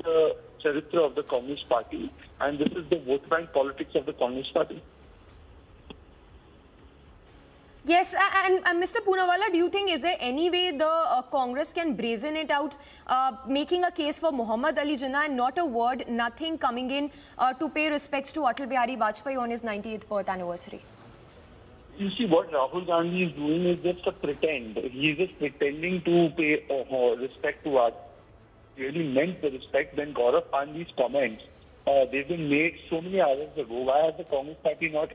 the charitra of the Communist Party, and this is the vote bank politics of the Communist Party. Yes, and Mr. Poonawalla, do you think is there any way the Congress can brazen it out, making a case for Muhammad Ali Jinnah and not a word, nothing coming in to pay respects to Atal Bihari Vajpayee on his 98th birth anniversary? You see, what Rahul Gandhi is doing is just a pretend. He is just pretending to pay respect to us. He really meant the respect. Then Gaurav Pandey's comments, they've been made so many hours ago. Why has the Congress Party not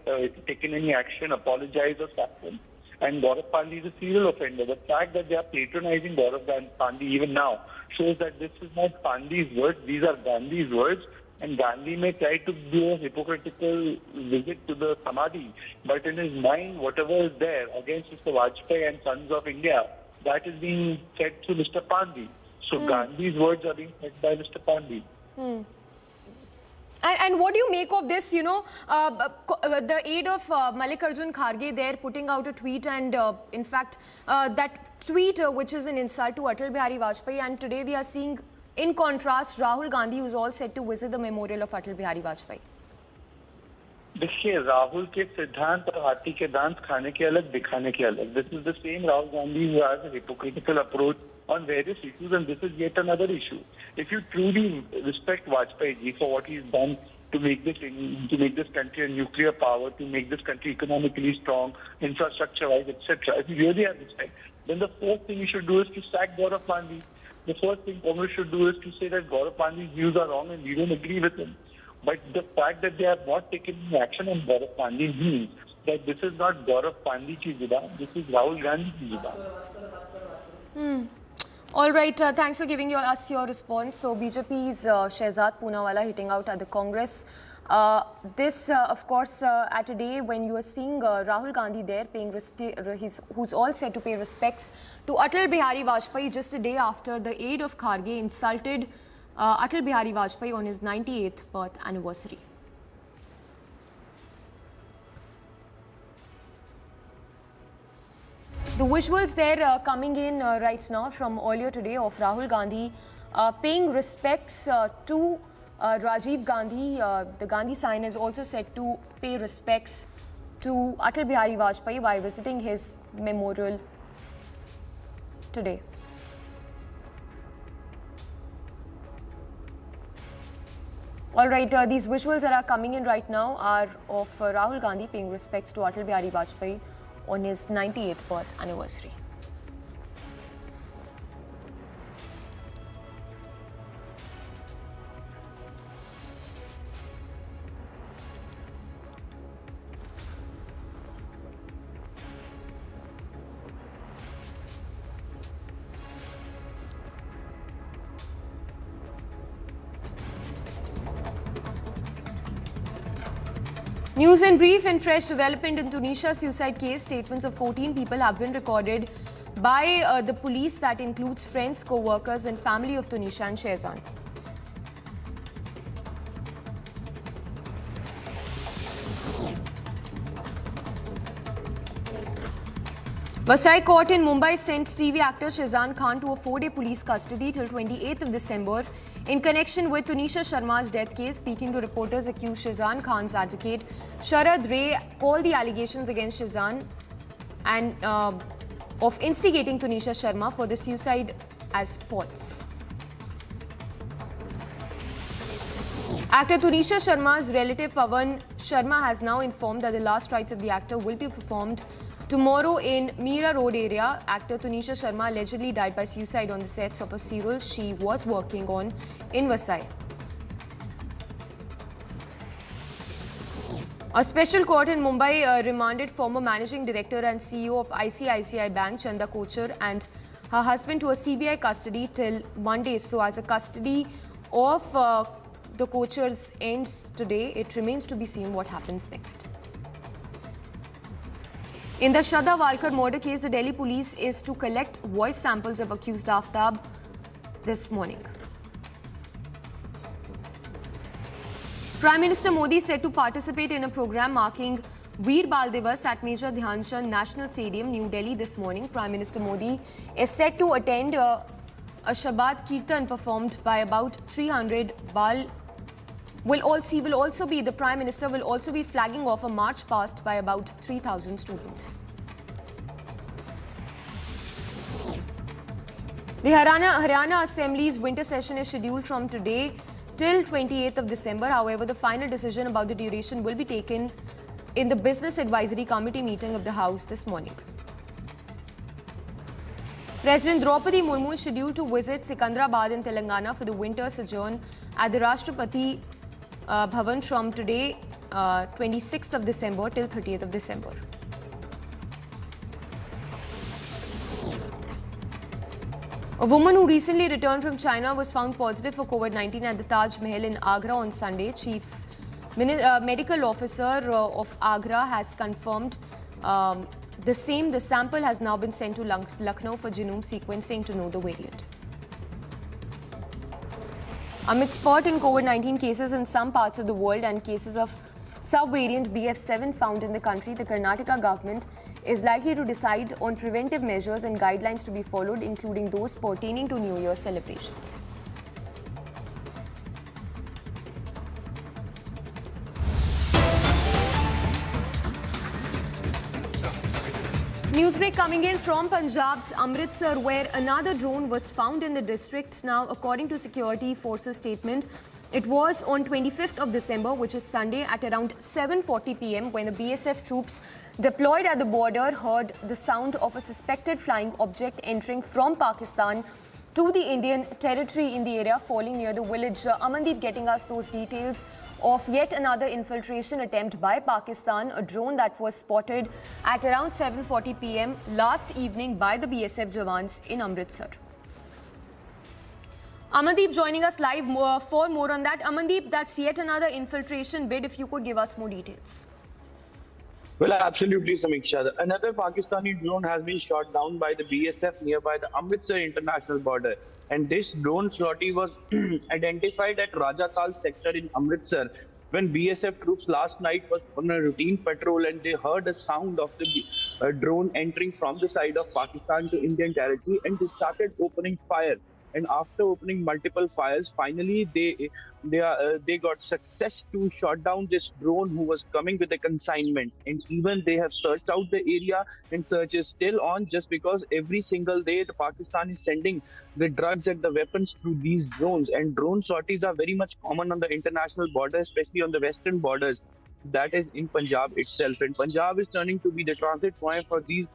taken any action, apologized or sacked him? And Gaurav Pandey is a serial offender. The fact that they are patronizing Gaurav Pandey even now shows that this is not Pandey's words, these are Gandhi's words. And Gandhi may try to do a hypocritical visit to the Samadhi, but in his mind, whatever is there against Mr. Vajpayee and Sons of India, that is being said through Mr. Pandey. So Gandhi's words are being said by Mr. Pandey. And what do you make of this, the aide of Mallikarjun Kharge there putting out a tweet and in fact that tweet which is an insult to Atal Bihari Vajpayee, and today we are seeing in contrast Rahul Gandhi who is all set to visit the memorial of Atal Bihari Vajpayee. देखिए राहुल के सिद्धांत और हाथी के दांत खाने के अलग दिखाने के अलग. This is the same Rahul Gandhi who has a hypocritical approach on various issues, and this is yet another issue. If you truly respect Vajpayee ji for what he's done to make this country a nuclear power, to make this country economically strong, infrastructure-wise, etc., if you really have respect, then the first thing you should do is to sack Gaurav Pandey. The first thing Congress should do is to say that Gaurav Pandey's views are wrong and we don't agree with him. But the fact that they have not taken any action on Gaurav Pandey means that this is not Gaurav Pandey ki zuban, this is Rahul Gandhi ki zuban. All right, thanks for giving us your response. So BJP's Shehzad Poonawalla hitting out at the Congress. This, of course, at a day when you are seeing Rahul Gandhi there paying who's all set to pay respects to Atal Bihari Vajpayee just a day after the aide of Kharge insulted Atal Bihari Vajpayee on his 98th birth anniversary. The visuals there coming in right now from earlier today of Rahul Gandhi paying respects to Rajiv Gandhi. The Gandhi sign is also set to pay respects to Atal Bihari Vajpayee by visiting his memorial today. All right, these visuals that are coming in right now are of Rahul Gandhi paying respects to Atal Bihari Vajpayee on his 98th birth anniversary. News in brief. In fresh development in Tanisha suicide case, statements of 14 people have been recorded by the police. That includes friends, co-workers and family of Tanisha and Shehzad. Vasai Court in Mumbai sent TV actor Shehzad Khan to a 4-day police custody till 28th of December in connection with Tanisha Sharma's death case. Speaking to reporters, accused Shehzad Khan's advocate Sharad Ray called the allegations against Shehzad and of instigating Tanisha Sharma for the suicide as false. Actor Tanisha Sharma's relative Pawan Sharma has now informed that the last rites of the actor will be performed tomorrow in Meera Road area. Actor Tanisha Sharma allegedly died by suicide on the sets of a serial she was working on in Vasai. A special court in Mumbai remanded former managing director and CEO of ICICI Bank Chanda Kochar and her husband to a CBI custody till Monday. So as a custody of the Kochars ends today, it remains to be seen what happens next. In the Shraddha Walkar murder case, the Delhi police is to collect voice samples of accused Aftab this morning. Prime Minister Modi said to participate in a program marking Veer Bal Divas at Major Dhyan Chand National Stadium, New Delhi this morning. Prime Minister Modi is set to attend a Shabad Kirtan performed by about 300 Bal the Prime Minister will also be flagging off a march past by about 3,000 students. The Haryana Assembly's winter session is scheduled from today till 28th of December. However, the final decision about the duration will be taken in the Business Advisory Committee meeting of the House this morning. President Draupadi Murmu is scheduled to visit Secunderabad in Telangana for the winter sojourn at the Rashtrapati Bhavan from today, 26th of December till 30th of December. A woman who recently returned from China was found positive for COVID-19 at the Taj Mahal in Agra on Sunday. Chief Medical Officer of Agra has confirmed the same. The sample has now been sent to Lucknow for genome sequencing to know the variant. Amid spurt in COVID-19 cases in some parts of the world and cases of sub-variant BF7 found in the country, the Karnataka government is likely to decide on preventive measures and guidelines to be followed, including those pertaining to New Year celebrations. Newsbreak coming in from Punjab's Amritsar, where another drone was found in the district. Now, according to security forces statement, it was on 25th of December, which is Sunday, at around 7:40 p.m. when the BSF troops deployed at the border heard the sound of a suspected flying object entering from Pakistan to the Indian territory in the area, falling near the village. Amandeep getting us those details of yet another infiltration attempt by Pakistan, a drone that was spotted at around 7:40 p.m. last evening by the BSF Jawans in Amritsar. Amandeep joining us live for more on that. Amandeep, that's yet another infiltration bid. If you could give us more details. Well, absolutely, Samiksha. Another Pakistani drone has been shot down by the BSF nearby the Amritsar international border. And this drone sortie was identified at Rajatal sector in Amritsar when BSF troops last night was on a routine patrol and they heard a sound of the drone entering from the side of Pakistan to Indian territory, and they started opening fire. And after opening multiple fires, finally they got success to shot down this drone who was coming with a consignment. And even they have searched out the area, and search is still on, just because every single day the Pakistan is sending the drugs and the weapons through these drones. And drone sorties are very much common on the international border, especially on the western borders. That is in Punjab itself. And Punjab is turning to be the transit point for these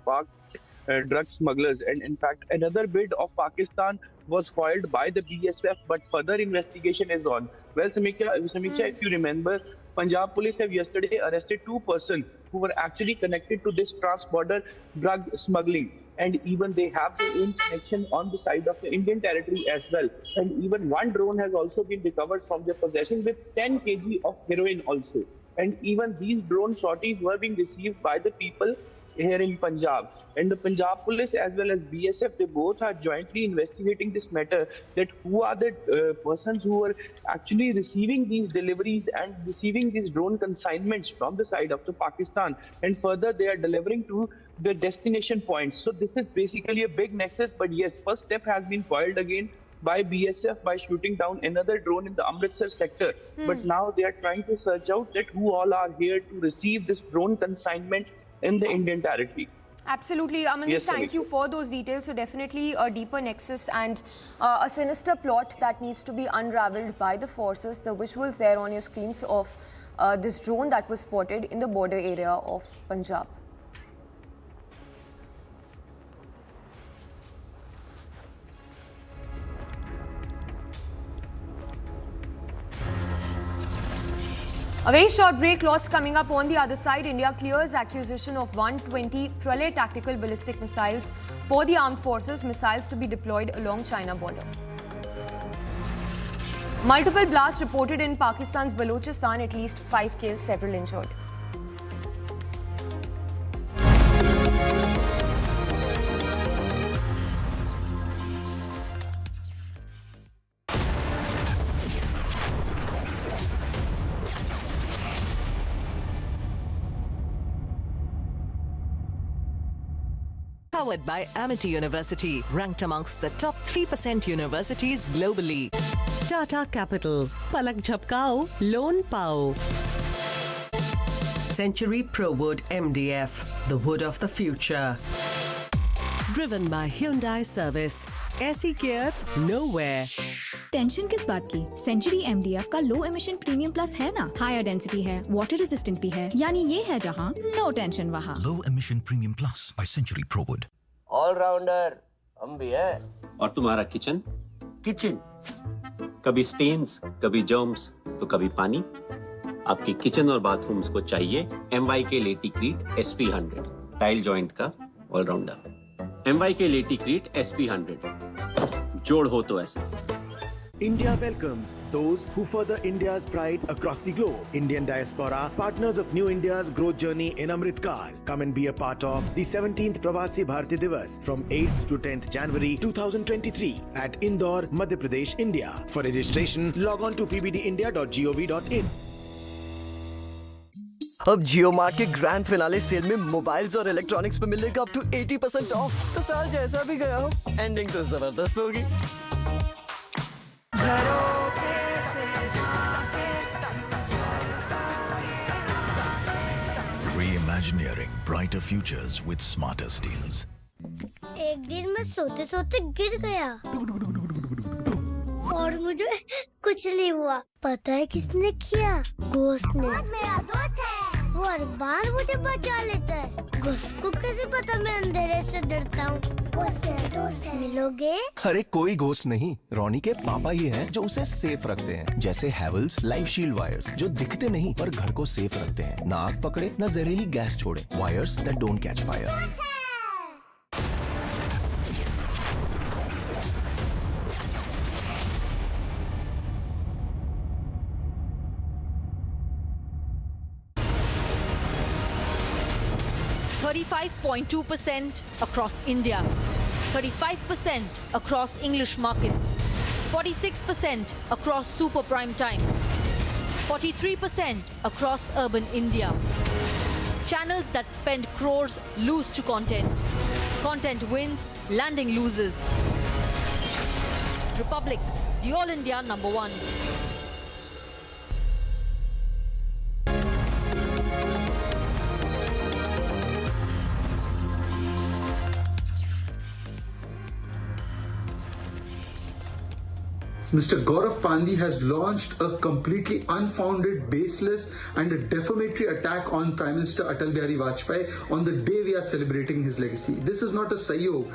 drug smugglers. And in fact, another bid of Pakistan was foiled by the BSF, but further investigation is on. Well, Samiksha, if you remember, Punjab police have yesterday arrested 2 persons who were actually connected to this cross-border drug smuggling. And even they have their own connection on the side of the Indian territory as well. And even one drone has also been recovered from their possession with 10 kg of heroin also. And even these drone sorties were being received by the people here in Punjab. And the Punjab police as well as BSF, they both are jointly investigating this matter, that who are the persons who are actually receiving these deliveries and receiving these drone consignments from the side of the Pakistan, and further they are delivering to the destination points. So this is basically a big nexus. But yes, first step has been foiled again by BSF by shooting down another drone in the Amritsar sector. But now they are trying to search out that who all are here to receive this drone consignment in the Indian territory. Absolutely. Amandeep, yes, thank you for those details. So definitely a deeper nexus and a sinister plot that needs to be unraveled by the forces. The visuals there on your screens of this drone that was spotted in the border area of Punjab. A very short break, lots coming up on the other side. India clears accusation of 120 Pralay tactical ballistic missiles for the armed forces, missiles to be deployed along China border. Multiple blasts reported in Pakistan's Balochistan, at least 5 killed, several injured. Powered by Amity University, ranked amongst the top 3% universities globally. Tata Capital, Palak Jhapkao, Loan Pao. Century ProWood MDF, the wood of the future. Driven by Hyundai Service. ऐसी care nowhere. Tension किस बात की? Century MDF का लो emission premium plus है ना, higher density है, water resistant भी है, यानी ये है जहाँ नो टेंशन वहाँ। Low emission premium plus by century Prowud. All rounder हम भी हैं। और तुम्हारा किचन? कभी स्टेन्स, कभी जर्म्स, तो कभी पानी। आपके किचन और बाथरूम्स को चाहिए MYK लेटिक्रीट SP100, टाइल जॉइंट का ऑलराउंडर। MYK लेटिक्रीट SP100, जोड़ हो तो ऐसे। India welcomes those who further India's pride across the globe. Indian diaspora, partners of New India's growth journey in Amrit Kaal. Come and be a part of the 17th Pravasi Bharatiya Divas from 8th to 10th January 2023 at Indore, Madhya Pradesh, India. For registration, log on to pbdindia.gov.in. अब जियो mart के grand finale cell में mobiles और electronics पे मिलेगा up to 80% of. तो साल जैसा भी गया हो, एंडिंग तो जबरदस्त होगी। Reimagineering brighter futures with smarter steels. एक दिन मैं सोते सोते गिर गया और मुझे कुछ नहीं हुआ। पता है किसने किया? घोस्ट ने। मेरा दोस्त है, वो हर बार मुझे बचा लेता है। घोस्ट को कैसे पता मैं अंधेरे से डरता हूँ? घोस्ट मेरा दोस्त है। मिलोगे? अरे कोई घोस्ट नहीं, रोनी के पापा ही हैं जो उसे सेफ रखते हैं। जैसे हैवेल्स लाइव शील्ड वायर्स जो दिखते नहीं पर घर को सेफ रखते हैं, ना आग पकड़े ना जहरीली गैस छोड़े, wires that don't catch fire. 35.2% across India, 35% across English markets, 46% across super prime time, 43% across urban India. Channels that spend crores lose to content. Content wins, landing loses. Republic, the All India #1. Mr. Gaurav Pandey has launched a completely unfounded, baseless and a defamatory attack on Prime Minister Atal Bihari Vajpayee on the day we are celebrating his legacy. This is not a sahyog.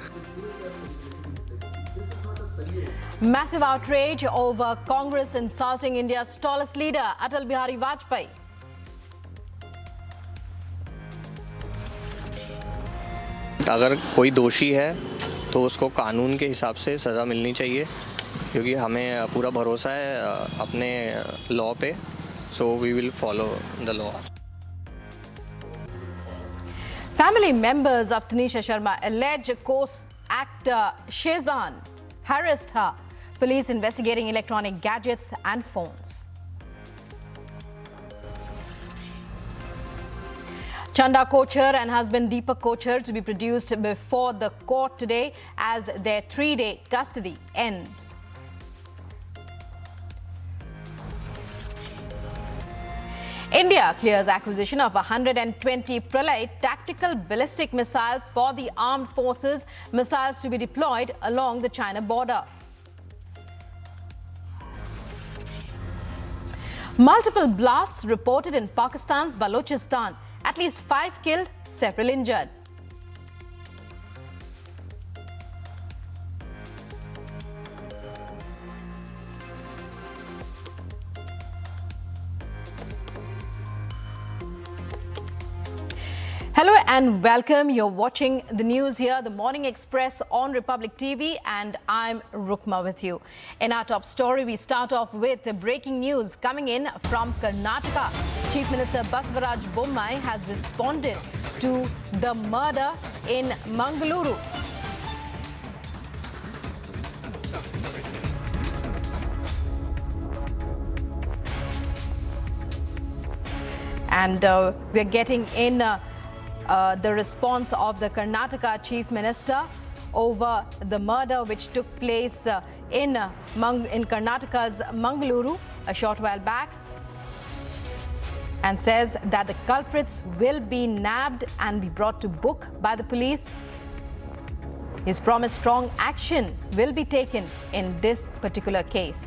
Massive outrage over Congress insulting India's tallest leader, Atal Bihari Vajpayee. अगर कोई दोषी है तो उसको कानून के हिसाब से सज़ा मिलनी चाहिए, क्योंकि हमें पूरा भरोसा है अपने लॉ पे, so we will follow the law. Family members of Tanisha Sharma allege co-actor Shehzad harassed her. Police investigating electronic gadgets and phones. Chanda Kochhar and husband Deepak Kochhar to be produced before the court today as their 3-day custody ends. India clears acquisition of 120 Pralay tactical ballistic missiles for the armed forces, missiles to be deployed along the China border. Multiple blasts reported in Pakistan's Balochistan. At least 5 killed, several injured. Hello and welcome. You're watching the news here, the Morning Express on Republic TV, and I'm Rukma with you. In our top story, we start off with breaking news coming in from Karnataka. Chief Minister Basavaraj Bommai has responded to the murder in Mangaluru. And we're getting in the response of the Karnataka Chief Minister over the murder which took place in Karnataka's Mangaluru a short while back, and says that the culprits will be nabbed and be brought to book by the police. He's promised strong action will be taken in this particular case.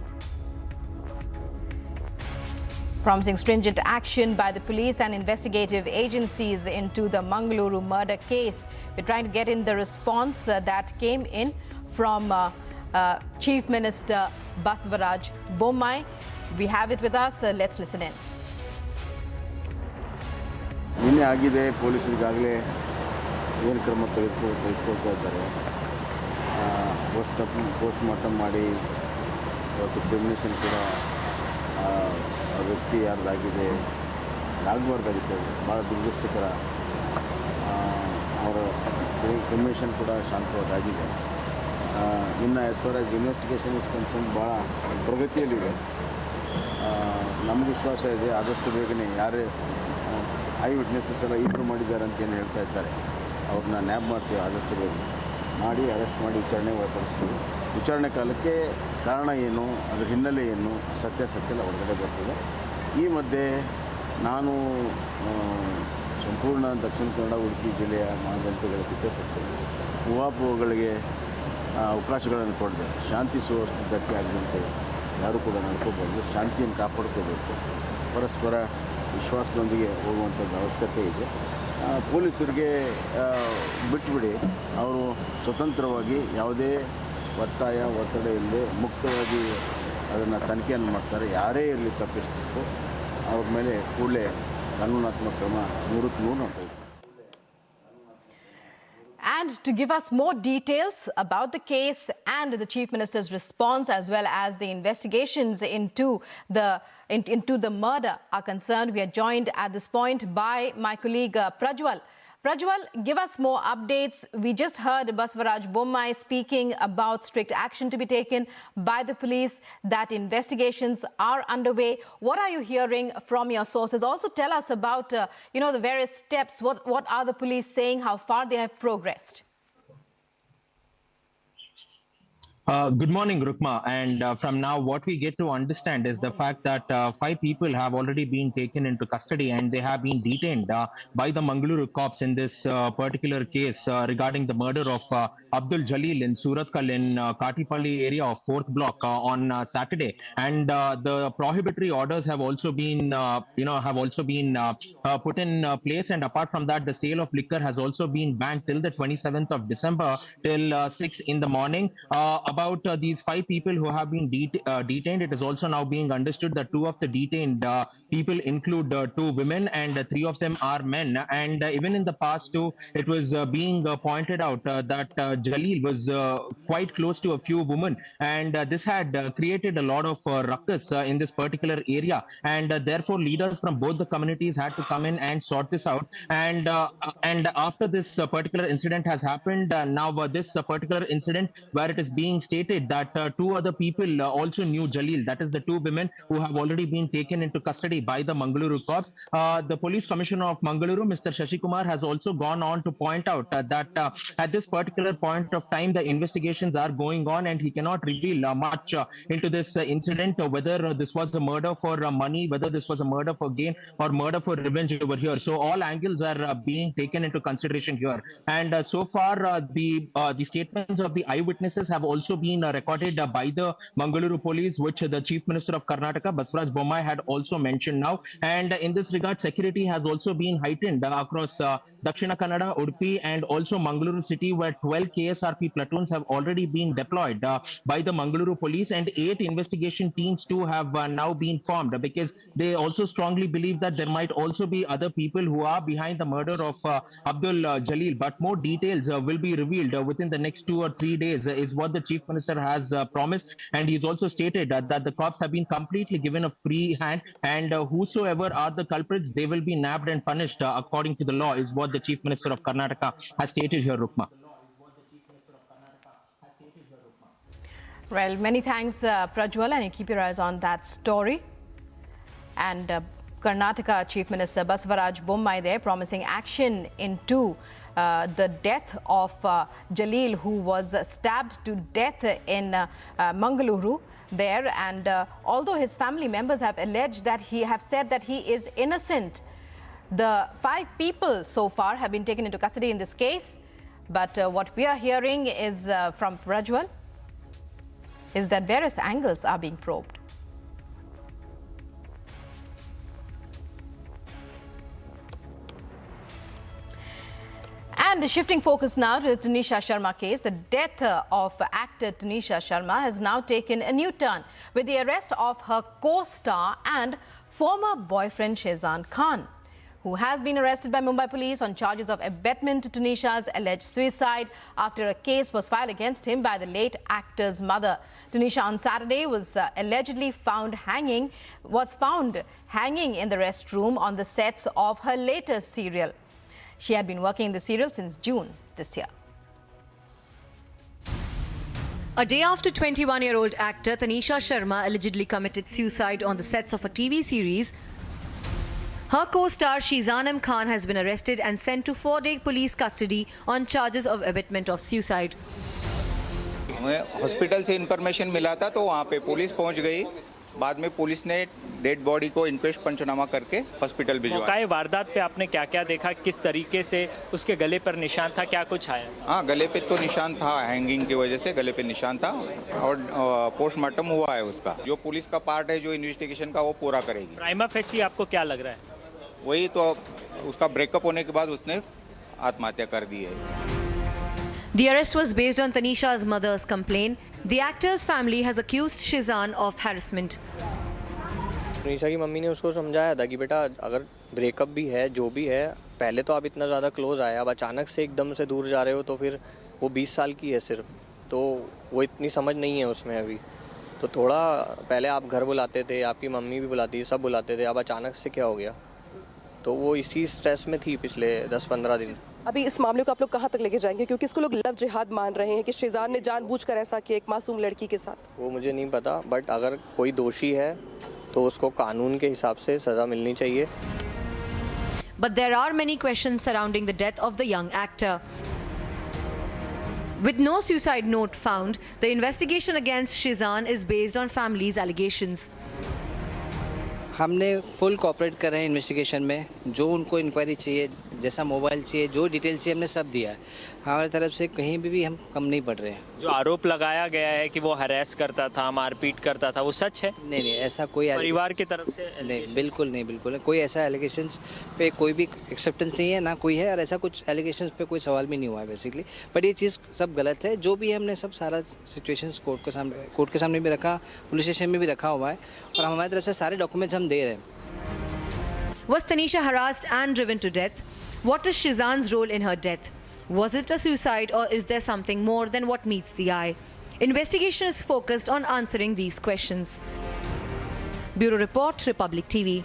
Promising stringent action by the police and investigative agencies into the Mangaluru murder case. We're trying to get in the response that came in from Chief Minister Basavaraj Bommai. We have it with us. Let's listen in. ನಿನ್ನೆ ಆಗಿದೆ ಪೊಲೀಸರಿಗಾಗಲೇ ಏನು ಕ್ರಮ ತೆಗೆದುಕೊಳ್ತಾ ಇದ್ದಾರೆ. Post mortem ಮಾಡಿ ಇವತ್ತು ಕ್ರಿಮಿನೇಷನ್ ಕೂಡ ಆ ವ್ಯಕ್ತಿ ಯಾರ್ದಾಗಿದೆ ಆಗಬಾರ್ದಾಗಿತ್ತು, ಭಾಳ ದುರದೃಷ್ಟಕರ. ಅವರ ಕ್ರಿಮಿನೇಷನ್ ಕೂಡ ಶಾಂತವಾಗಿದೆ. ಇನ್ನು as far as investigation is concern ಭಾಳ ಪ್ರಗತಿಯಲ್ಲಿದೆ. ನಮ್ಗೆ ವಿಶ್ವಾಸ ಇದೆ ಆದಷ್ಟು ಬೇಗನೆ ಯಾರೇ ಐ ವಿಟ್ನೆಸಸ್ ಎಲ್ಲ ಇಬ್ಬರು ಮಾಡಿದ್ದಾರೆ ಅಂತ ಏನು ಹೇಳ್ತಾ ಇದ್ದಾರೆ ಅವ್ರನ್ನ ನ್ಯಾಬ್ ಮಾಡ್ತೀವಿ, ಆದಷ್ಟು ಬೇಗ ಮಾಡಿ ಅರೆಸ್ಟ್ ಮಾಡಿ ವಿಚಾರಣೆ ಒಳಪಡಿಸ್ತೀವಿ. ವಿಚಾರಣೆ ಕಾಲಕ್ಕೆ ಕಾರಣ ಏನು, ಅದರ ಹಿನ್ನೆಲೆ ಏನು, ಸತ್ಯಾಸತ್ಯ ಎಲ್ಲ ಹೊರಗಡೆ ಬರ್ತದೆ. ಈ ಮಧ್ಯೆ ನಾನು ಸಂಪೂರ್ಣ ದಕ್ಷಿಣ ಕನ್ನಡ ಉಡುಪಿ ಜಿಲ್ಲೆಯ ಮಹಾಜನತೆಗಳ ಕಿತ್ತಪಡ್ತೀನಿ. ಊಹಾಪೋಹಗಳಿಗೆ ಅವಕಾಶಗಳನ್ನು ಕೊಡದೆ ಶಾಂತಿ ಸುವ್ಯವಸ್ಥೆ ಧಕ್ಕೆ ಆಗದಂತೆ ಯಾರೂ ಕೂಡ ನಡ್ಕೋಬಾರ್ದು. ಶಾಂತಿಯನ್ನು ಕಾಪಾಡ್ಕೋಬೇಕು. ಪರಸ್ಪರ ವಿಶ್ವಾಸದೊಂದಿಗೆ ಹೋಗುವಂಥದ್ದು ಅವಶ್ಯಕತೆ ಇದೆ. ಪೊಲೀಸರಿಗೆ ಬಿಟ್ಟುಬಿಡಿ, ಅವರು ಸ್ವತಂತ್ರವಾಗಿ ಯಾವುದೇ ಒತ್ತಾಯ ಒತ್ತಡ ಇಲ್ಲದೆ ಮುಕ್ತವಾಗಿ ಅದನ್ನು ತನಿಖೆಯನ್ನು ಮಾಡ್ತಾರೆ. ಯಾರೇ ಇರಲಿ ತಪ್ಪಿಸಬೇಕು, ಅವ್ರ ಮೇಲೆ ಕೂಡಲೇ ಕಾನೂನಾತ್ಮಕ ಕ್ರಮ 100ಕ್ಕೆ 100 ನೋಡ್ತಾ. And to give us more details about the case and the Chief Minister's response, as well as the investigations into the murder are concerned, we are joined at this point by my colleague Prajwal. Prajwal, give us more updates. We just heard Basavaraj Bommai speaking about strict action to be taken by the police, that investigations are underway. What are you hearing from your sources? Also tell us about, the various steps. What are the police saying, how far they have progressed? Good morning, Rukma. And from now, what we get to understand is the fact that 5 people have already been taken into custody and they have been detained by the Mangaluru cops in this particular case regarding the murder of Abdul Jalil in Surathkal in Katipalli area of 4th block on Saturday. And the prohibitory orders have also been, put in place. And apart from that, the sale of liquor has also been banned till the 27th of December till 6 in the morning. About these 5 people who have been detained, it is also now being understood that 2 of the detained people include 2 women and 3 of them are men. And even in the past too, it was being pointed out that Jalil was quite close to a few women, and this had created a lot of ruckus in this particular area, and therefore leaders from both the communities had to come in and sort this out. And after this particular incident has happened, now this particular incident where it is being stated that 2 other people also knew Jalil, that is the 2 women who have already been taken into custody by the Mangaluru cops. The police commissioner of Mangaluru, Mr. Shashi Kumar, has also gone on to point out that at this particular point of time, the investigations are going on and he cannot reveal much into this incident, whether this was a murder for money, whether this was a murder for gain or murder for revenge over here. So all angles are being taken into consideration here. And so far, the statements of the eyewitnesses have also been recorded by the Mangaluru police, which the Chief Minister of Karnataka, Basavaraj Bommai, had also mentioned now. And in this regard, security has also been heightened across Dakshina Kannada, Udupi, and also Mangaluru city, where 12 KSRP platoons have already been deployed by the Mangaluru police, and 8 investigation teams too have now been formed, because they also strongly believe that there might also be other people who are behind the murder of Abdul Jalil. But more details will be revealed within the next 2 or 3 days, is what the Chief Minister has promised. And he's also stated that the cops have been completely given a free hand, and whosoever are the culprits, they will be nabbed and punished according to the law, is what the Chief Minister of Karnataka has stated here, Rukma. Well, many thanks, Prajwal, and you keep your eyes on that story. And Karnataka Chief Minister Basavaraj Bommai there promising action into the death of Jalil, who was stabbed to death in Mangaluru there. And although his family members have alleged that said that he is innocent, the 5 people so far have been taken into custody in this case. But what we are hearing is from Prajwal is that various angles are being probed. And shifting focus now to the Tanisha Sharma case, the death of actor Tanisha Sharma has now taken a new turn with the arrest of her co-star and former boyfriend Shehzad Khan, who has been arrested by Mumbai police on charges of abetment to Tanisha's alleged suicide after a case was filed against him by the late actor's mother. Tanisha on Saturday was allegedly found hanging in the restroom on the sets of her latest serial. She had been working in the serial since June this year. A day after 21-year-old actor Tanisha Sharma allegedly committed suicide on the sets of a TV series, her co-star Shehzad Khan has been arrested and sent to 4-day police custody on charges of abetment of suicide. हमें hospital से information मिला था तो वहाँ पे police पहुँच गई। बाद में पुलिस ने डेड बॉडी को इंक्वेस्ट पंचनामा करके हॉस्पिटल भिजवाया। मौके वारदात पे आपने क्या-क्या देखा, किस तरीके से उसके गले पर निशान था, क्या कुछ आया? हाँ, गले पे तो निशान था, हैंगिंग की वजह से गले पे निशान था और पोस्टमार्टम हुआ है उसका। जो पुलिस का पार्ट है जो इन्वेस्टिगेशन का वो पूरा करेगी। प्राइमा फेसी आपको क्या लग रहा है? वही तो उसका ब्रेकअप होने के बाद उसने आत्महत्या कर दी है। The arrest was based on Tanisha's mother's complaint. The actor's family has accused Shehzad of harassment. Tanisha की मम्मी ने उसको समझाया था कि बेटा अगर ब्रेकअप भी है जो भी है, पहले तो आप इतना ज़्यादा क्लोज आए, अब अचानक से एकदम से दूर जा रहे हो तो फिर वो 20 साल की है सिर्फ, तो वो इतनी समझ नहीं है उसमें अभी। तो थोड़ा पहले आप घर बुलाते थे, आपकी मम्मी भी बुलाती थी, सब बुलाते थे, अब अचानक से क्या हो गया, तो वो इसी स्ट्रेस में थी पिछले 10-15 दिन। अभी इस मामले को आप लोग कहाँ तक लेके जाएंगे, क्योंकि इसको लोग लव जिहाद मान रहे हैं कि शेहजाद ने जानबूझकर ऐसा किया एक मासूम लड़की के साथ? वो मुझे नहीं पता, बट अगर कोई दोषी है तो उसको कानून के हिसाब से सज़ा मिलनी चाहिए। But there are many questions surrounding the death of the young actor. With no suicide note found, the investigation against Shehzad is based on family's allegations. हमने फुल कोऑपरेट कर रहे हैं इन्वेस्टिगेशन में, जो उनको इंक्वायरी चाहिए, जैसा मोबाइल चाहिए, जो डिटेल चाहिए हमने सब दिया है। हमारी तरफ से कहीं भी हम कम नहीं पड़ रहे हैं। जो आरोप लगाया गया है कि वो हरेस करता था, मारपीट करता था, वो सच है? नहीं, ऐसा कोई परिवार की तरफ से नहीं, बिल्कुल नहीं, कोई ऐसा एलिगेशंस पे कोई भी एक्सेप्टेंस नहीं है, ना कोई है, और ऐसा कुछ एलिगेशंस पे कोई सवाल भी नहीं हुआ है बेसिकली। बट ये चीज़ सब गलत है, जो भी हमने सब सारा सिचुएशंस कोर्ट के सामने भी रखा, पुलिस स्टेशन में भी रखा हुआ है, और हमारी तरफ से सारे डॉक्यूमेंट्स हम दे रहे हैं। Was Tanisha harassed and driven to death? What is Shehzad's role in her death? Was it a suicide or is there something more than what meets the eye? Investigation is focused on answering these questions. Bureau Report, Republic TV.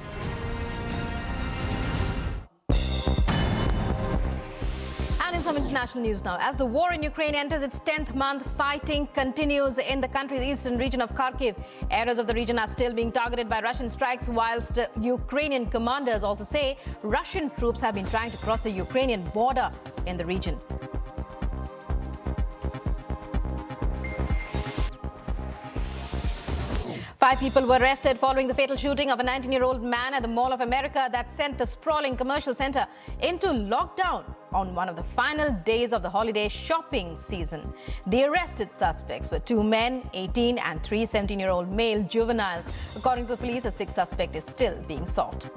Some international news now. As the war in Ukraine enters its 10th month, fighting continues in the country's eastern region of Kharkiv. Areas of the region are still being targeted by Russian strikes, whilst Ukrainian commanders also say Russian troops have been trying to cross the Ukrainian border in the region. Five people were arrested following the fatal shooting of a 19-year-old man at the Mall of America that sent the sprawling commercial center into lockdown on one of the final days of the holiday shopping season. The arrested suspects were 2 men, 18 and 3 17-year-old male juveniles. According to the police, a 6th suspect is still being sought.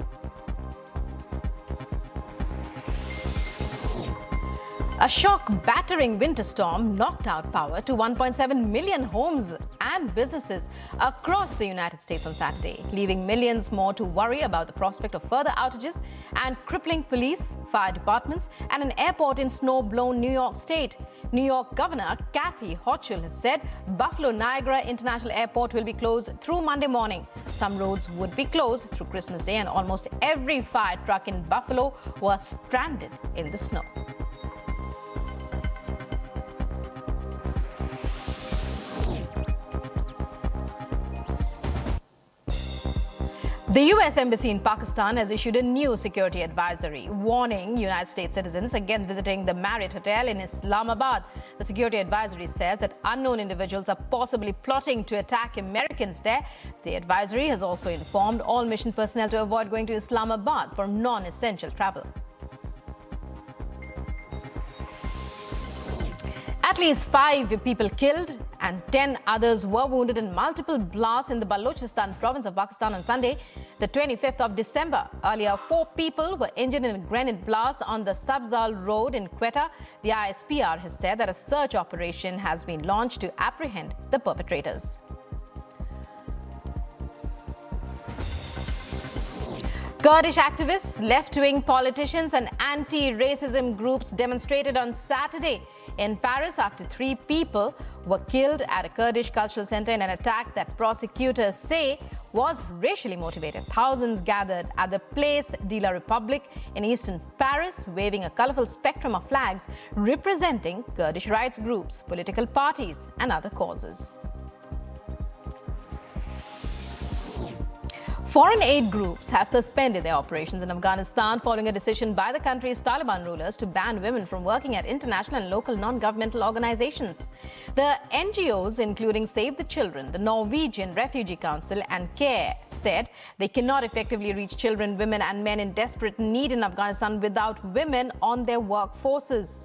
A shock-battering winter storm knocked out power to 1.7 million homes and businesses across the United States on Saturday, leaving millions more to worry about the prospect of further outages and crippling police, fire departments, and an airport in snow-blown New York State. New York Governor Kathy Hochul has said Buffalo Niagara International Airport will be closed through Monday morning. Some roads would be closed through Christmas Day, and almost every fire truck in Buffalo was stranded in the snow. The US Embassy in Pakistan has issued a new security advisory warning United States citizens against visiting the Marriott Hotel in Islamabad. The security advisory says that unknown individuals are possibly plotting to attack Americans there. The advisory has also informed all mission personnel to avoid going to Islamabad for non-essential travel. At least 5 people killed and 10 others were wounded in multiple blasts in the Balochistan province of Pakistan on Sunday, the 25th of December. Earlier, 4 people were injured in a grenade blast on the Sabzal Road in Quetta. The ISPR has said that a search operation has been launched to apprehend the perpetrators. Kurdish activists, left-wing politicians and anti-racism groups demonstrated on Saturday in Paris after 3 people were killed at a Kurdish cultural center in an attack that prosecutors say was racially motivated. Thousands gathered at the Place de la République in eastern Paris, waving a colorful spectrum of flags representing Kurdish rights groups, political parties and other causes. Foreign aid groups have suspended their operations in Afghanistan following a decision by the country's Taliban rulers to ban women from working at international and local non-governmental organizations. The NGOs, including Save the Children, the Norwegian Refugee Council and CARE, said they cannot effectively reach children, women and men in desperate need in Afghanistan without women on their workforces.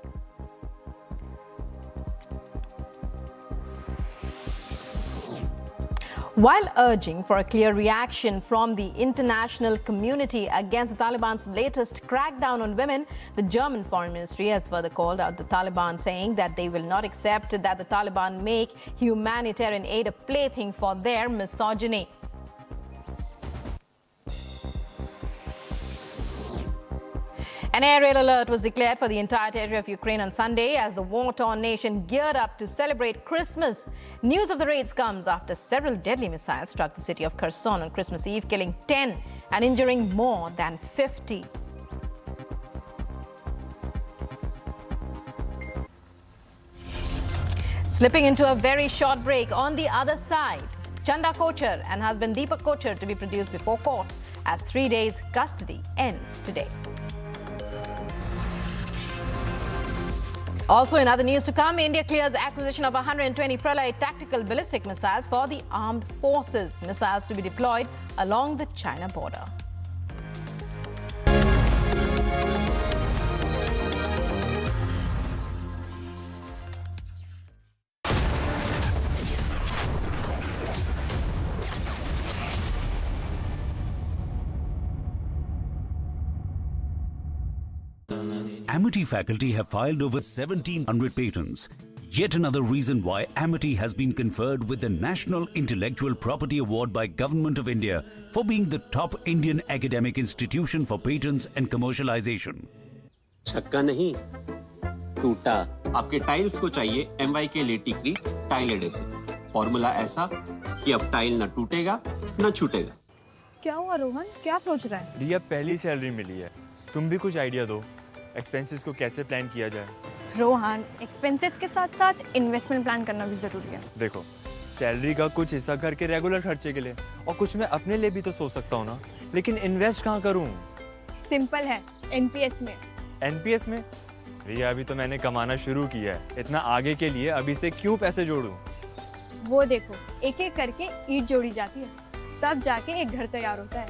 While urging for a clear reaction from the international community against the Taliban's latest crackdown on women, the German Foreign Ministry has further called out the Taliban, saying that they will not accept that the Taliban make humanitarian aid a plaything for their misogyny. An aerial alert was declared for the entire territory of Ukraine on Sunday as the war-torn nation geared up to celebrate Christmas. News of the raids comes after several deadly missiles struck the city of Kherson on Christmas Eve, killing 10 and injuring more than 50. Slipping into a very short break, on the other side, Chanda Kochhar and husband Deepak Kochhar to be produced before court as 3 days custody ends today. Also in other news to come, India clears acquisition of 120 Pralay tactical ballistic missiles for the armed forces. Missiles to be deployed along the China border. Amity faculty have filed over 1,700 patents. Yet another reason why Amity has been conferred with the National Intellectual Property Award by Government of India for being the top Indian academic institution for patents and commercialization. छक्का नहीं, टूटा। आपके tiles को चाहिए MY के लेटिक्रीट tile adhesive. Formula ऐसा कि अब टाइल न टूटेगा न छूटेगा। क्या हुआ रोहन, क्या सोच रहा है? रिया, पहली सैलरी मिली है, तुम भी कुछ आइडिया दो। एक्सपेंसेस को कैसे प्लान किया जाए? रोहन, एक्सपेंसेस के साथ साथ इन्वेस्टमेंट प्लान करना भी जरूरी है। देखो, सैलरी का कुछ हिस्सा घर के रेगुलर खर्चे के लिए और कुछ मैं अपने लिए भी तो सोच सकता हूँ ना, लेकिन इन्वेस्ट कहाँ करूँ? सिंपल है, एनपीएस में। एनपीएस में? रिया, अभी तो मैंने कमाना शुरू किया है, इतना आगे के लिए अभी से क्यों पैसे जोड़ूं? वो देखो, एक एक करके ईंट जोड़ी जाती है, तब जाके एक घर तैयार होता है।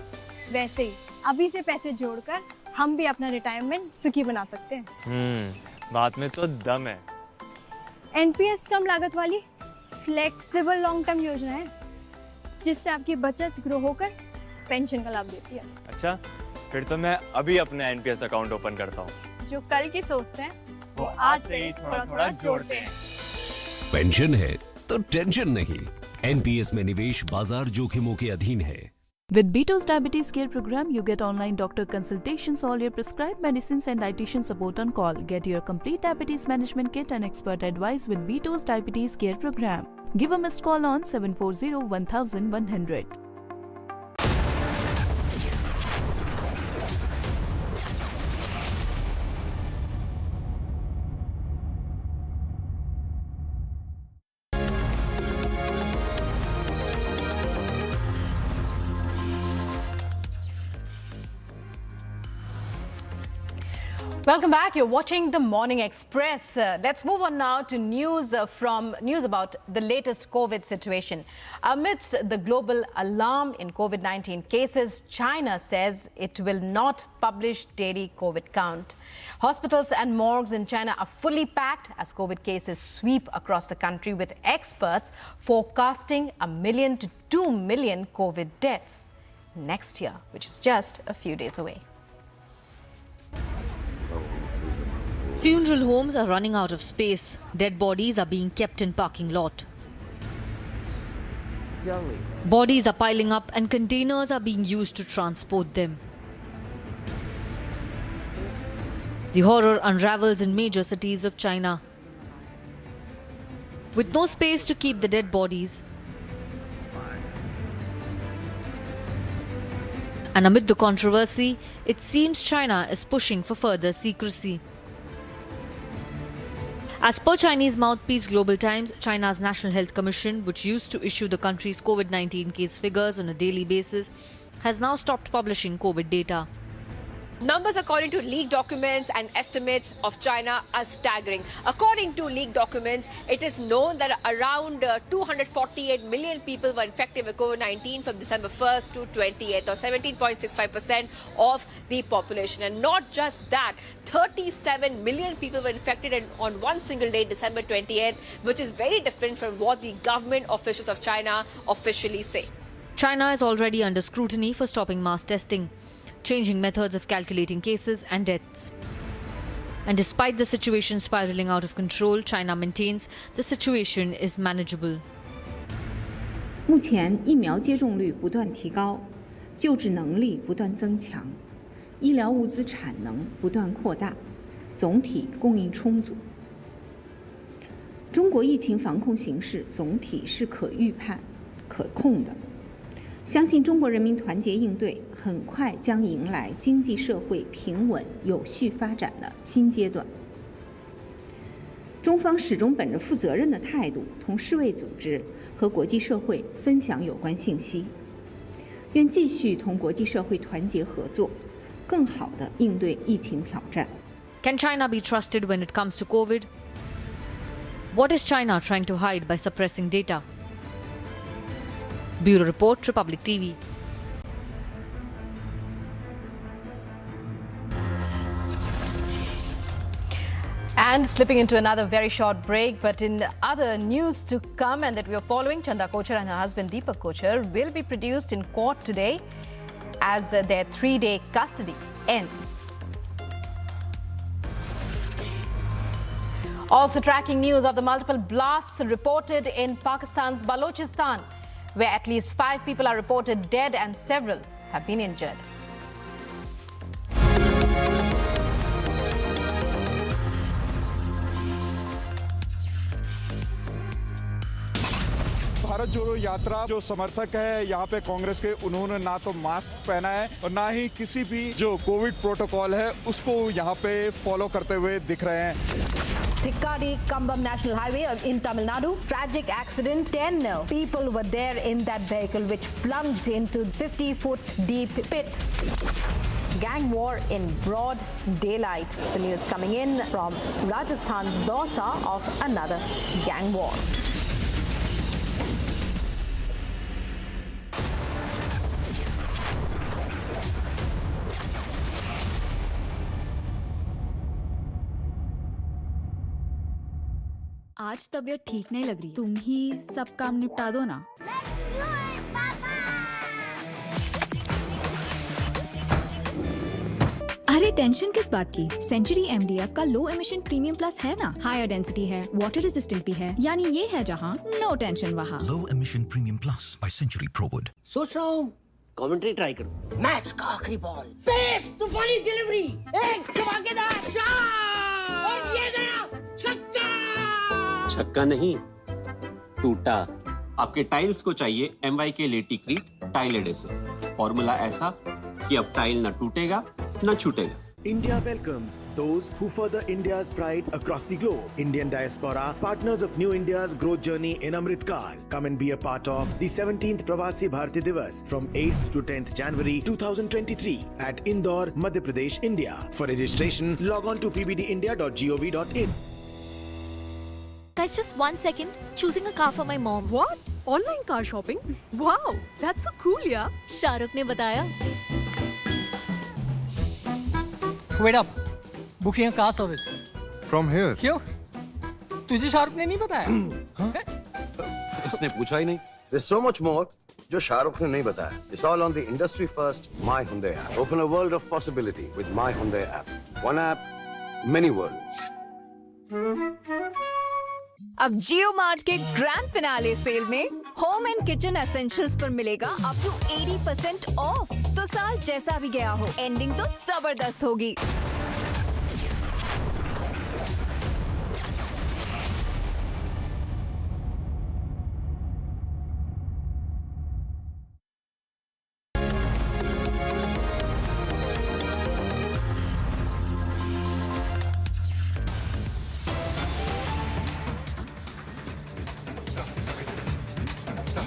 वैसे ही अभी से पैसे जोड़कर हम भी अपना रिटायरमेंट सुखी बना सकते हैं। बात में तो दम है। एनपीएस कम लागत वाली फ्लेक्सिबल लॉन्ग टर्म योजना है, जिससे आपकी बचत ग्रो होकर पेंशन का लाभ देती है। अच्छा, फिर तो मैं अभी अपना एनपीएस अकाउंट ओपन करता हूँ। जो कल की सोचते हैं वो आज से ही थोड़ा थोड़ा जोड़ते हैं। पेंशन है तो टेंशन नहीं। एनपीएस में निवेश बाजार जोखिमों के अधीन है। With Beto's Diabetes Care Program, you get online doctor consultations, all your prescribed medicines and dietitian support on call. Get your complete diabetes management kit and expert advice with Beto's Diabetes Care Program. Give a missed call on 740-1100. Welcome back. You're watching the Morning Express. Let's move on now to news about the latest COVID situation. Amidst the global alarm in COVID-19 cases, China says it will not publish daily COVID count. Hospitals and morgues in China are fully packed as COVID cases sweep across the country, with experts forecasting 1 million to 2 million COVID deaths next year, which is just a few days away. Funeral homes are running out of space. Dead bodies are being kept in parking lot. Bodies are piling up and containers are being used to transport them. The horror unravels in major cities of China. With no space to keep the dead bodies, and amid the controversy, it seems China is pushing for further secrecy. As per Chinese mouthpiece Global Times, China's National Health Commission, which used to issue the country's COVID-19 case figures on a daily basis, has now stopped publishing COVID data. Numbers according to leaked documents and estimates of China are staggering. According to leaked documents, it is known that around 248 million people were infected with COVID-19 from December 1st to 28th, or 17.65% of the population. And not just that, 37 million people were infected on one single day, December 28th, which is very different from what the government officials of China officially say. China is already under scrutiny for stopping mass testing, changing methods of calculating cases and deaths. And despite the situation spiraling out of control, China maintains the situation is manageable. 目前疫苗接种率不断提高，救治能力不断增强，医疗物资产能不断扩大，总体供应充足。中国疫情防控形势总体是可预判、可控的。 相信中国人民团结应对，很快将迎来经济社会平稳有序发展的新阶段。中方始终本着负责任的态度，同世卫组织和国际社会分享有关信息，愿继续同国际社会团结合作，更好地应对疫情挑战。Can China be trusted when it comes to COVID? What is China trying to hide by suppressing data? Bureau Report, Republic TV. And slipping into another very short break, but in other news to come and that we are following, Chanda Kochhar and her husband Deepak Kochhar will be produced in court today as their 3-day custody ends. Also tracking news of the multiple blasts reported in Pakistan's Balochistan, where at least 5 people are reported dead and several have been injured. Bharat जोड़ो यात्रा जो समर्थक है यहाँ पे कांग्रेस के, उन्होंने ना तो मास्क पहना है और ना ही किसी भी जो कोविड प्रोटोकॉल है उसको यहाँ पे फॉलो करते हुए दिख रहे हैं। Thikkadi-Kambam National Highway in Tamil Nadu. Tragic accident. 10 people were there in that vehicle which plunged into 50-foot deep pit. Gang war in broad daylight. So news coming in from Rajasthan's Dausa of another gang war. आज तबीयत ठीक नहीं लग रही, तुम ही सब काम निपटा दो ना। अरे टेंशन किस बात की? सेंचुरी एमडीएफ का लो एमिशन प्रीमियम प्लस है ना, हायर डेंसिटी है, वाटर रेजिस्टेंट भी है, यानी ये है जहाँ नो टेंशन वहाँ। Low emission premium plus by century Prowud. सोच रहा हूँ कमेंट्री ट्राई करूँ। मैच का आखिरी बॉल, तेज तूफानी डिलीवरी, एक धमाकेदार शॉट और ये गया छक्का। छक्का नहीं, टूटा। आपके टाइल्स को चाहिए MY के लेटिक्रीट टाइल एडेसिव। फॉर्मूला ऐसा कि अब टाइल ना टूटेगा ना छूटेगा। India welcomes those who further India's pride across the globe. Indian diaspora, partners of New India's growth journey in Amrit Kaal. Come and be a part of the 17th Pravasi Bharati Divas from 8th to 10th January 2023 at Indore, Madhya Pradesh, India. For registration, log on to pbdindia.gov.in. Guys, just 1 second. Choosing a car for my mom. What? Online car shopping? Wow, that's so cool, yeah. Shahrukh ne bataya. Wait up. Booking a car service. From here. क्यों? तुझे शाहरुख ने नहीं बताया? इसने पूछा ही नहीं. There's so much more जो शाहरुख ने नहीं बताया. It's all on the industry first My Hyundai app. Open a world of possibility with My Hyundai app. One app, many worlds. अब जियो मार्ट के ग्रैंड फिनाले सेल में होम एंड किचन एसेंशियल्स पर मिलेगा up to 80% of. तो साल जैसा भी गया हो, एंडिंग तो जबरदस्त होगी।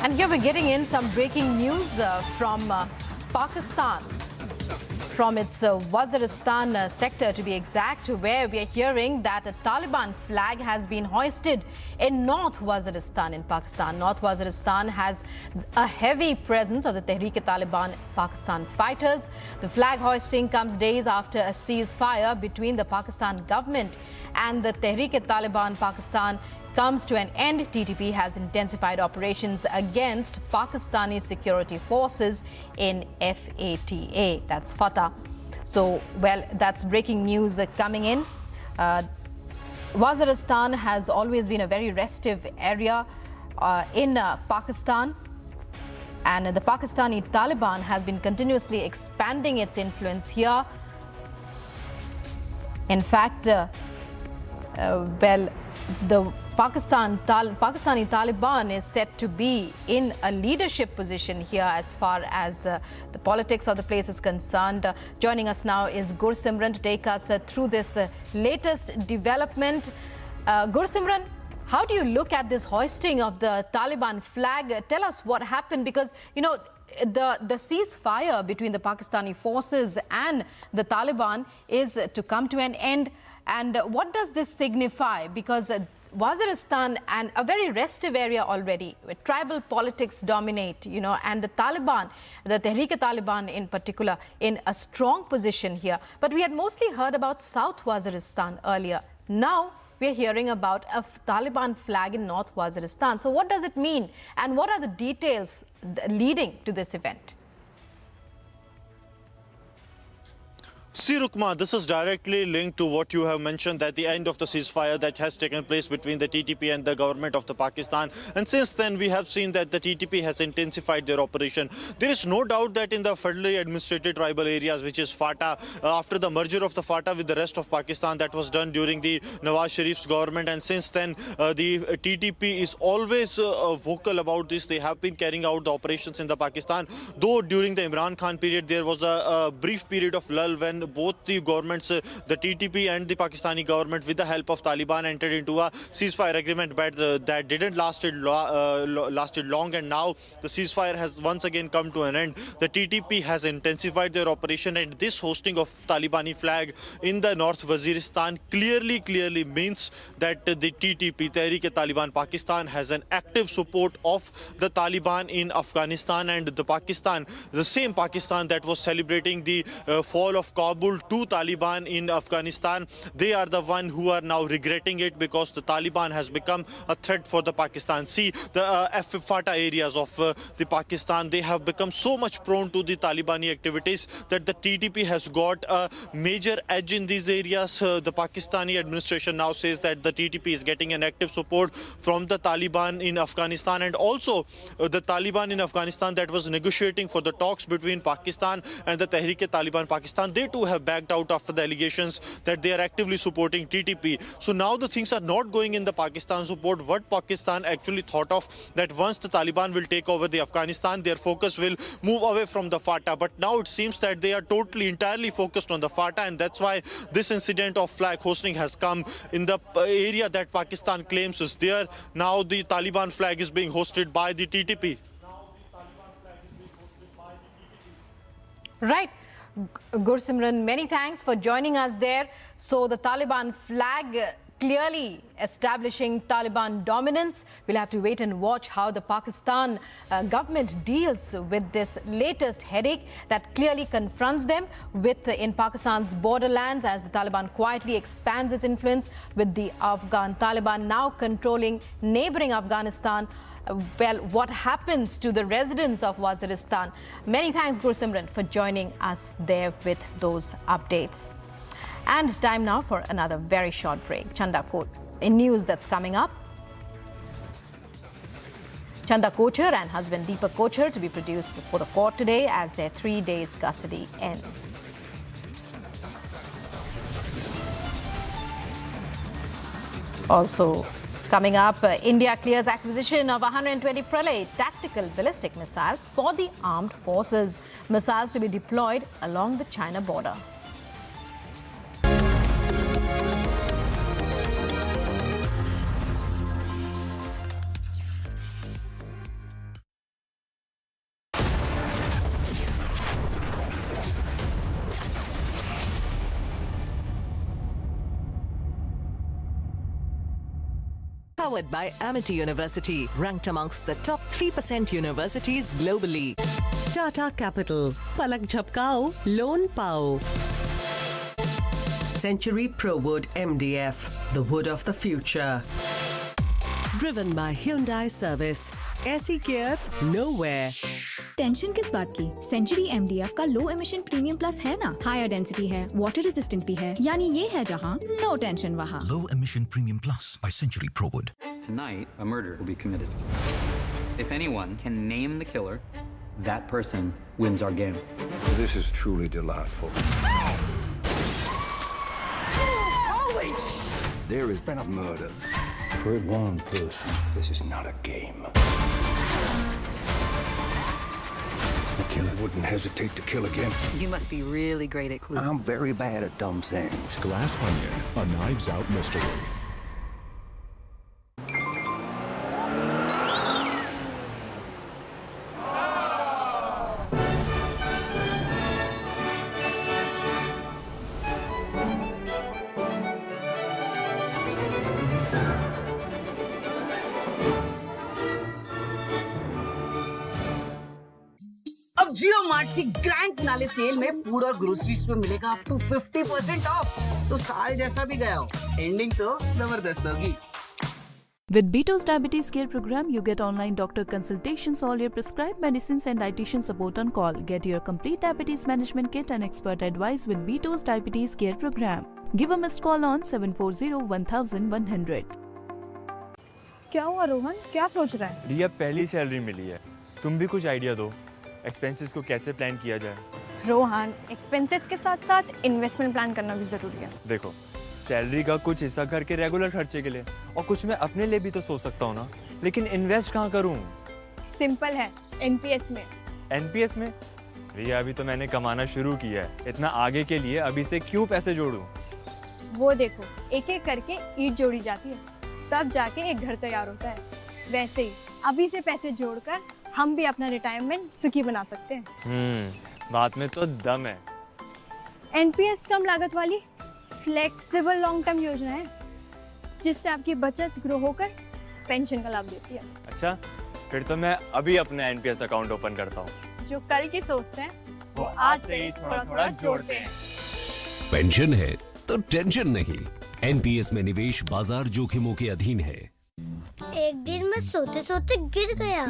And here we're getting in some breaking news from Pakistan, from its Waziristan sector to be exact, where we are hearing that a Taliban flag has been hoisted in North Waziristan in Pakistan. North Waziristan has a heavy presence of the Tehreek-e-Taliban Pakistan fighters. The flag hoisting comes days after a ceasefire between the Pakistan government and the Tehreek-e-Taliban Pakistan comes to an end. TTP has intensified operations against Pakistani security forces in FATA, that's Fatah. So, well, that's breaking news coming in. Waziristan has always been a very restive area in Pakistan, and the Pakistani Taliban has been continuously expanding its influence here. In fact, well, the Pakistani Taliban is set to be in a leadership position here as far as the politics of the place is concerned. Joining us now is Gursimran to take us through this latest development. Gursimran, how do you look at this hoisting of the Taliban flag? Tell us what happened, because, you know, the ceasefire between the Pakistani forces and the Taliban is to come to an end. And what does this signify? Because Waziristan, and a very restive area already, where tribal politics dominate, you know, and the Taliban, the Tehreek-e-Taliban in particular, in a strong position here. But we had mostly heard about South Waziristan earlier. Now we're hearing about a Taliban flag in North Waziristan. So what does it mean? And what are the details leading to this event? See, Rukma, this is directly linked to what you have mentioned, that the end of the ceasefire that has taken place between the TTP and the government of the Pakistan. And since then, we have seen that the TTP has intensified their operation. There is no doubt that in the federally administrated tribal areas, which is FATA, after the merger of the FATA with the rest of Pakistan, that was done during the Nawaz Sharif's government. And since then, the TTP is always vocal about this. They have been carrying out the operations in the Pakistan. Though during the Imran Khan period, there was a brief period of lull when both the governments, the TTP and the Pakistani government, with the help of Taliban, entered into a ceasefire agreement, but that didn't lasted long, and now the ceasefire has once again come to an end. The TTP has intensified their operation, and this hosting of Talibani flag in the North Waziristan clearly means that the TTP, Tehreek-e-Taliban Pakistan, has an active support of the Taliban in Afghanistan, and the same Pakistan that was celebrating the fall of Kabul to Taliban in Afghanistan, they are the one who are now regretting it, because the Taliban has become a threat for the Pakistan. See, the FATA areas of the Pakistan, they have become so much prone to the Talibani activities that the TTP has got a major edge in these areas. The Pakistani administration now says that the TTP is getting an active support from the Taliban in Afghanistan, and also the Taliban in Afghanistan that was negotiating for the talks between Pakistan and the Tehreek-e-Taliban Pakistan, they too have backed out after the allegations that they are actively supporting TTP. So now the things are not going in the Pakistan support. What Pakistan actually thought of, that once the Taliban will take over the Afghanistan, their focus will move away from the FATA. But now it seems that they are entirely focused on the FATA, and that's why this incident of flag hosting has come in the area that Pakistan claims is there. Now the Taliban flag is being hosted by the TTP. Right. Gursimran, many thanks for joining us there. So the Taliban flag clearly establishing Taliban dominance. We'll have to wait and watch how the Pakistan government deals with this latest headache that clearly confronts them in Pakistan's borderlands as the Taliban quietly expands its influence with the Afghan Taliban now controlling neighboring Afghanistan. Well, what happens to the residents of Waziristan? Many thanks, Gursimran, for joining us there with those updates. And time now for another very short break. Chanda Kochar, in news that's coming up. Chanda Kochar and husband Deepak Kochar to be produced before the court today as their 3 days custody ends. Also, coming up, India clears acquisition of 120 Pralay tactical ballistic missiles for the armed forces. Missiles to be deployed along the China border. Powered by Amity University, ranked amongst the top 3% universities globally. Tata Capital, Palak Jhapkao, Loan Pao. Century ProWood MDF, the wood of the future. Driven by Hyundai Service, ऐसी care nowhere. Tension किस बात की? Century MDF का लो emission premium plus है ना, higher density है, water resistant भी है, यानी ये है जहाँ नो टेंशन वहाँ. Low emission premium plus by Century ProWood. Tonight, a murder will be committed. If anyone can name the killer, that person wins our game. This is truly delightful. Holy! There has been a murder. For one person, this is not a game. The killer wouldn't hesitate to kill again. You must be really great at clues. I'm very bad at dumb things. Glass Onion, a Knives Out mystery. अब जियो mart की grand finale cell में food और groceries पे मिलेगा up to 50% of. तो साल जैसा भी गया हो, एंडिंग तो जबरदस्त होगी। With Beto's Diabetes Care Program, you get online doctor consultations, all your prescribed medicines and dietitian support on call. Get your complete diabetes management kit and expert advice with Beto's Diabetes Care Program. Give a missed call on 740-1100. क्या हुआ रोहन, क्या सोच रहा है? रिया, पहली salary मिली है, तुम भी कुछ आइडिया दो, एक्सपेंसेस को कैसे प्लान किया जाए। रोहन, एक्सपेंसेस के साथ साथ इन्वेस्टमेंट प्लान करना भी जरूरी है। देखो, सैलरी का कुछ हिस्सा घर के रेगुलर खर्चे के लिए और कुछ मैं अपने लिए भी तो सोच सकता हूँ ना, लेकिन इन्वेस्ट कहाँ करूँ? सिंपल है, एनपीएस में। एनपीएस में? रिया, अभी तो मैंने कमाना शुरू किया है, इतना आगे के लिए अभी से क्यों पैसे जोड़ूं? वो देखो, एक एक करके ईंट जोड़ी जाती है, तब जाके एक घर तैयार होता है। वैसे ही अभी से पैसे जोड़कर हम भी अपना रिटायरमेंट सुखी बना सकते हैं। बात में तो दम है। एनपीएस कम लागत वाली फ्लेक्सिबल लॉन्ग टर्म योजना है, जिससे आपकी बचत ग्रो होकर पेंशन का लाभ देती है। अच्छा, फिर तो मैं अभी अपना एनपीएस अकाउंट ओपन करता हूँ। जो कल की सोचते हैं वो आज से ही थोड़ा थोड़ा जोड़ते हैं। पेंशन है तो टेंशन नहीं। एनपीएस में निवेश बाजार जोखिमों के अधीन है। एक दिन मैं सोते सोते गिर गया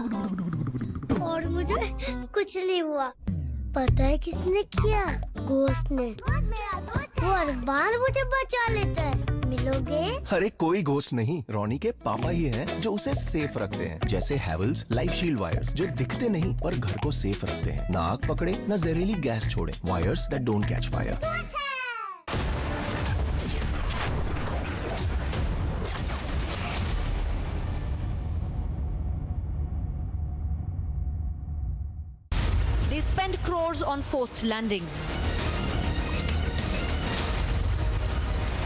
और मुझे कुछ नहीं हुआ। पता है किसने किया? घोस्ट ने। वो हर बार मुझे बचा लेता है। लोगे? अरे कोई घोस्ट नहीं, रोनी के पापा ही हैं जो उसे सेफ रखते हैं। जैसे हैवेल्स लाइफ शील्ड वायर्स जो दिखते नहीं पर घर को सेफ रखते हैं, ना आग पकड़े न जहरीली गैस छोड़े, wires that don't catch fire. They spend crores on forced landing.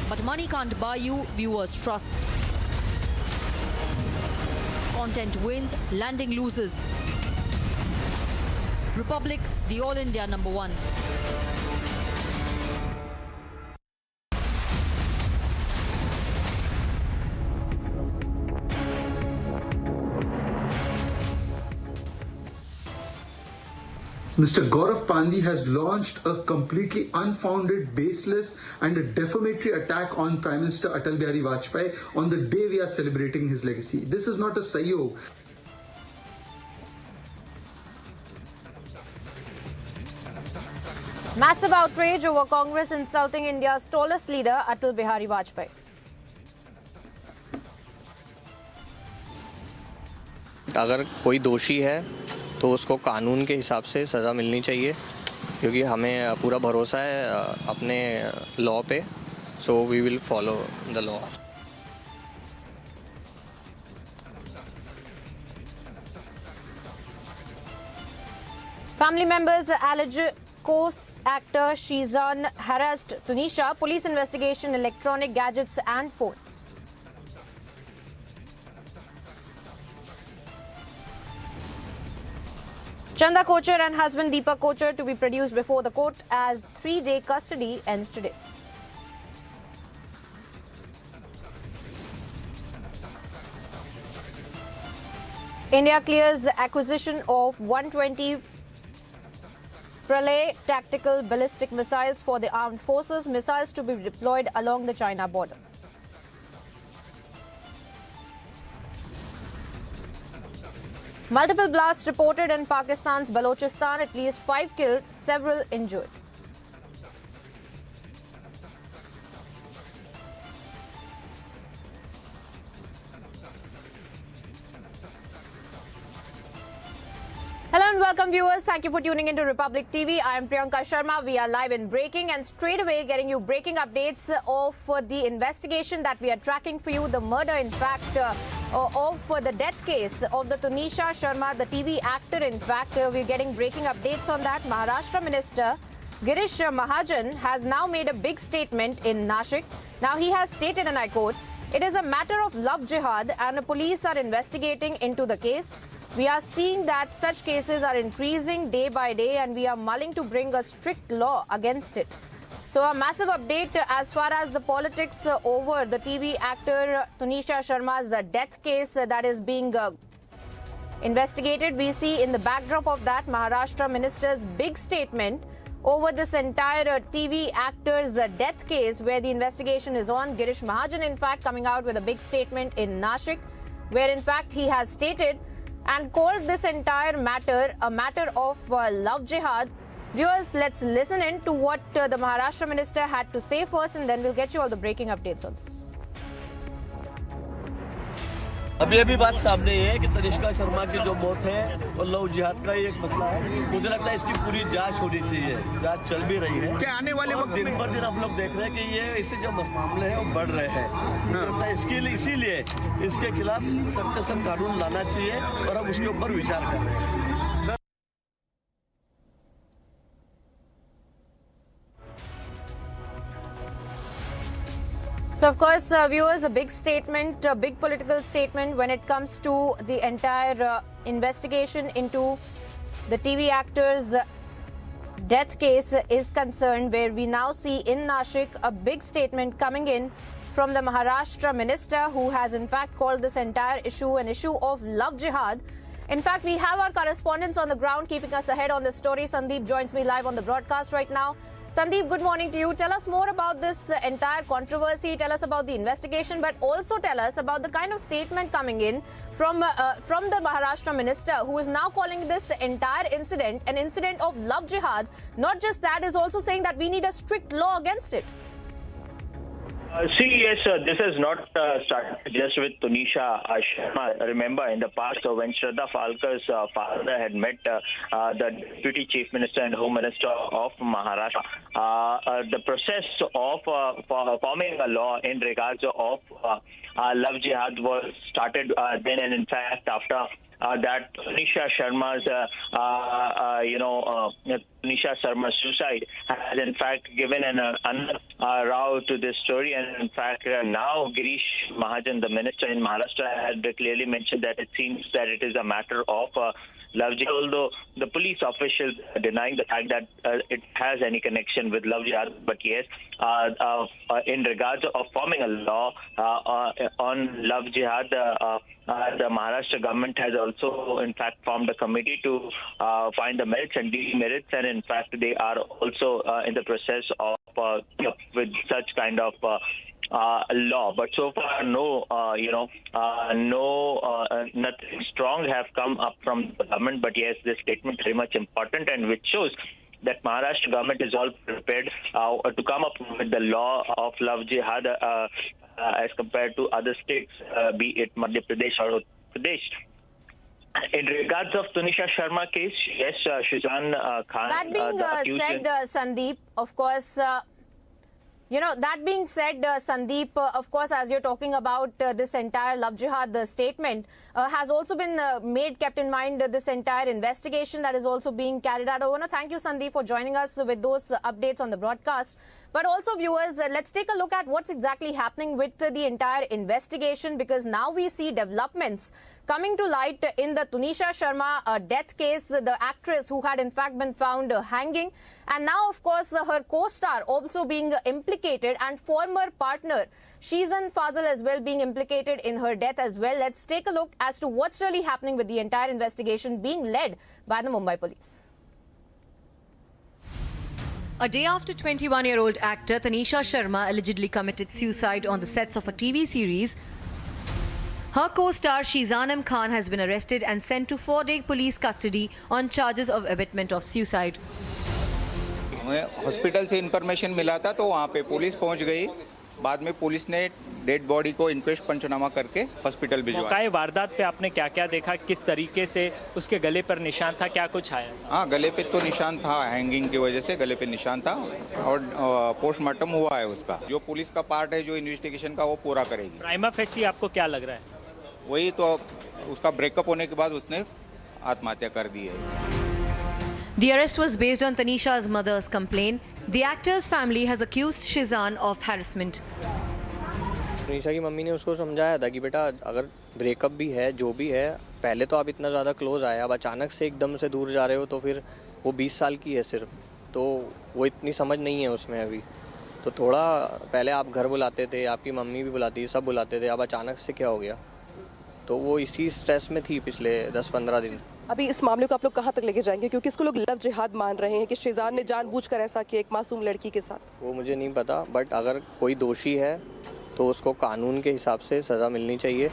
But money can't buy you viewers' trust. Content wins, landing loses. Republic, the All India #1. Mr. Gaurav Pandey has launched a completely unfounded, baseless and a defamatory attack on Prime Minister Atal Bihari Vajpayee on the day we are celebrating his legacy. This is not a sahyog. Massive outrage over Congress insulting India's tallest leader, Atal Bihari Vajpayee. अगर कोई दोषी है तो उसको कानून के हिसाब से सज़ा मिलनी चाहिए, क्योंकि हमें पूरा भरोसा है अपने लॉ पे, so we will follow the law. Family members allege co-actor Shizan harassed Tanisha. Police investigation, electronic gadgets and phones. Chanda Kochar and husband Deepak Kochar to be produced before the court as 3-day custody ends today. India clears acquisition of 120 Pralay tactical ballistic missiles for the armed forces, missiles to be deployed along the China border. Multiple blasts reported in Pakistan's Balochistan, at least 5 killed, several injured. Hello and welcome viewers. Thank you for tuning into Republic TV. I am Priyanka Sharma. We are live in breaking and straight away getting you breaking updates of the investigation that we are tracking for you. The murder, in fact, of the death case of the Tanisha Sharma, the TV actor. In fact, we're getting breaking updates on that. Maharashtra Minister Girish Mahajan has now made a big statement in Nashik. Now he has stated, and I quote, "It is a matter of love jihad and the police are investigating into the case. We are seeing that such cases are increasing day by day and we are mulling to bring a strict law against it." So a massive update as far as the politics over the TV actor Tanisha Sharma's death case that is being investigated. We see in the backdrop of that Maharashtra minister's big statement over this entire TV actor's death case where the investigation is on. Girish Mahajan, in fact, coming out with a big statement in Nashik where, in fact, he has stated and called this entire matter a matter of love jihad. Viewers, let's listen in to what the Maharashtra minister had to say first, and then we'll get you all the breaking updates on this. अभी अभी बात सामने है कि तनिष्का शर्मा की जो मौत है वो लव जिहाद का ही एक मसला है। मुझे लगता है इसकी पूरी जांच होनी चाहिए, जांच चल भी रही है। क्या आने वाले वक्त दिन पर दिन हम लोग देख रहे हैं कि ये इससे जो मामले हैं वो बढ़ रहे हैं। मुझे लगता है इसके लिए इसीलिए इसके खिलाफ सख्त से सख्त कानून लाना चाहिए और हम उसके ऊपर विचार कर रहे हैं। So, of course, viewers, a big statement, a big political statement when it comes to the entire investigation into the TV actor's death case is concerned, where we now see in Nashik a big statement coming in from the Maharashtra minister, who has in fact called this entire issue an issue of love jihad. In fact, we have our correspondents on the ground keeping us ahead on this story. Sandeep joins me live on the broadcast right now. Sandeep, good morning to you. Tell us more about this entire controversy. Tell us about the investigation, but also tell us about the kind of statement coming in from the Maharashtra minister, who is now calling this entire incident an incident of love jihad. Not just that, is also saying that we need a strict law against it. Yes, this has not started just with Tanisha Sharma. Remember, in the past, when Shraddha Walkar's father had met the Deputy Chief Minister and Home Minister of Maharashtra, the process of forming a law in regards of love jihad was started then, and in fact, after that Tanisha Sharma's, Tanisha Sharma's suicide has in fact given an row to this story, and in fact now Girish Mahajan, the minister in Maharashtra, had clearly mentioned that it seems that it is a matter of love jihad, although the police officials are denying the fact that it has any connection with love jihad. But yes, in regards of forming a law on love jihad, the Maharashtra government has also in fact formed a committee to find the merits and demerits, and in fact they are also in the process of with such kind of law. But so far, nothing strong have come up from the government. But yes, this statement is very much important, and which shows that Maharashtra government is all prepared to come up with the law of love jihad as compared to other states, be it Madhya Pradesh or Uttar Pradesh. In regards of Tanisha Sharma case, yes, Shizan Khan. That being said, Sandeep, of course, that being said, Sandeep, of course, as you're talking about this entire love jihad, the statement has also been kept in mind this entire investigation that is also being carried out. I want to thank you, Sandeep, for joining us with those updates on the broadcast. But also, viewers, let's take a look at what's exactly happening with the entire investigation, because now we see developments coming to light in the Tanisha Sharma death case, the actress who had in fact been found hanging. And now, of course, her co-star also being implicated, and former partner Shizan Fazal as well being implicated in her death as well. Let's take a look as to what's really happening with the entire investigation being led by the Mumbai police. A day after 21-year-old actor Tanisha Sharma allegedly committed suicide on the sets of a TV series, her co-star Shizan Khan has been arrested and sent to 4-day police custody on charges of abetment of suicide. हमें hospital से information मिला था, तो वहाँ पे police पहुँच गई। बाद में पुलिस ने डेड बॉडी को इंक्वेस्ट पंचनामा करके हॉस्पिटल भिजवाया। मौके वारदात पे आपने क्या-क्या देखा, किस तरीके से उसके गले पर निशान था, क्या कुछ आया? हाँ, गले पे तो निशान था, हैंगिंग की वजह से गले पे निशान था, और पोस्टमार्टम हुआ है उसका। जो पुलिस का पार्ट है जो इन्वेस्टिगेशन का, वो पूरा करेगी। प्राइमा फेसी आपको क्या लग रहा है? वही तो, उसका ब्रेकअप होने के बाद उसने आत्महत्या कर दी है। The arrest was based on Tanisha's mother's complaint. The actor's family has accused Shizan of harassment. Tanisha की मम्मी ने उसको समझाया था कि बेटा अगर ब्रेकअप भी है, जो भी है, पहले तो आप इतना ज़्यादा क्लोज आए, अब अचानक से एकदम से दूर जा रहे हो, तो फिर वो 20 साल की है सिर्फ, तो वो इतनी समझ नहीं है उसमें अभी। तो थोड़ा पहले आप घर बुलाते थे, आपकी मम्मी भी बुलाती थी, सब बुलाते थे, अब अचानक से क्या हो गया? तो वो इसी स्ट्रेस में थी पिछले 10-15 दिन। अभी इस मामले को आप लोग कहाँ तक लेके जाएंगे, क्योंकि इसको लोग लव जिहाद मान रहे हैं कि शिजान ने जानबूझकर ऐसा किया एक मासूम लड़की के साथ? वो मुझे नहीं पता, बट अगर कोई दोषी है तो उसको कानून के हिसाब से सज़ा मिलनी चाहिए।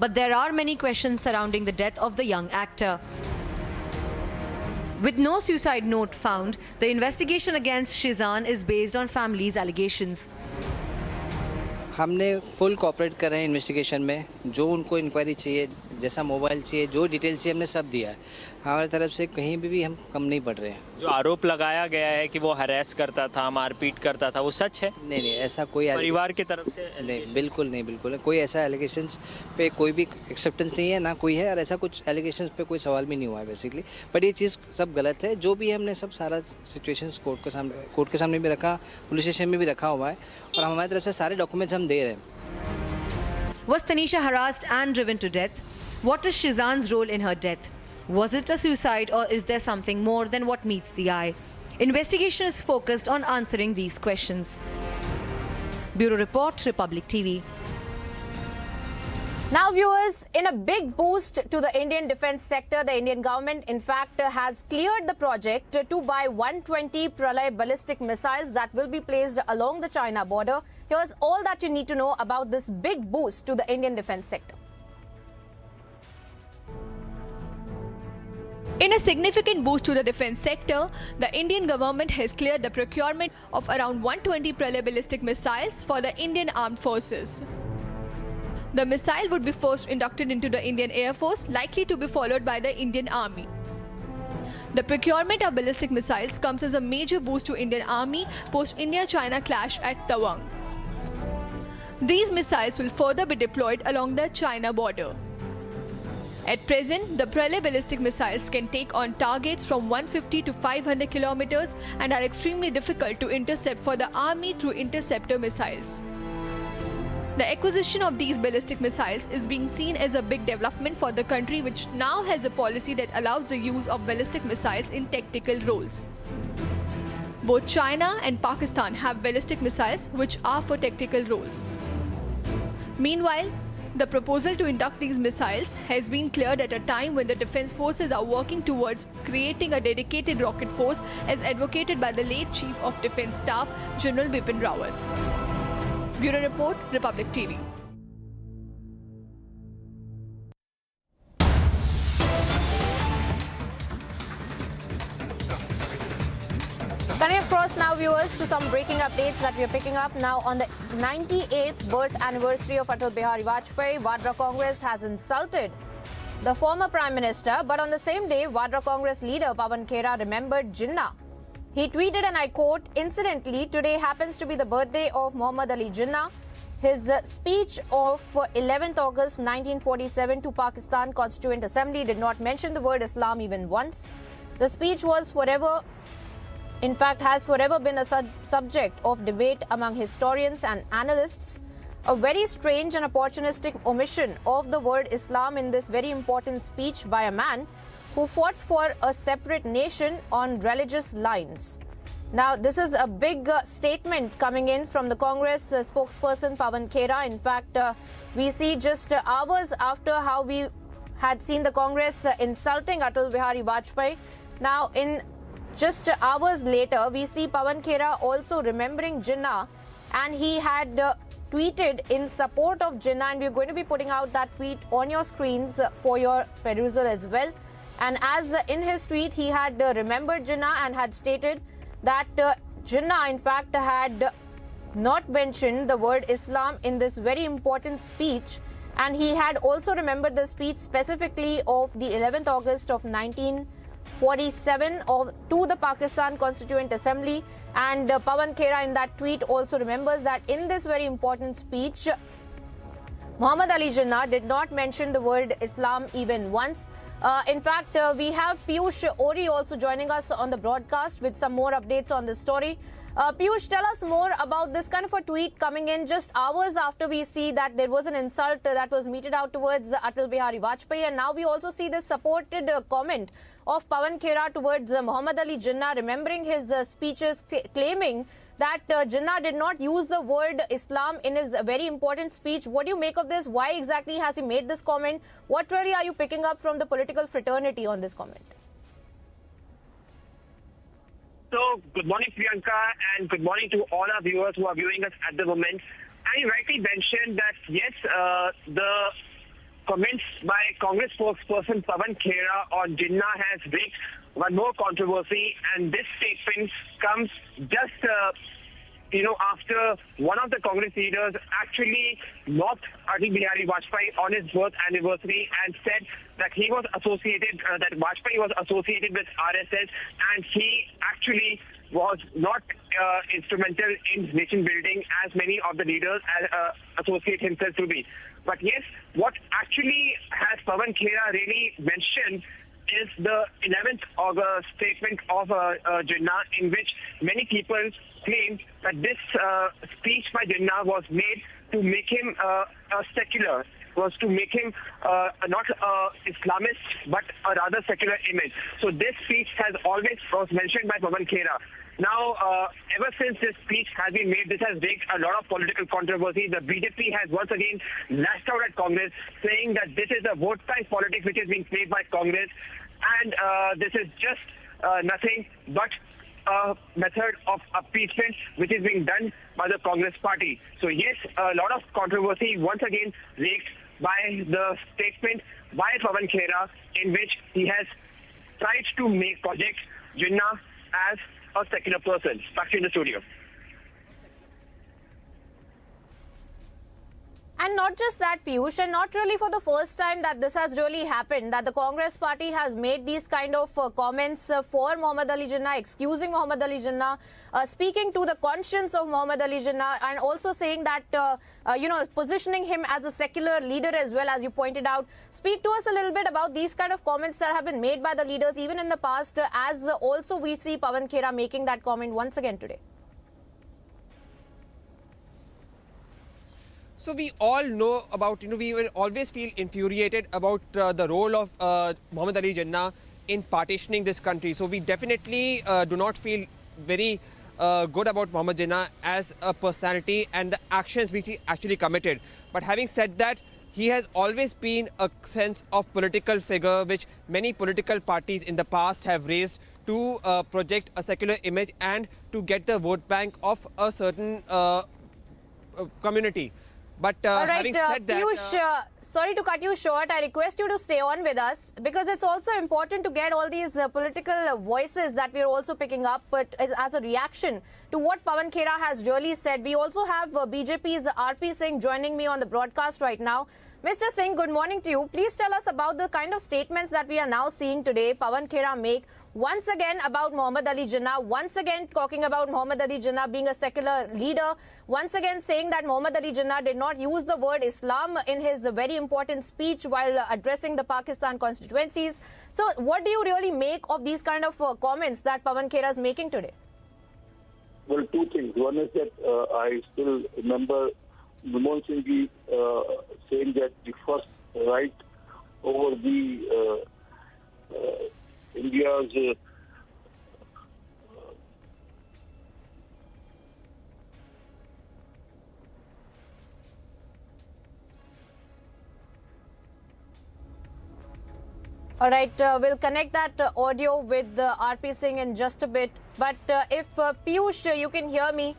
But there are many questions surrounding the death of the young actor. With no suicide note found, the investigation against Shizan is based on family's allegations. हमने फुल कोऑपरेट कर रहे हैं इन्वेस्टिगेशन में, जो उनको इंक्वायरी चाहिए, जैसा मोबाइल चाहिए, जो डिटेल चाहिए, हमने सब दिया है। हमारी तरफ से कहीं भी हम कम नहीं पड़ रहे हैं। जो आरोप लगाया गया है कि वो हरास करता था, मारपीट करता था, वो सच है? नहीं, ऐसा कोई परिवार की तरफ से नहीं, बिल्कुल नहीं, कोई ऐसा एलिगेशंस पे कोई भी एक्सेप्टेंस नहीं है, ना कोई है, और ऐसा कुछ एलिगेशंस पे कोई सवाल भी नहीं हुआ है बेसिकली। बट ये चीज़ सब गलत है। जो भी हमने सब सारा सिचुएशंस कोर्ट के सामने भी रखा, पुलिस स्टेशन में भी रखा हुआ है, और हमारी तरफ से सारे डॉक्यूमेंट्स हम दे रहे हैं। Was Tanisha harassed and driven to death? What is Shizan's role in her death? Was it a suicide, or is there something more than what meets the eye? Investigation is focused on answering these questions. Bureau Report, Republic TV. Now, viewers, in a big boost to the Indian defense sector, the Indian government, in fact, has cleared the project to buy 120 Pralay ballistic missiles that will be placed along the China border. Here's all that you need to know about this big boost to the Indian defense sector. In a significant boost to the defense sector, the Indian government has cleared the procurement of around 120 Pralay ballistic missiles for the Indian Armed Forces. The missile would be first inducted into the Indian Air Force, likely to be followed by the Indian Army. The procurement of ballistic missiles comes as a major boost to Indian Army post-India-China clash at Tawang. These missiles will further be deployed along the China border. At present, the Pralay ballistic missiles can take on targets from 150 to 500 kilometers and are extremely difficult to intercept for the army through interceptor missiles. The acquisition of these ballistic missiles is being seen as a big development for the country, which now has a policy that allows the use of ballistic missiles in tactical roles. Both China and Pakistan have ballistic missiles which are for tactical roles. Meanwhile, the proposal to induct these missiles has been cleared at a time when the defense forces are working towards creating a dedicated rocket force as advocated by the late Chief of Defence Staff, General Bipin Rawat. Bureau Report, Republic TV. Coming across now, viewers, to some breaking updates that we are picking up now. On the 98th birth anniversary of Atal Bihari Vajpayee, Vadra Congress has insulted the former Prime Minister. But on the same day, Vadra Congress leader Pawan Khera remembered Jinnah. He tweeted, and I quote, "Incidentally, today happens to be the birthday of Muhammad Ali Jinnah. His speech of 11th August 1947 to Pakistan Constituent Assembly did not mention the word Islam even once. The speech was has forever been a subject of debate among historians and analysts. A very strange and opportunistic omission of the word Islam in this very important speech by a man who fought for a separate nation on religious lines." Now, this is a big statement coming in from the Congress spokesperson Pawan Khera. In fact, we see just hours after how we had seen the Congress insulting Atal Bihari Vajpayee. Now, in just hours later, we see Pawan Khera also remembering Jinnah, and he had tweeted in support of Jinnah, and we're going to be putting out that tweet on your screens for your perusal as well. And as in his tweet, he had remembered Jinnah and had stated that Jinnah, in fact, had not mentioned the word Islam in this very important speech. And he had also remembered the speech specifically of the 11th August of 1947 to the Pakistan Constituent Assembly. And Pawan Khera in that tweet also remembers that in this very important speech, Muhammad Ali Jinnah did not mention the word Islam even once. In fact, we have Piyush Ori also joining us on the broadcast with some more updates on this story. Piyush, tell us more about this kind of a tweet coming in just hours after we see that there was an insult that was meted out towards Atal Bihari Vajpayee. And now we also see this supported comment of Pawan Khera towards Muhammad Ali Jinnah, remembering his speeches, claiming that Jinnah did not use the word Islam in his very important speech. What do you make of this? Why exactly has he made this comment? What really are you picking up from the political fraternity on this comment? So, good morning, Priyanka, and good morning to all our viewers who are viewing us at the moment. And you rightly mentioned that, yes, the comments by Congress spokesperson Pawan Khera on Jinnah has raised one more controversy, and this statement comes just after one of the Congress leaders actually mocked Atal Bihari Vajpayee on his birth anniversary and said that he was associated, that Vajpayee was associated with RSS, and he actually was not instrumental in nation building as many of the leaders associate himself to be. But yes, what actually has Pawan Khera really mentioned is the 11th August statement of Jinnah, in which many people claim that this speech by Jinnah was made to make him secular, was to make him not Islamist, but a rather secular image. So this speech has always was mentioned by Pawan Khera. Now, ever since this speech has been made, this has raised a lot of political controversy. The BJP has once again lashed out at Congress, saying that this is a vote bank politics which is being played by Congress, and this is just nothing but a method of appeasement which is being done by the Congress party. So yes, a lot of controversy once again raised by the statement by Pawan Khera, in which he has decides to make Project Jinnah as a secular person. Back to you in the studio. And not just that, Piyush, and not really for the first time that this has really happened, that the Congress party has made these kind of comments for Muhammad Ali Jinnah, excusing Muhammad Ali Jinnah, speaking to the conscience of Muhammad Ali Jinnah, and also saying that, positioning him as a secular leader as well, as you pointed out. Speak to us a little bit about these kind of comments that have been made by the leaders even in the past, as also we see Pawan Khera making that comment once again today. So we all know about, we will always feel infuriated about the role of Muhammad Ali Jinnah in partitioning this country. So we definitely do not feel very good about Muhammad Jinnah as a personality and the actions which he actually committed. But having said that, he has always been a sense of political figure which many political parties in the past have raised to project a secular image and to get the vote bank of a certain community. But having said that, Piyush, sorry to cut you short. I request you to stay on with us because it's also important to get all these political voices that we're also picking up, but as a reaction to what Pawan Khera has really said. We also have BJP's RP Singh joining me on the broadcast right now. Mr. Singh, good morning to you. Please tell us about the kind of statements that we are now seeing today Pawan Khera make once again about Muhammad Ali Jinnah, once again talking about Muhammad Ali Jinnah being a secular leader, once again saying that Muhammad Ali Jinnah did not use the word Islam in his very important speech while addressing the Pakistan constituencies. So what do you really make of these kind of comments that Pawan Khera is making today? Well, two things. One is that I still remember Manmohan Singh ji saying that the first right over the India's All right, we'll connect that audio with RP Singh in just a bit. But if Piyush, you can hear me,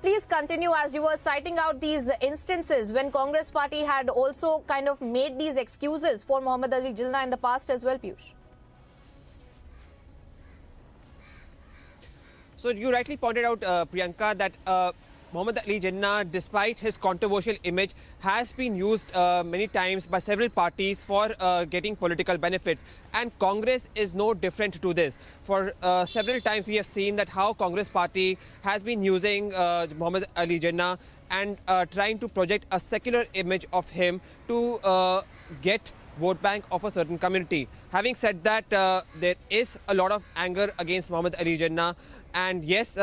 please continue as you were citing out these instances when Congress party had also kind of made these excuses for Muhammad Ali Jinnah in the past as well, Piyush. So you rightly pointed out, Priyanka, that Muhammad Ali Jinnah, despite his controversial image, has been used many times by several parties for getting political benefits. And Congress is no different to this. For several times we have seen that how Congress party has been using Muhammad Ali Jinnah and trying to project a secular image of him to get vote bank of a certain community. Having said that, there is a lot of anger against Muhammad Ali Jinnah, and yes,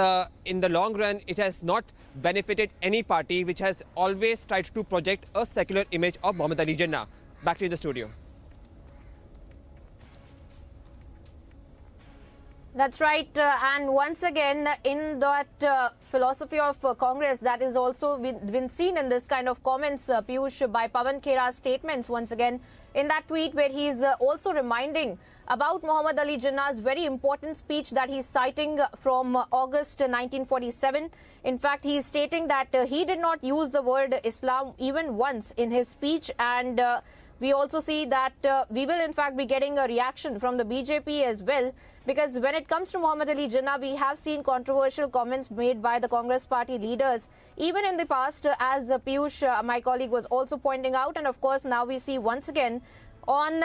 in the long run, it has not benefited any party which has always tried to project a secular image of Muhammad Ali Jinnah. Back to you in the studio. That's right. And once again, in that philosophy of Congress, that is also been seen in this kind of comments, Piyush, by Pawan Khera's statements once again in that tweet where he's also reminding about Muhammad Ali Jinnah's very important speech that he's citing from August 1947. In fact, he's stating that he did not use the word Islam even once in his speech, and we also see that we will in fact be getting a reaction from the BJP as well, because when it comes to Muhammad Ali Jinnah, we have seen controversial comments made by the Congress party leaders even in the past, as Piyush, my colleague, was also pointing out. And of course, now we see once again on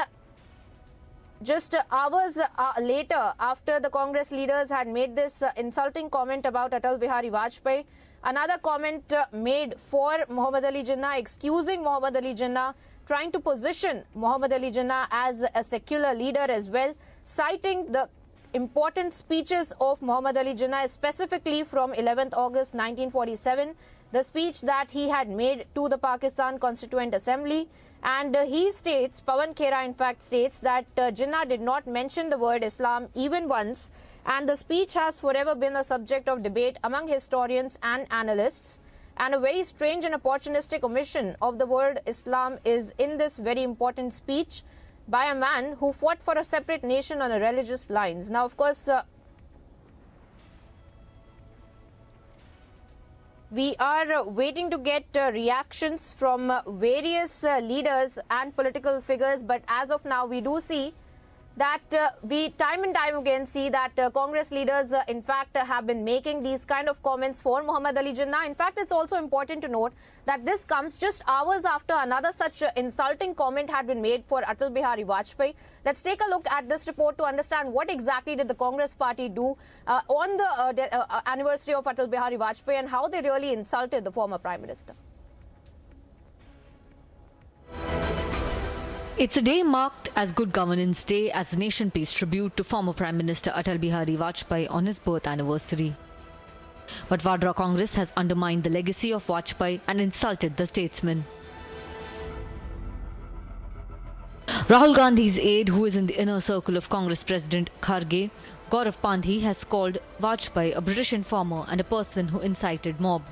just hours later, after the Congress leaders had made this insulting comment about Atal Bihari Vajpayee, another comment made for Muhammad Ali Jinnah, excusing Muhammad Ali Jinnah, trying to position Muhammad Ali Jinnah as a secular leader as well, citing the important speeches of Muhammad Ali Jinnah, specifically from 11th August 1947, the speech that he had made to the Pakistan Constituent Assembly. And he states, Pawan Khera in fact states, that Jinnah did not mention the word Islam even once, and the speech has forever been a subject of debate among historians and analysts. And a very strange and opportunistic omission of the word Islam is in this very important speech by a man who fought for a separate nation on a religious lines. Now, of course, we are waiting to get reactions from various leaders and political figures. But as of now, we do see that we time and time again see that Congress leaders in fact have been making these kind of comments for Mohammad Ali Jinnah. In fact, it's also important to note that this comes just hours after another such insulting comment had been made for Atal Bihari Vajpayee. Let's take a look at this report to understand what exactly did the Congress party do on the anniversary of Atal Bihari Vajpayee and how they really insulted the former Prime Minister. It's a day marked as Good Governance Day as the nation pays tribute to former Prime Minister Atal Bihari Vajpayee on his birth anniversary. But Vadra Congress has undermined the legacy of Vajpayee and insulted the statesman. Rahul Gandhi's aide, who is in the inner circle of Congress President Kharge, Gaurav Pandhi, has called Vajpayee a British informer and a person who incited mob.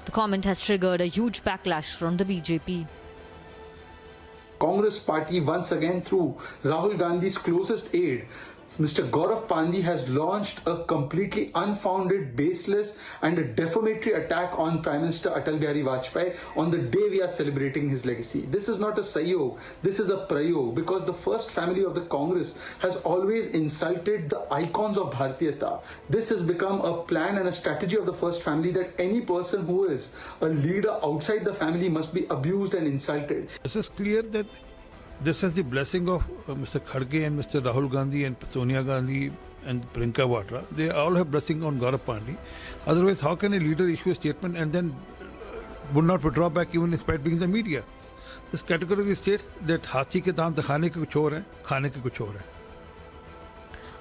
The comment has triggered a huge backlash from the BJP. Congress party once again through Rahul Gandhi's closest aide, Mr. Gaurav Pandhi, has launched a completely unfounded, baseless and a defamatory attack on Prime Minister Atal Bihari Vajpayee on the day we are celebrating his legacy. This is not a sayog, this is a prayog, because the first family of the Congress has always insulted the icons of Bharatiyata. This has become a plan and a strategy of the first family that any person who is a leader outside the family must be abused and insulted. This is clear that this is the blessing of Mr. Kharge and Mr. Rahul Gandhi and Sonia Gandhi and Priyanka Vadra. They all have blessing on Gaurav Pandhi. Otherwise, how can a leader issue a statement and then would not withdraw back even despite being in the media? This categorically states that हाथी के दांत दिखाने के कुछ और है, खाने के कुछ और है.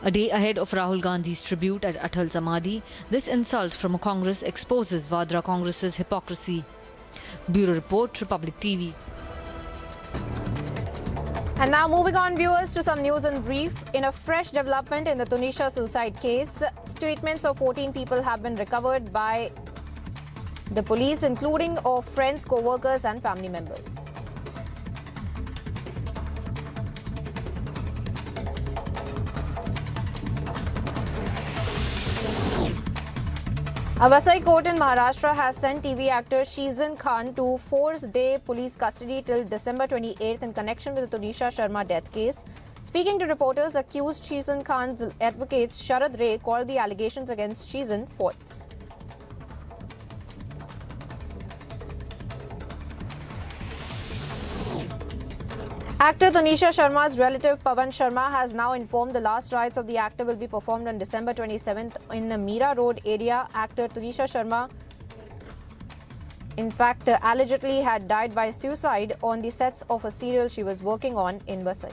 A day ahead of Rahul Gandhi's tribute at Atal Samadhi, this insult from a Congress exposes Vadra Congress's hypocrisy. Bureau Report, Republic TV. And now moving on, viewers, to some news in brief. In a fresh development in the Tanisha suicide case, statements of 14 people have been recovered by the police, including of friends, co-workers and family members. A Vasai court in Maharashtra has sent TV actor Shraddha Khan to forced-day police custody till December 28th in connection with the Tanisha Sharma death case. Speaking to reporters, accused Shraddha Khan's advocates Sharad Ray called the allegations against Shraddha false. Actor Tanisha Sharma's relative Pawan Sharma has now informed the last rites of the actor will be performed on December 27th in the Meera Road area. Actor Tanisha Sharma, in fact, allegedly had died by suicide on the sets of a serial she was working on in Vasai.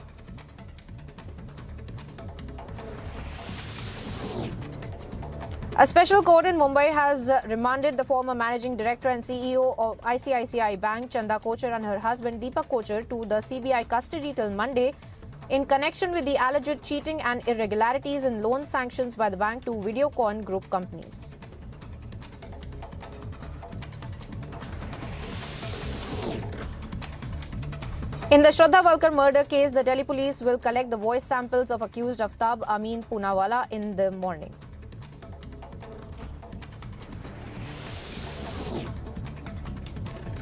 A special court in Mumbai has remanded the former managing director and CEO of ICICI Bank, Chanda Kochar, and her husband Deepak Kochar to the CBI custody till Monday in connection with the alleged cheating and irregularities in loan sanctions by the bank to Videocon group companies. In the Shraddha Walkar murder case, the Delhi police will collect the voice samples of accused Aftab Amin Poonawala in the morning.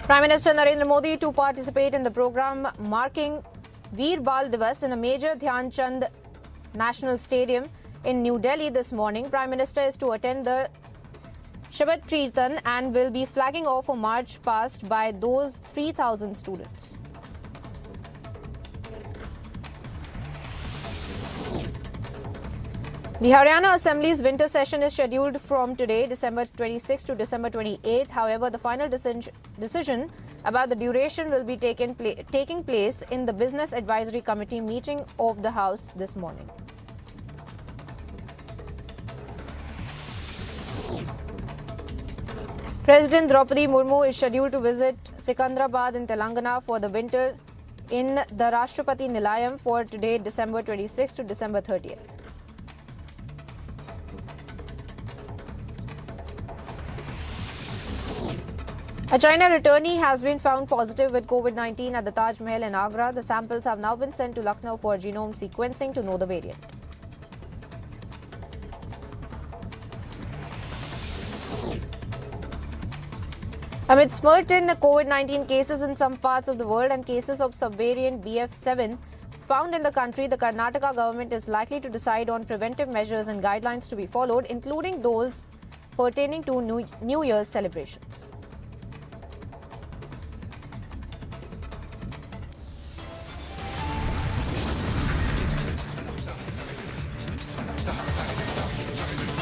Prime Minister Narendra Modi to participate in the program marking Veer Bal Divas in a Major Dhyan Chand National Stadium in New Delhi this morning. Prime Minister is to attend the Shabad Kirtan and will be flagging off a march past by those 3,000 students. The Haryana Assembly's winter session is scheduled from today, December 26 to December 28. However, the final decision about the duration will be taking place in the Business Advisory Committee meeting of the House this morning. President Draupadi Murmu is scheduled to visit Secunderabad in Telangana for the winter in the Rashtrapati Nilayam for today, December 26 to December 30th. A China returnee has been found positive with COVID-19 at the Taj Mahal in Agra. The samples have now been sent to Lucknow for genome sequencing to know the variant. Amid spurt in COVID-19 cases in some parts of the world and cases of subvariant BF7, found in the country, the Karnataka government is likely to decide on preventive measures and guidelines to be followed, including those pertaining to New Year's celebrations.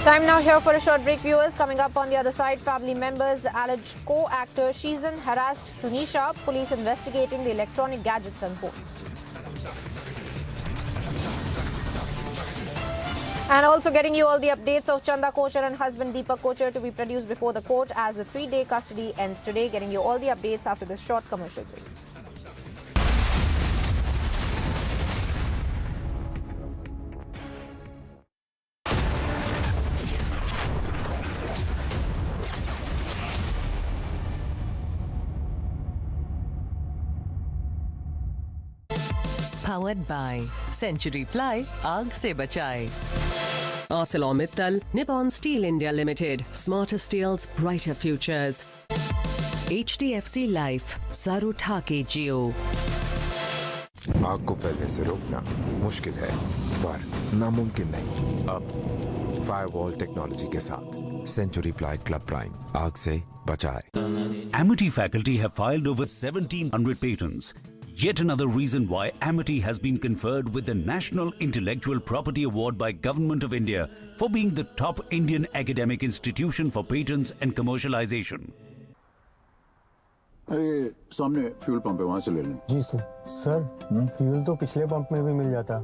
Time now here for a short break, viewers. Coming up on the other side, family members allege co-actor Shizan harassed Tanisha. Police investigating the electronic gadgets and phones. And also getting you all the updates of Chanda Kochar and husband Deepak Kochar to be produced before the court as the 3-day custody ends today. Getting you all the updates after this short commercial break. Powered by Century Ply, आग से बचाए. ArcelorMittal, Nippon Steel India Limited, smarter steels, brighter futures. HDFC Life, sir उठा के जियो. आग को फैलने से रोकना मुश्किल है, पर नामुमकिन नहीं. अब फायरवॉल टेक्नोलॉजी के साथ सेंचुरी प्लाई क्लब प्राइम, आग से बचाए. Amity faculty have filed over 1,700 patents. Yet another reason why Amity has been conferred with the National Intellectual Property Award by Government of India for being the top Indian academic institution for patents and commercialization. सामने fuel pump है, वहाँ से ले लें. जी sir. Sir, fuel तो पिछले pump में भी मिल जाता.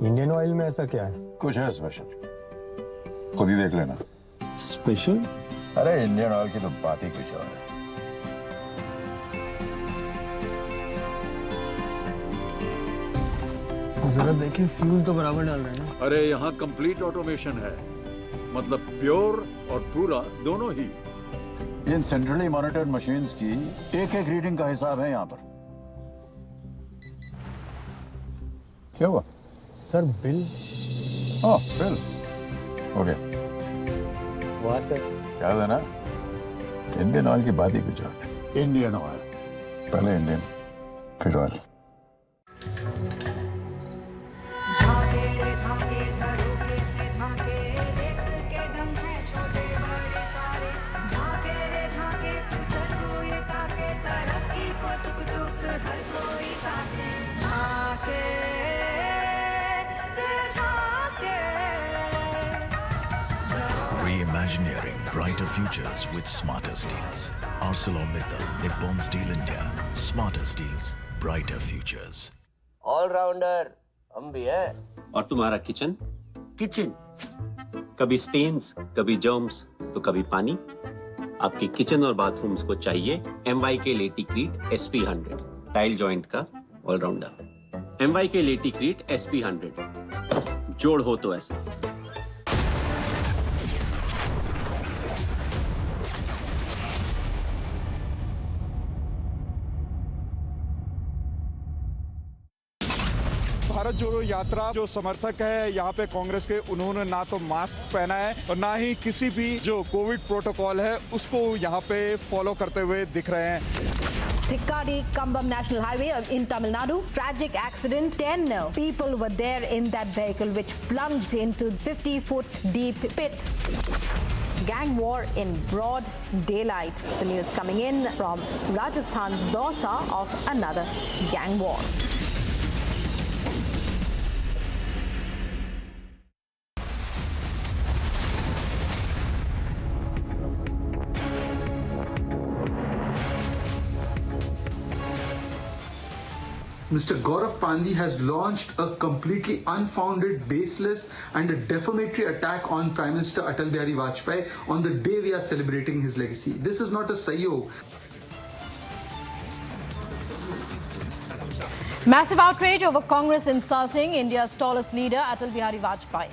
इंडियन ऑयल में ऐसा क्या है? कुछ है स्पेशल, खुद ही देख लेना. स्पेशल? अरे इंडियन ऑयल की तो बात ही कुछ और है. जरा देखिए, फ्यूल तो बराबर डाल रहे हैं ना. अरे यहाँ कंप्लीट ऑटोमेशन है, मतलब प्योर और पूरा दोनों ही. इन सेंट्रली मॉनिटर्ड मशीन्स की एक-एक रीडिंग का हिसाब है यहाँ पर. क्या हुआ? Sir bill. हाँ बिल हो गया. वाह सर. याद है ना, इंडियन ऑयल की बात ही कुछ और है. इंडियन ऑयल, पहले इंडियन फिर oil. Reimagineering brighter futures with smarter steels. ArcelorMittal, Nippon Steel India. Smarter steels, brighter futures. All rounder हम भी हैं. और तुम्हारा किचन? किचन कभी स्टेन्स, कभी जर्म्स, तो कभी पानी. आपकी किचन और बाथरूम्स को चाहिए MYK लेटिक्रीट SP100, टाइल जॉइंट का ऑलराउंडर. MYK लेटिक्रीट SP100, जोड़ हो तो ऐसा. भारत जोड़ो यात्रा जो समर्थक है यहाँ पे कांग्रेस के, उन्होंने ना तो मास्क पहना है और ना ही किसी भी जो कोविड प्रोटोकॉल है उसको यहाँ पे फॉलो करते हुए दिख रहे हैं. Thikkadi Kambam National Highway in Tamil Nadu. Tragic accident. 10 people were there in that vehicle which plunged into 50-foot deep pit. Gang war in broad daylight. So news coming in from Rajasthan's Dausa of another gang war. Mr. Gaurav Pandey has launched a completely unfounded, baseless and a defamatory attack on Prime Minister Atal Bihari Vajpayee on the day we are celebrating his legacy. This is not a sahyog. Massive outrage over Congress insulting India's tallest leader, Atal Bihari Vajpayee.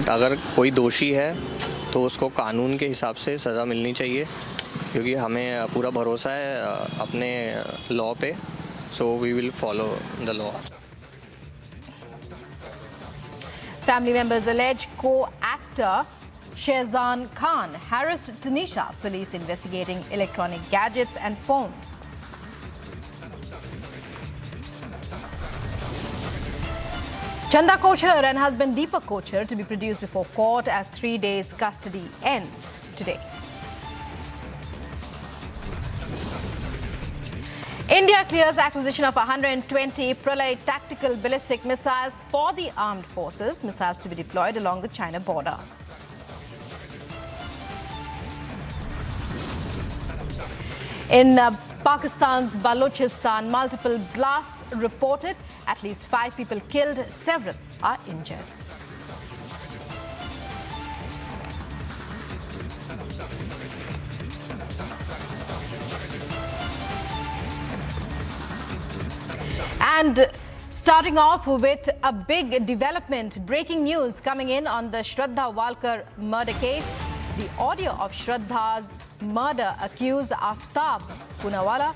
अगर कोई दोषी है तो उसको कानून के हिसाब से सज़ा मिलनी चाहिए, क्योंकि हमें पूरा भरोसा है अपने लॉ पे. So we will follow the law. Family members allege co-actor Shahzan Khan harassed Tanisha. Police investigating electronic gadgets and phones. Chanda Kochhar and husband Deepak Kochhar to be produced before court as 3 days custody ends today. India clears acquisition of 120 Pralay tactical ballistic missiles for the armed forces, missiles to be deployed along the China border. In Pakistan's Balochistan, multiple blasts reported, at least 5 people killed, several are injured. And starting off with a big development, breaking news coming in on the Shraddha Walkar murder case. The audio of Shraddha's murder accused Aftab Poonawalla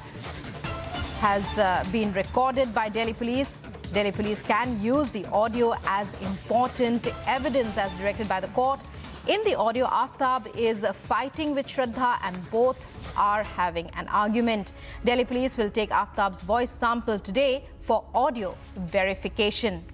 has been recorded by Delhi police. Delhi police can use the audio as important evidence as directed by the court. In the audio, Aftab is fighting with Shraddha and both are having an argument. Delhi police will take Aftab's voice sample today for audio verification.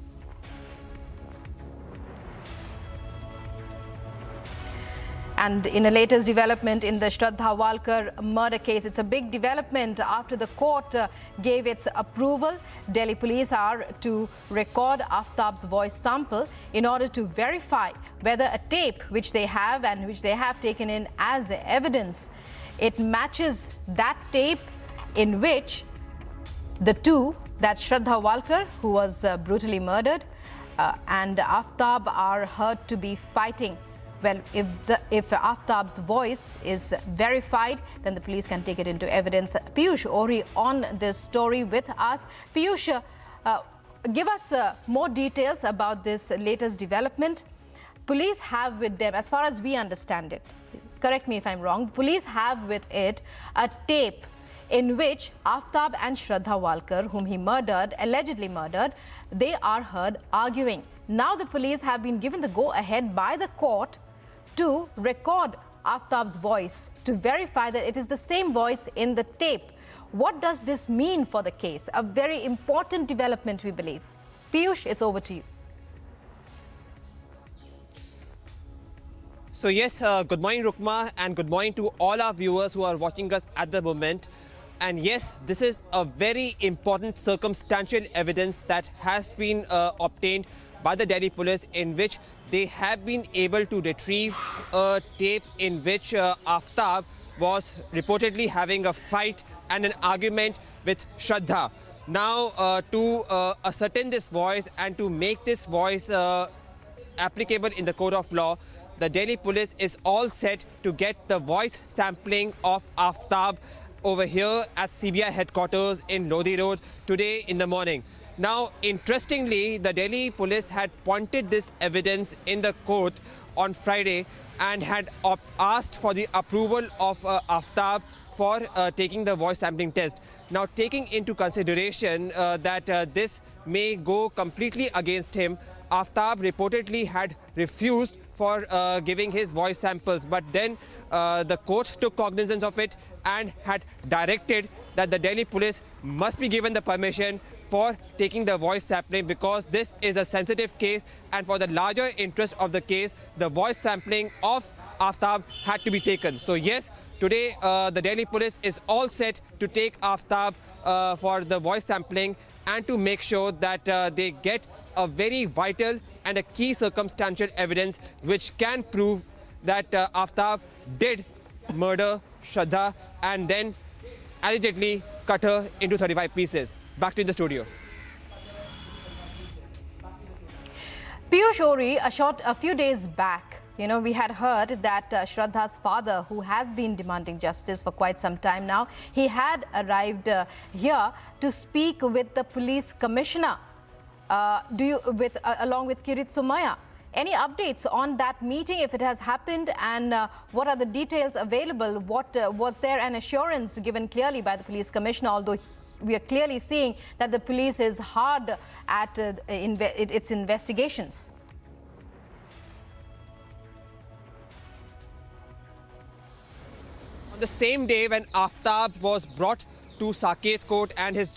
And in a latest development in the Shraddha Walkar murder case, it's a big development after the court gave its approval. Delhi police are to record Aftab's voice sample in order to verify whether a tape which they have and which they have taken in as evidence, it matches that tape in which the two, that's Shraddha Walkar, who was brutally murdered, and Aftab are heard to be fighting. Well, if Aftab's voice is verified, then the police can take it into evidence. Piyush Ori on this story with us. Piyush, give us more details about this latest development. Police have with them, as far as we understand it, correct me if I'm wrong, police have with it a tape in which Aftab and Shraddha Walkar, whom he murdered, allegedly murdered, they are heard arguing. Now the police have been given the go-ahead by the court to record Aftab's voice to verify that it is the same voice in the tape. What does this mean for the case? A very important development, we believe. Piyush, it's over to you. So yes, good morning Rukma, and good morning to all our viewers who are watching us at the moment. And yes, this is a very important circumstantial evidence that has been obtained by the Delhi police, in which they have been able to retrieve a tape in which Aftab was reportedly having a fight and an argument with Shraddha. Now, to ascertain this voice and to make this voice applicable in the court of law, the Delhi police is all set to get the voice sampling of Aftab over here at CBI headquarters in Lodi Road today in the morning. Now, interestingly, the Delhi police had pointed this evidence in the court on Friday and had asked for the approval of Aftab for taking the voice sampling test. Now, taking into consideration that this may go completely against him, Aftab reportedly had refused for giving his voice samples, but then the court took cognizance of it and had directed that the Delhi police must be given the permission for taking the voice sampling, because this is a sensitive case, and for the larger interest of the case, the voice sampling of Aftab had to be taken. So yes, today the Delhi police is all set to take Aftab for the voice sampling and to make sure that they get a very vital and a key circumstantial evidence which can prove that Aftab did murder Shraddha and then allegedly cut her into 35 pieces. Back to the studio. Piyush Ori, a few days back, we had heard that Shraddha's father, who has been demanding justice for quite some time now, he had arrived here to speak with the police commissioner, along with Kirit Somaiya. Any updates on that meeting, if it has happened, and what are the details available? What was there an assurance given clearly by the police commissioner, although we are clearly seeing that the police is hard at its investigations? On the same day when Aftab was brought to Saket Court and his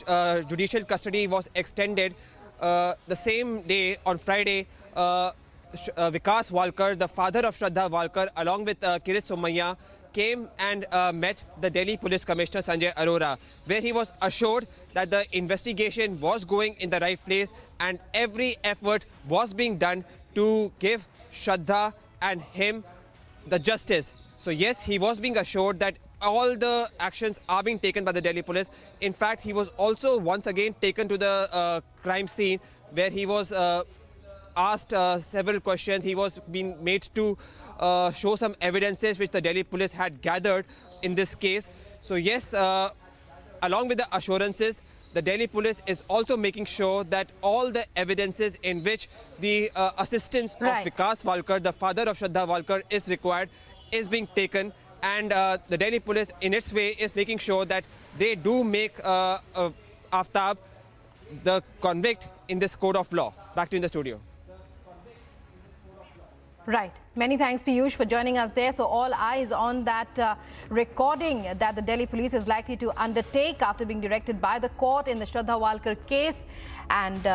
judicial custody was extended, the same day, on Friday, Vikas Walkar, the father of Shraddha Walkar, along with Kirit Somaiya, came and met the Delhi Police Commissioner Sanjay Arora, where he was assured that the investigation was going in the right place and every effort was being done to give Shraddha and him the justice. So yes, he was being assured that all the actions are being taken by the Delhi police. In fact, he was also once again taken to the crime scene, where he was asked several questions. He was being made to show some evidences which the Delhi police had gathered in this case. So yes, along with the assurances, the Delhi police is also making sure that all the evidences in which the assistance of Vikas Walkar, the father of Shraddha Walkar, is required, is being taken. And the Delhi police, in its way, is making sure that they do make Aftab the convict in this code of law. Back to you in the studio. Right. Many thanks, Piyush, for joining us there. So all eyes on that recording that the Delhi police is likely to undertake after being directed by the court in the Shraddha Walkar case. And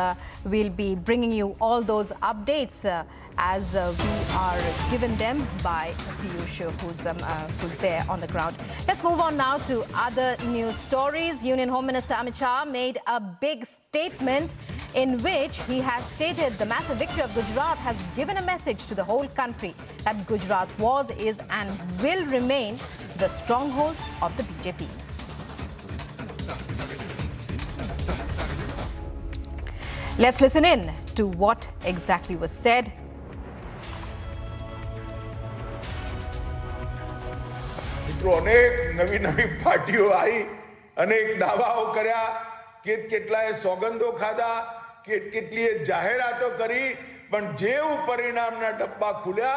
we'll be bringing you all those updates as we are given them by Piyush, who's there on the ground. Let's move on now to other news stories. Union Home Minister Amit Shah made a big statement in which he has stated the massive victory of Gujarat has given a message to the whole country that Gujarat was, is and will remain the stronghold of the BJP. Let's listen in to what exactly was said. अनेक नवी नवी पार्टीओ आई, अनेक दावाओ कर्या, केटलाय सौगंदो खाधा, केटलीय जाहेरातो करी, पण जेवू परिणामना डब्बा खुल्या,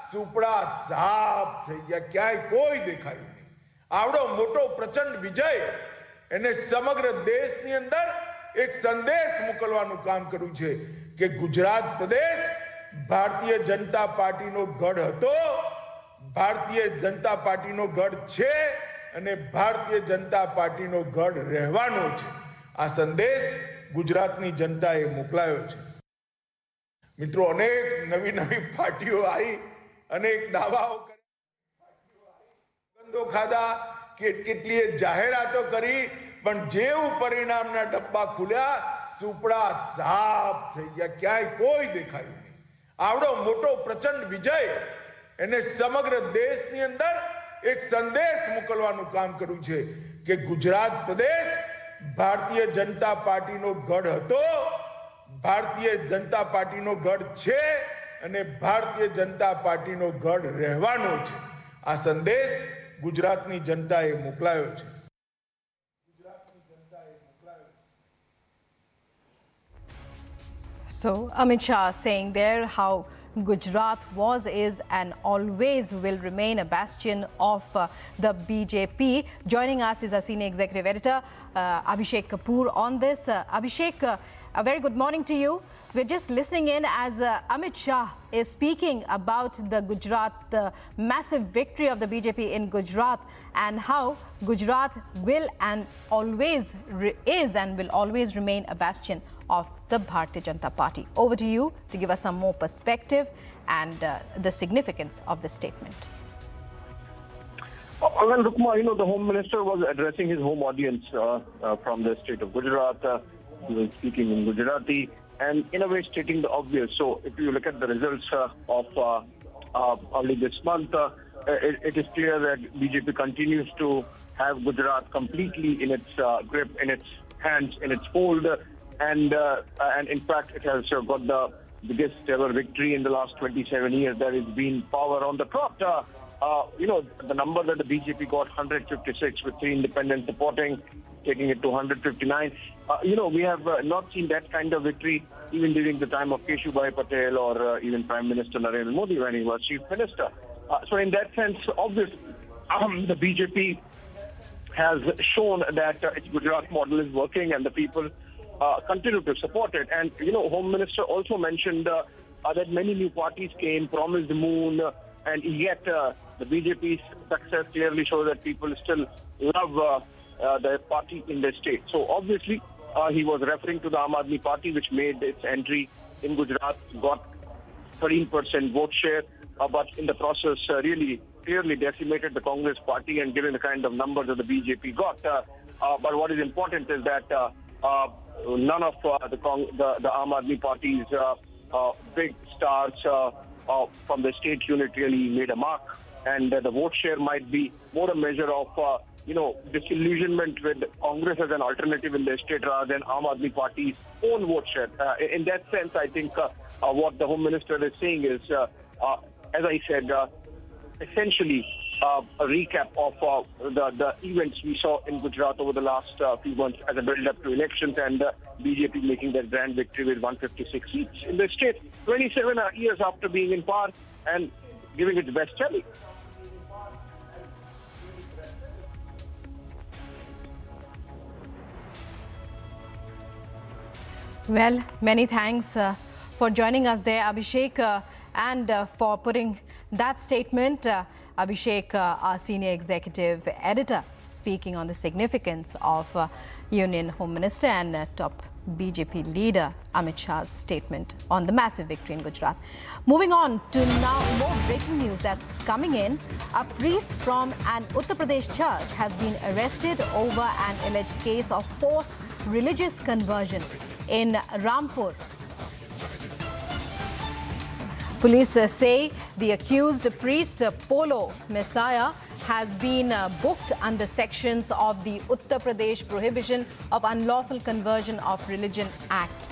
सुपड़ा साफ થઈ ગયા, ક્યાંય કોઈ દેખાયું નહીં. આવડો મોટો પ્રચંડ વિજય એને સમગ્ર દેશની અંદર એક સંદેશ મોકલવાનું કામ કર્યું છે કે ગુજરાત પ્રદેશ ભારતીય જનતા પાર્ટીનો ગઢ હતો, ભારતીય જનતા પાર્ટીનો ગઢ છે અને ભારતીય જનતા પાર્ટીનો ગઢ રહેવાનો છે. આ સંદેશ ગુજરાતની જનતાએ મોકલાયો છે. મિત્રો, અનેક નવી નવી પાર્ટીઓ આવી, અનેક દાવાઓ કર્યા, ખાધા, કેટલીય જાહેરાતો કરી, પણ જેવું પરિણામના ડબ્બા ખુલ્યા, સુપડા સાફ થઈ ગયા, ક્યાંય કોઈ દેખાયું નહીં. આવડો મોટો પ્રચંડ વિજય એને સમગ્ર દેશની અંદર એક સંદેશ મોકલવાનું કામ કર્યું છે કે ગુજરાત પ્રદેશ ભારતીય જનતા પાર્ટીનો ગઢ હતો, ભારતીય જનતા પાર્ટીનો ગઢ છે અને ભારતીય જનતા પાર્ટીનો ગઢ રહેવાનો છે. આ સંદેશ ગુજરાતની જનતાએ મોકલાયો છે. So Amit Shah saying there how Gujarat was, is and always will remain a bastion of the BJP. Joining us is our senior executive editor, Abhishek Kapoor, on this. Abhishek, a very good morning to you. We're just listening in as Amit Shah is speaking about the Gujarat, the massive victory of the BJP in Gujarat, and how Gujarat will and always is and will always remain a bastion of the Bharatiya Janata Party. Over to you to give us some more perspective and the significance of this statement. Well, Rukma, the Home Minister was addressing his home audience from the state of Gujarat. He was speaking in Gujarati and in a way stating the obvious. So if you look at the results of early this month, it is clear that BJP continues to have Gujarat completely in its grip, in its hands, in its fold. And in fact, it has got the biggest ever victory in the last 27 years. There has been power on the trot. The number that the BJP got, 156, with 3 independents supporting, taking it to 159. We have not seen that kind of victory even during the time of Keshubhai Patel or even Prime Minister Narendra Modi when he was Chief Minister. So in that sense, obviously, the BJP has shown that its Gujarat model is working and the people continue to support it. And, Home Minister also mentioned that many new parties came, promised the moon, and yet the BJP's success clearly shows that people still love their party in their state. So obviously, he was referring to the Aam Aadmi Party, which made its entry in Gujarat, got 13% vote share, but in the process really clearly decimated the Congress party and given the kind of numbers that the BJP got. But what is important is that none of the Aam Aadmi Party's big stars from the state unit really made a mark, and the vote share might be more a measure of disillusionment with Congress as an alternative in the state rather than Aam Aadmi Party's own vote share. In that sense, I think what the Home Minister is saying is, as I said, essentially a recap of the events we saw in Gujarat over the last few months as a build-up to elections, and BJP making their grand victory with 156 seats in the state, 27 years after being in power and giving its best showing. Well, many thanks for joining us there, Abhishek, and for putting that statement. Abhishek, our senior executive editor, speaking on the significance of Union Home Minister and top BJP leader Amit Shah's statement on the massive victory in Gujarat. Moving on to now more breaking news that's coming in. A priest from an Uttar Pradesh church has been arrested over an alleged case of forced religious conversion in Rampur. Police say the accused priest, Polo Messiah, has been booked under sections of the Uttar Pradesh Prohibition of Unlawful Conversion of Religion Act.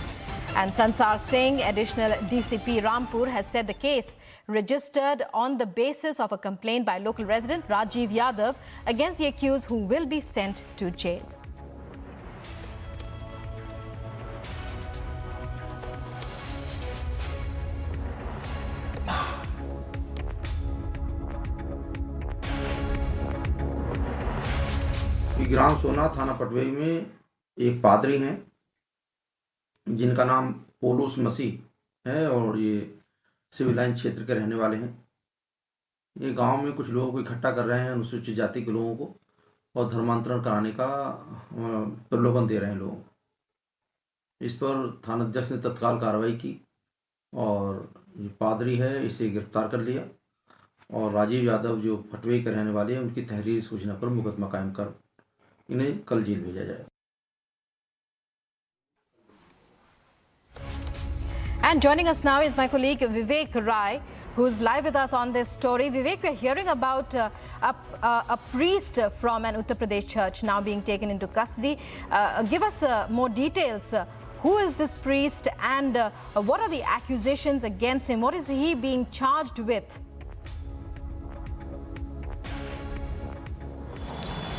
And Sansar Singh, additional DCP Rampur, has said the case registered on the basis of a complaint by local resident Rajiv Yadav against the accused, who will be sent to jail. ग्राम सोना थाना पटवेई में एक पादरी हैं जिनका नाम पोलूस मसीह है और ये सिविल लाइन क्षेत्र के रहने वाले हैं। ये गांव में कुछ लोगों को इकट्ठा कर रहे हैं, अनुसूचित जाति के लोगों को, और धर्मांतरण कराने का प्रलोभन दे रहे हैं लोगों को। इस पर थानाध्यक्ष ने तत्काल कार्रवाई की और ये पादरी है इसे गिरफ्तार कर लिया और राजीव यादव जो पटवेई के रहने वाले हैं उनकी तहरीरी सूचना पर मुकदमा कायम कर इन्हें कल जेल भेजा जाएगा। And joining us now is my colleague Vivek Rai, who's live with us on this story. Vivek, we're hearing about a priest from an Uttar Pradesh church now being taken into custody. Give us more details. Who is this priest and what are the accusations against him? What is he being charged with?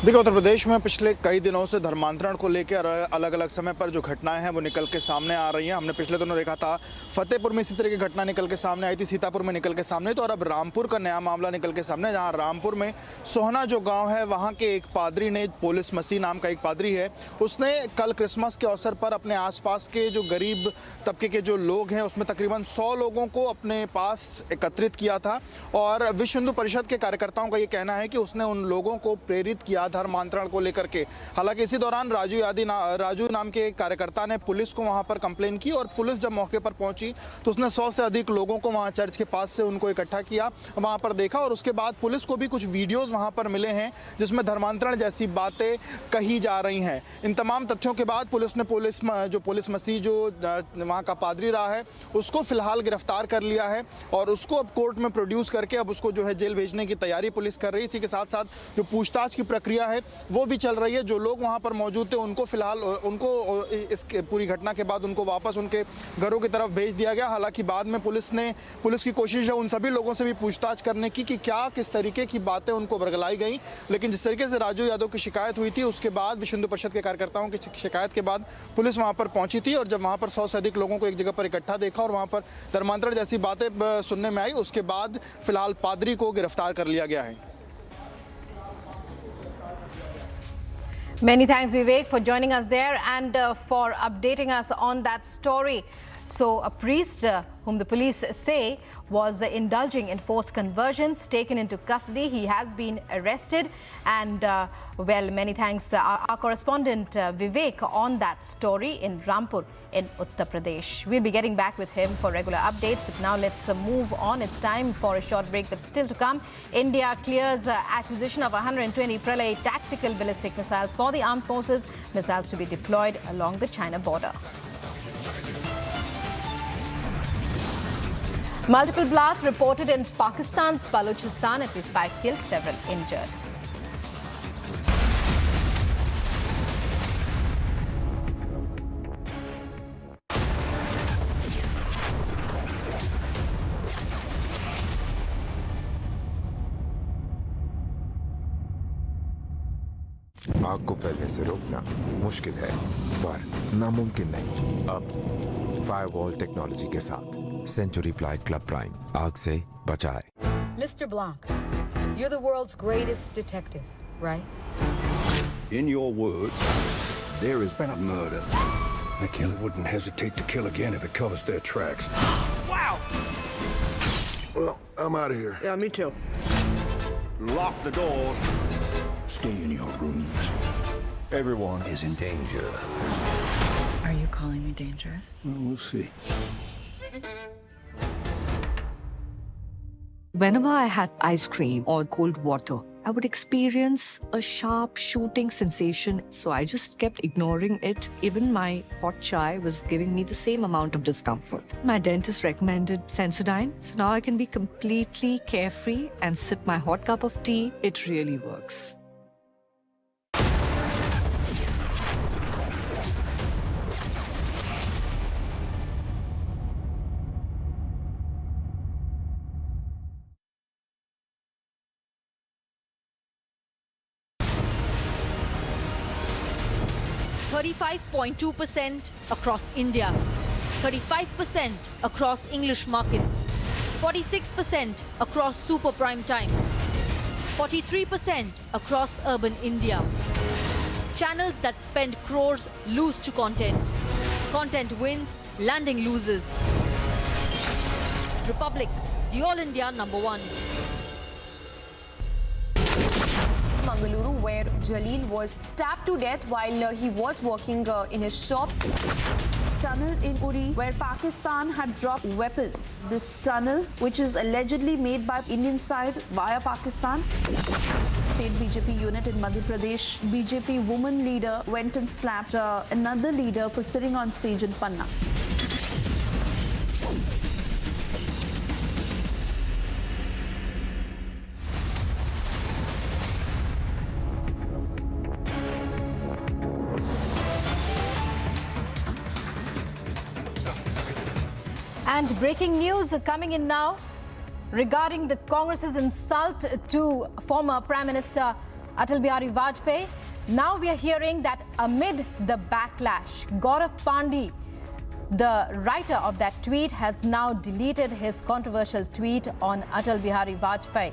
देखिए, उत्तर प्रदेश में पिछले कई दिनों से धर्मांतरण को लेकर अलग अलग समय पर जो घटनाएं हैं वो निकल के सामने आ रही हैं। हमने पिछले दिनों देखा था फतेहपुर में इसी तरह की घटना निकल के सामने आई थी, सीतापुर में निकल के सामने, तो और अब रामपुर का नया मामला निकल के सामने, जहां रामपुर में सोहना जो गांव है वहां के एक पादरी ने, पोलिस मसीह नाम का एक पादरी है, उसने कल क्रिसमस के अवसर पर अपने आसपास के जो गरीब तबके के जो लोग हैं उसमें तकरीबन 100 लोगों को अपने पास एकत्रित किया था और विश्व हिंदू परिषद के कार्यकर्ताओं का ये कहना है कि उसने उन लोगों को प्रेरित किया धर्मांतरण को लेकर के। हालांकि इसी दौरान राजू नाम के कार्यकर्ता ने पुलिस को वहां पर कंप्लेन की और पुलिस जब मौके पर पहुंची तो उसने 100 से अधिक लोगों को वहां चर्च के पास से उनको इकट्ठा किया, वहां पर देखा और उसके बाद पुलिस को भी कुछ वीडियोस वहां पर मिले हैं जिसमें धर्मांतरण जैसी बातें कही जा रही हैं। इन तमाम तथ्यों के बाद पुलिस ने पोलिस मसीह जो वहां का पादरी रहा है उसको फिलहाल गिरफ्तार कर लिया है और उसको अब कोर्ट में प्रोड्यूस करके अब उसको जो है जेल भेजने की तैयारी पुलिस कर रही है। इसी के साथ साथ जो पूछताछ की प्रक्रिया है वो भी चल रही है। जो लोग वहां पर मौजूद थे उनको फिलहाल इस पूरी घटना के बाद उनको वापस उनके घरों की तरफ भेज दिया गया। हालांकि बाद में पुलिस की कोशिश है उन सभी लोगों से भी पूछताछ करने की कि क्या किस तरीके की बातें उनको बरगलाई गई, लेकिन जिस तरीके से राजू यादव की शिकायत हुई थी उसके बाद विश्व हिंदू परिषद के कार्यकर्ताओं की शिकायत के बाद पुलिस वहां पर पहुंची थी और जब वहां पर 100 से अधिक लोगों को एक जगह पर इकट्ठा देखा और वहां पर धर्मांतरण जैसी बातें सुनने में आई, उसके बाद फिलहाल पादरी को गिरफ्तार कर लिया गया है। Many thanks, Vivek, for joining us there and for updating us on that story. So a priest whom the police say was indulging in forced conversions, taken into custody. He has been arrested, and well, many thanks our correspondent Vivek on that story in Rampur in Uttar Pradesh. We'll be getting back with him for regular updates, but now let's move on. It's time for a short break, but still to come. India clears acquisition of 120 Pralay tactical ballistic missiles for the armed forces, missiles to be deployed along the China border. Multiple blasts reported in Pakistan's Balochistan, at least 5 killed, several injured. आग को फैलने से रोकना मुश्किल है, पर नामुमकिन नहीं। अब फायरवॉल टेक्नोलॉजी के साथ सेंचुरी प्लाई क्लब प्राइम आग से बचाए। Mr. Blanc, you're the world's greatest detective, right? In your words, there has been a murder. The killer wouldn't hesitate to kill again if it covers their tracks. Wow! Well, I'm out of here. Yeah, me too. Lock the doors. Stay in your rooms. Everyone is in danger. Are you calling me dangerous? Well, we'll see. Whenever I had ice cream or cold water, I would experience a sharp shooting sensation. So I just kept ignoring it. Even my hot chai was giving me the same amount of discomfort. My dentist recommended Sensodyne. So now I can be completely carefree and sip my hot cup of tea. It really works. %35.2% across India, 35% across English markets, 46% across super prime time, 43% across urban India. Channels that spend crores lose to content. Content wins, landing loses. Republic, the All India #1. Mangaluru, where Jaleel was stabbed to death while he was working in his shop. Tunnel in Uri, where Pakistan had dropped weapons. This tunnel, which is allegedly made by Indian side via Pakistan. State BJP unit in Madhya Pradesh, BJP woman leader went and slapped another leader for sitting on stage in Panna. And breaking news coming in now regarding the Congress's insult to former Prime Minister Atal Bihari Vajpayee. Now we are hearing that amid the backlash, Gaurav Pandey, the writer of that tweet, has now deleted his controversial tweet on Atal Bihari Vajpayee.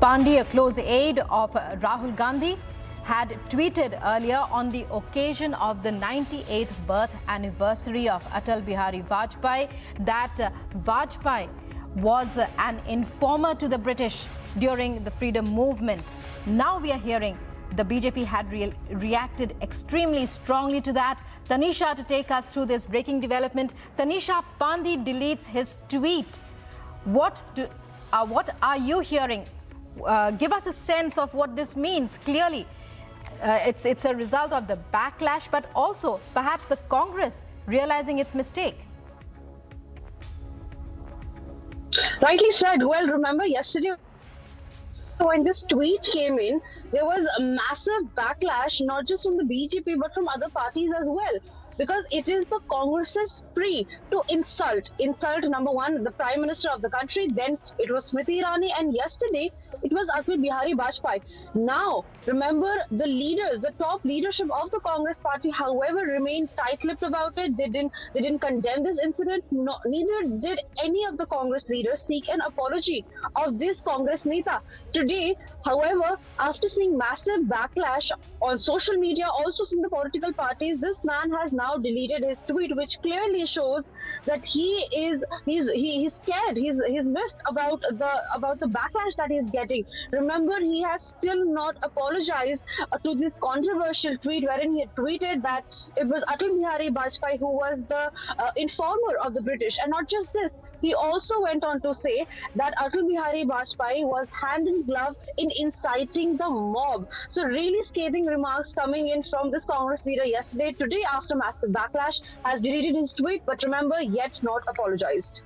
Pandey, a close aide of Rahul Gandhi, had tweeted earlier on the occasion of the 98th birth anniversary of Atal Bihari Vajpayee that Vajpayee was an informer to the British during the freedom movement. Now we are hearing the BJP had reacted extremely strongly to that. Tanisha, to take us through this breaking development. Tanisha, Pandey deletes his tweet. What are you hearing? Give us a sense of what this means. Clearly, it's a result of the backlash, but also perhaps the Congress realizing its mistake. Rightly said. Well, remember yesterday when this tweet came in, there was a massive backlash, not just from the BJP, but from other parties as well. because it is the Congress's spree to insult, number one, the Prime Minister of the country, then it was Smriti Irani, and yesterday it was Atal Bihari Vajpayee. Now, remember, the leaders, the top leadership of the Congress party, however, remained tight-lipped about it. They didn't condemn this incident. No, neither did any of the Congress leaders seek an apology of this Congress Neta. Today, however, after seeing massive backlash on social media, also from the political parties, this man has now deleted his tweet, which clearly shows that he's scared. He's miffed about the backlash that he's getting. Remember, he has still not apologized to this controversial tweet wherein he had tweeted that it was Atal Bihari Vajpayee who was the informer of the British. And not just this, he also went on to say that Atal Bihari Vajpayee was hand in glove in inciting the mob. So really scathing remarks coming in from this Congress leader yesterday. Today, after massive backlash, has deleted his tweet, but remember, yet not apologized.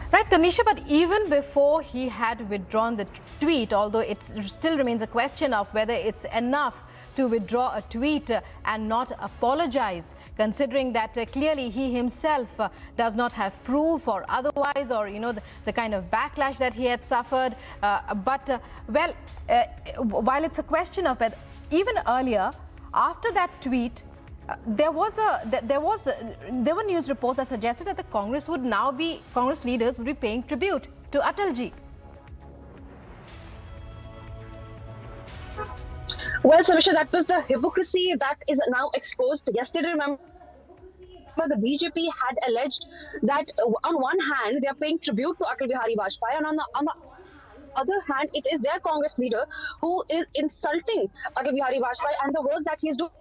Right, Tanisha, but even before he had withdrawn the tweet, although it still remains a question of whether it's enough to withdraw a tweet and not apologize, considering that clearly he himself does not have proof or otherwise, or, you know, the kind of backlash that he had suffered. While it's a question of it, even earlier, after that tweet, there were news reports that suggested that the Congress leaders would be paying tribute to Atalji. Well, Samisha, that was the hypocrisy that is now exposed. Yesterday, remember, the BJP had alleged that on one hand they are paying tribute to Atal Bihari Vajpayee, and on the other hand, it is their Congress leader who is insulting Atal Bihari Vajpayee and the work that he is doing.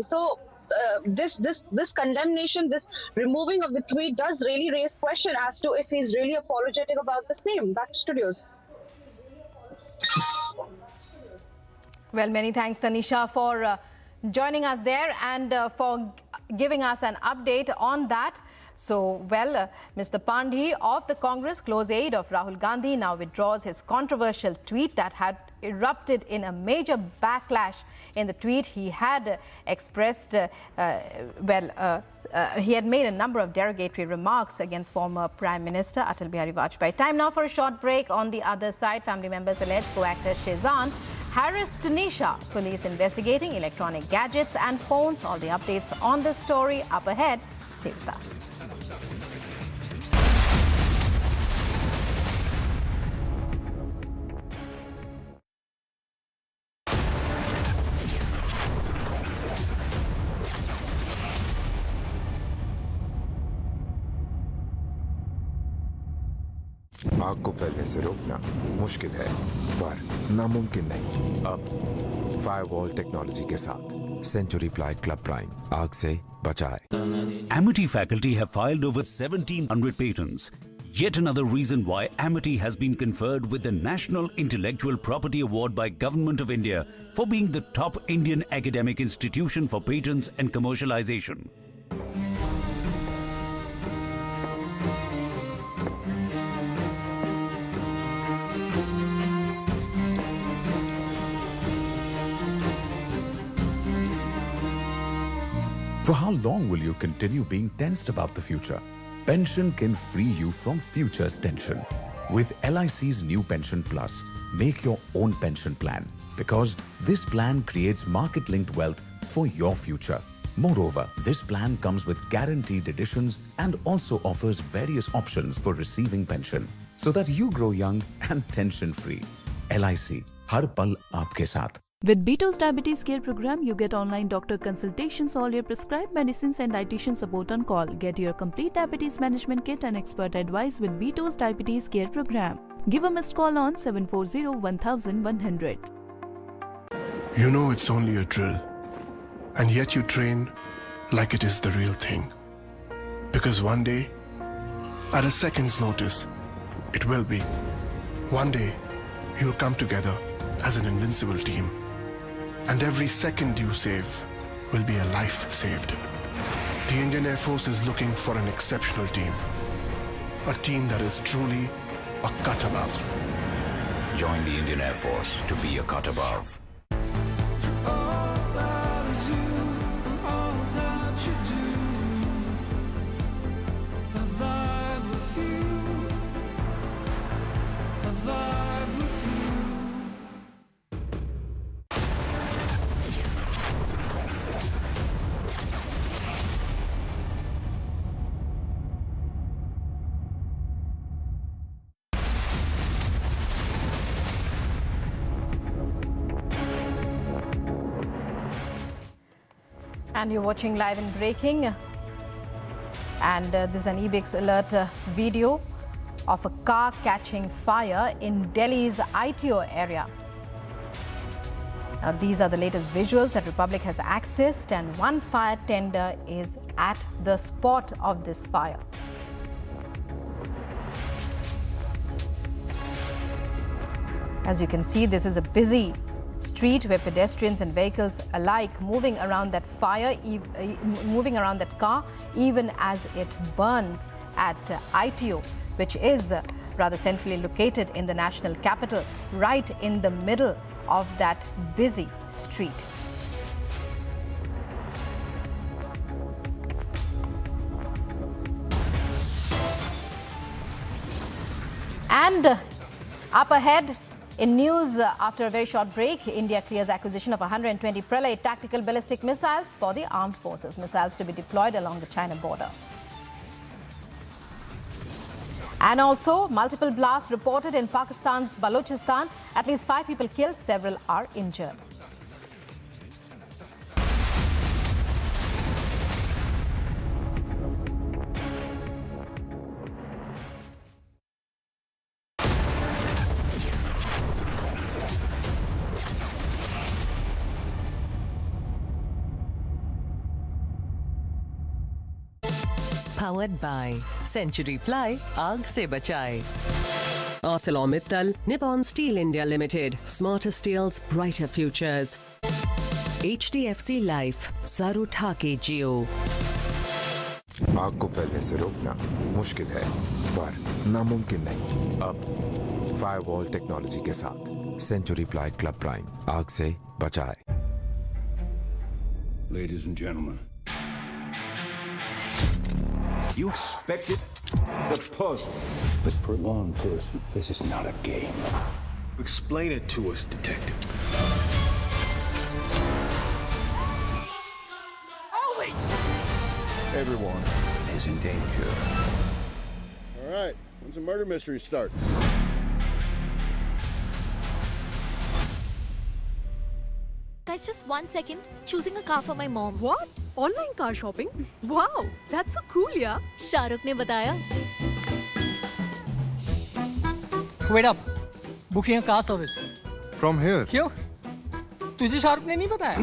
So this condemnation, this removing of the tweet does really raise question as to if he's really apologetic about the same. Back to studios. Well, many thanks, Tanisha, for joining us there and for giving us an update on that. So, well, Mr. Pandey of the Congress, close aide of Rahul Gandhi, now withdraws his controversial tweet that had erupted in a major backlash. In the tweet, he had expressed, he had made a number of derogatory remarks against former Prime Minister Atal Bihari Vajpayee. Time now for a short break. On the other side, family members allege co-actor Shehzan harassed Tanisha. Police investigating electronic gadgets and phones. All the updates on this story up ahead. Stay with us. आग को फैलने से रोकना मुश्किल है, पर नामुमकिन नहीं। अब फायरवॉल टेक्नोलॉजी के साथ सेंचुरी प्लाइड क्लब प्राइम आग से बचाए। Amity faculty have filed over 1,700 patents. Yet another reason why Amity has been conferred with the National Intellectual Property Award by Government of India for being the top Indian academic institution for patents and commercialization. For how long will you continue being tensed about the future? Pension can free you from future's tension. With LIC's new Pension Plus, make your own pension plan, because this plan creates market-linked wealth for your future. Moreover, this plan comes with guaranteed additions and also offers various options for receiving pension, so that you grow young and tension-free. LIC, har pal aapke saath. With Beto's Diabetes Care Program, you get online doctor consultations, all your prescribed medicines and dietitian support on call. Get your complete diabetes management kit and expert advice with Beto's Diabetes Care Program. Give a missed call on 740-1100. You know it's only a drill, and yet you train like it is the real thing. Because one day, at a second's notice, it will be. One day, you'll come together as an invincible team. And every second you save will be a life saved. The Indian Air Force is looking for an exceptional team. A team that is truly a cut above. Join the Indian Air Force to be a cut above. And you're watching Live and Breaking. And this is an EBIX alert video of a car catching fire in Delhi's ITO area. Now, these are the latest visuals that Republic has accessed, and one fire tender is at the spot of this fire. As you can see, this is a busy street where pedestrians and vehicles alike moving around that moving around that car, even as it burns at ITO, which is rather centrally located in the national capital, right in the middle of that busy street. And up ahead, in news, after a very short break, India clears acquisition of 120 Pralay tactical ballistic missiles for the armed forces, missiles to be deployed along the China border. And also, multiple blasts reported in Pakistan's Balochistan. At least 5 people killed, several are injured. Powered by Century Ply, आग से बचाए. ArcelorMittal, Nippon Steel India Limited, smarter steels, brighter futures. HDFC Life, sir उठा के जियो. आग को फैलने से रोकना मुश्किल है, पर नामुमकिन नहीं. अब फायरवॉल टेक्नोलॉजी के साथ सेंचुरी प्लाई क्लब प्राइम आग से बचाए. Ladies and gentlemen, you expected the puzzle, but for a long person, this is not a game. Explain it to us, detective. Always! Everyone is in danger. All right, when's the murder mystery start? Guys, just 1 second. Choosing a car for my mom. What? Online car shopping? Wow, that's so cool, yeah. Shahrukh ने बताया. Wait up. Booking a car service. From here. क्यों? तुझे शाहरुख ने नहीं बताया?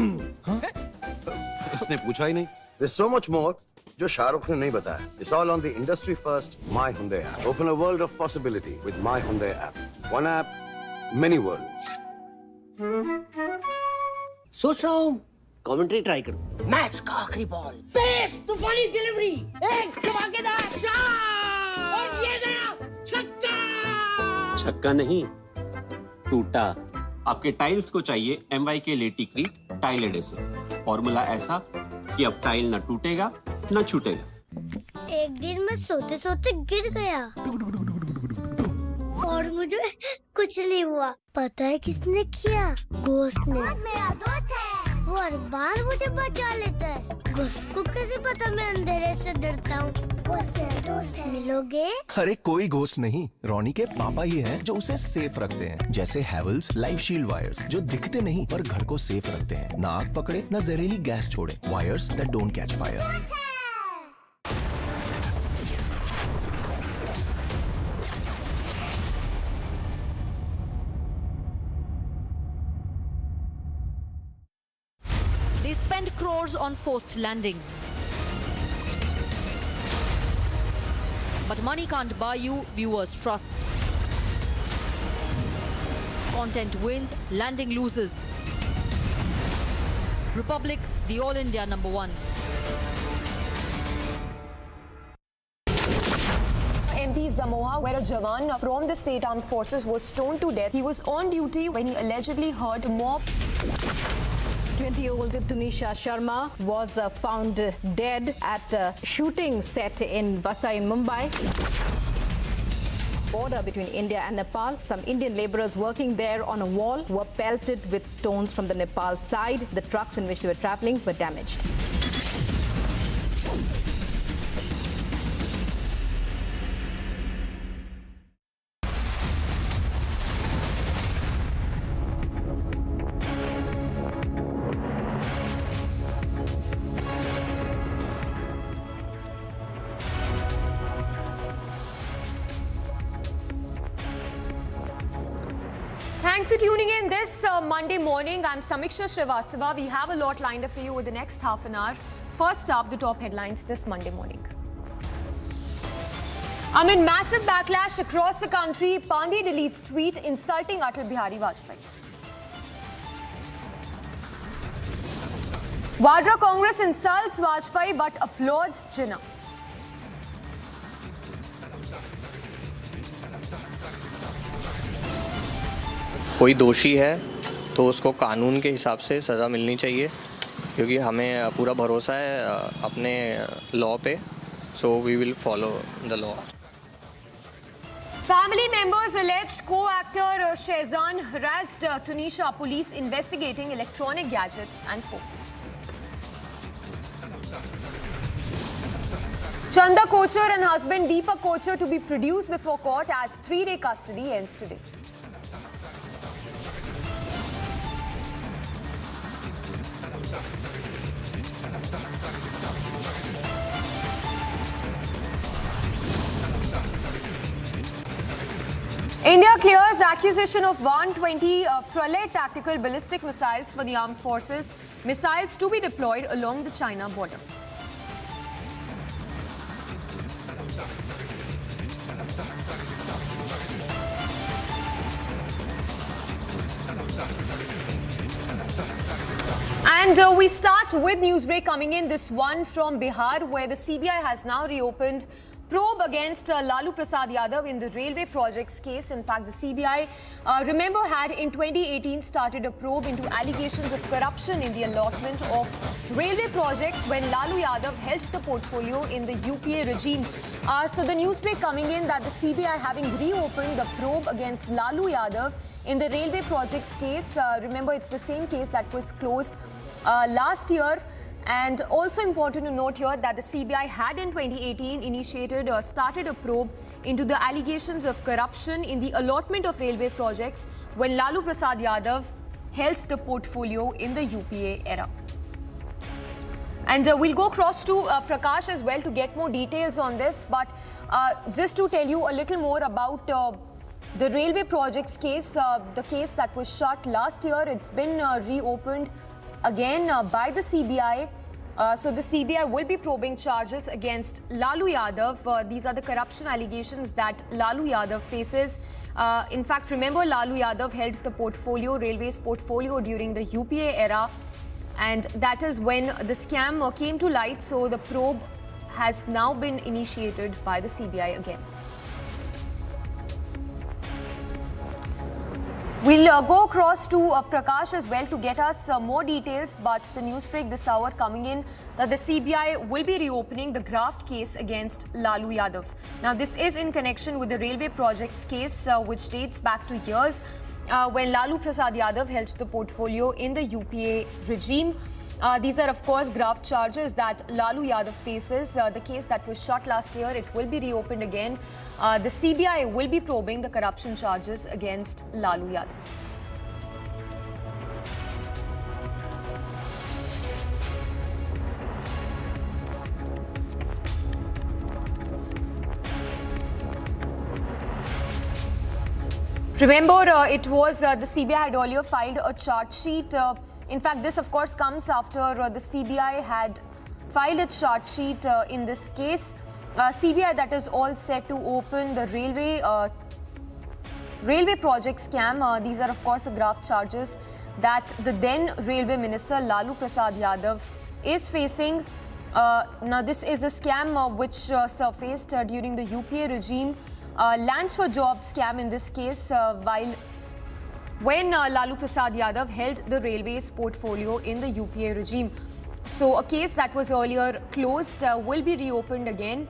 इसने पूछा ही नहीं. There's so much more जो शाहरुख ने नहीं बताया. It's all on the industry first My Hyundai app. Open a world of possibility with My Hyundai app. One app, many worlds. सोच रहा हूँ कमेंट्री ट्राई करूँ. मैच का आखिरी बॉल, तेज तूफानी डिलीवरी, एक धमाकेदार शॉट और ये गया छक्का. छक्का नहीं, टूटा. आपके टाइल्स को चाहिए MY के लेटिक्रीट टाइल एडेसिव. फॉर्मूला ऐसा कि अब टाइल न टूटेगा न छूटेगा. एक दिन मैं सोते सोते गिर गया और मुझे कुछ नहीं हुआ. पता है किसने किया? घोस्ट ने. मेरा दोस्त है, वो हर बार मुझे बचा लेता है. घोस्ट को कैसे पता मैं अंधेरे से डरता हूँ? घोस्ट मेरा दोस्त है. मिलोगे? अरे कोई घोस्ट नहीं, रोनी के पापा ही हैं जो उसे सेफ रखते हैं. जैसे हैवेल्स लाइफ शील्ड वायर्स जो दिखते नहीं पर घर को सेफ रखते हैं. ना आग पकड़े न जहरीली गैस छोड़े. Wires that don't catch fire. They spend crores on forced landing. But money can't buy you viewers' trust. Content wins, landing loses. Republic, the All India #1. MP Zamoha, where a Jawan from the state armed forces was stoned to death. He was on duty when he allegedly heard a mob. 20-year-old Tanisha Sharma was found dead at a shooting set in Waziristan in Mumbai. Border between India and Nepal. Some Indian laborers working there on a wall were pelted with stones from the Nepal side. The trucks in which they were traveling were damaged. Thanks for tuning in this Monday morning. I'm Samiksha Srivastava. We have a lot lined up for you with the next half an hour. First up, the top headlines this Monday morning. Amid massive backlash across the country, Pandey deletes tweet insulting Atal Bihari Vajpayee. Vadra Congress insults Vajpayee but applauds Jinnah. कोई दोषी है तो उसको कानून के हिसाब से सज़ा मिलनी चाहिए क्योंकि हमें पूरा भरोसा है अपने लॉ पे so we will follow the law. Family members alleged co-actor Shehzan harassed Tanisha, police investigating electronic gadgets and phones. Chanda Kochar and husband Deepak Kochar to be produced before court as 3-day custody ends today. India clears accusation of 120 Pralay tactical ballistic missiles for the armed forces, missiles to be deployed along the China border. And we start with newsbreak coming in, this one from Bihar, where the CBI has now reopened probe against Lalu Prasad Yadav in the railway projects case. In fact, the CBI, remember, had in 2018 started a probe into allegations of corruption in the allotment of railway projects when Lalu Yadav held the portfolio in the UPA regime. So the newsbreak coming in that the CBI having reopened the probe against Lalu Yadav in the railway projects case. Remember, it's the same case that was closed last year. And also important to note here that the CBI had in 2018 initiated or started a probe into the allegations of corruption in the allotment of railway projects when Lalu Prasad Yadav held the portfolio in the UPA era. And we'll go across to Prakash as well to get more details on this. But just to tell you a little more about the railway projects case, the case that was shut last year, it's been reopened again by the CBI. So the CBI will be probing charges against Lalu Yadav. These are the corruption allegations that Lalu Yadav faces. In fact, remember, Lalu Yadav held the portfolio, railways portfolio during the UPA era. And that is when the scam came to light. So the probe has now been initiated by the CBI again. We'll go across to Prakash as well to get us more details, but the news break this hour coming in that the CBI will be reopening the graft case against Lalu Yadav. Now, this is in connection with the railway projects case, which dates back to years when Lalu Prasad Yadav held the portfolio in the UPA regime. These are, of course, graft charges that Lalu Yadav faces. The case that was shut last year, it will be reopened again. The CBI will be probing the corruption charges against Lalu Yadav. Remember, it was the CBI had earlier filed a charge sheet. In fact, this, of course, comes after the CBI had filed a charge sheet in this case. CBI that is all set to open the railway project scam. These are, of course, the graft charges that the then railway minister Lalu Prasad Yadav is facing. Now, this is a scam which surfaced during the UPA regime. Lands for job scam in this case, when Lalu Prasad Yadav held the railways portfolio in the UPA regime. So a case that was earlier closed will be reopened again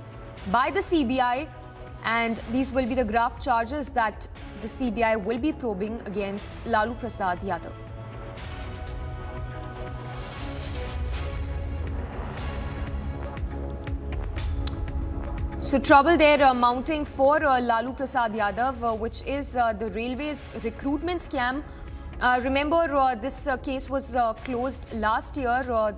by the CBI, and these will be the graft charges that the CBI will be probing against Lalu Prasad Yadav. So trouble there mounting for Lalu Prasad Yadav, which is the railways recruitment scam. Remember, this case was closed last year.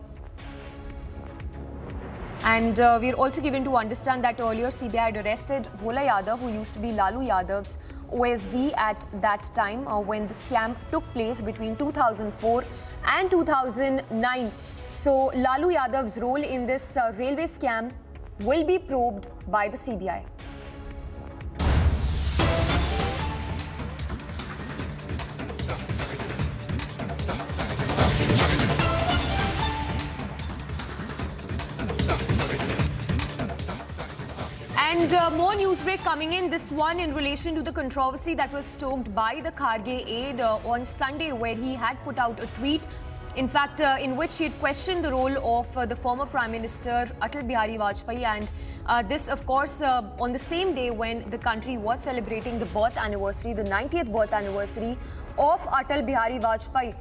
And we're also given to understand that earlier CBI had arrested Bhola Yadav, who used to be Lalu Yadav's OSD at that time when the scam took place between 2004 and 2009. So Lalu Yadav's role in this railway scam will be probed by the CBI. And more news break coming in, this one in relation to the controversy that was stoked by the Kharge aide on Sunday, where he had put out a tweet, in fact, in which he had questioned the role of the former Prime Minister Atal Bihari Vajpayee. And this, of course, on the same day when the country was celebrating the birth anniversary, the 90th birth anniversary of Atal Bihari Vajpayee.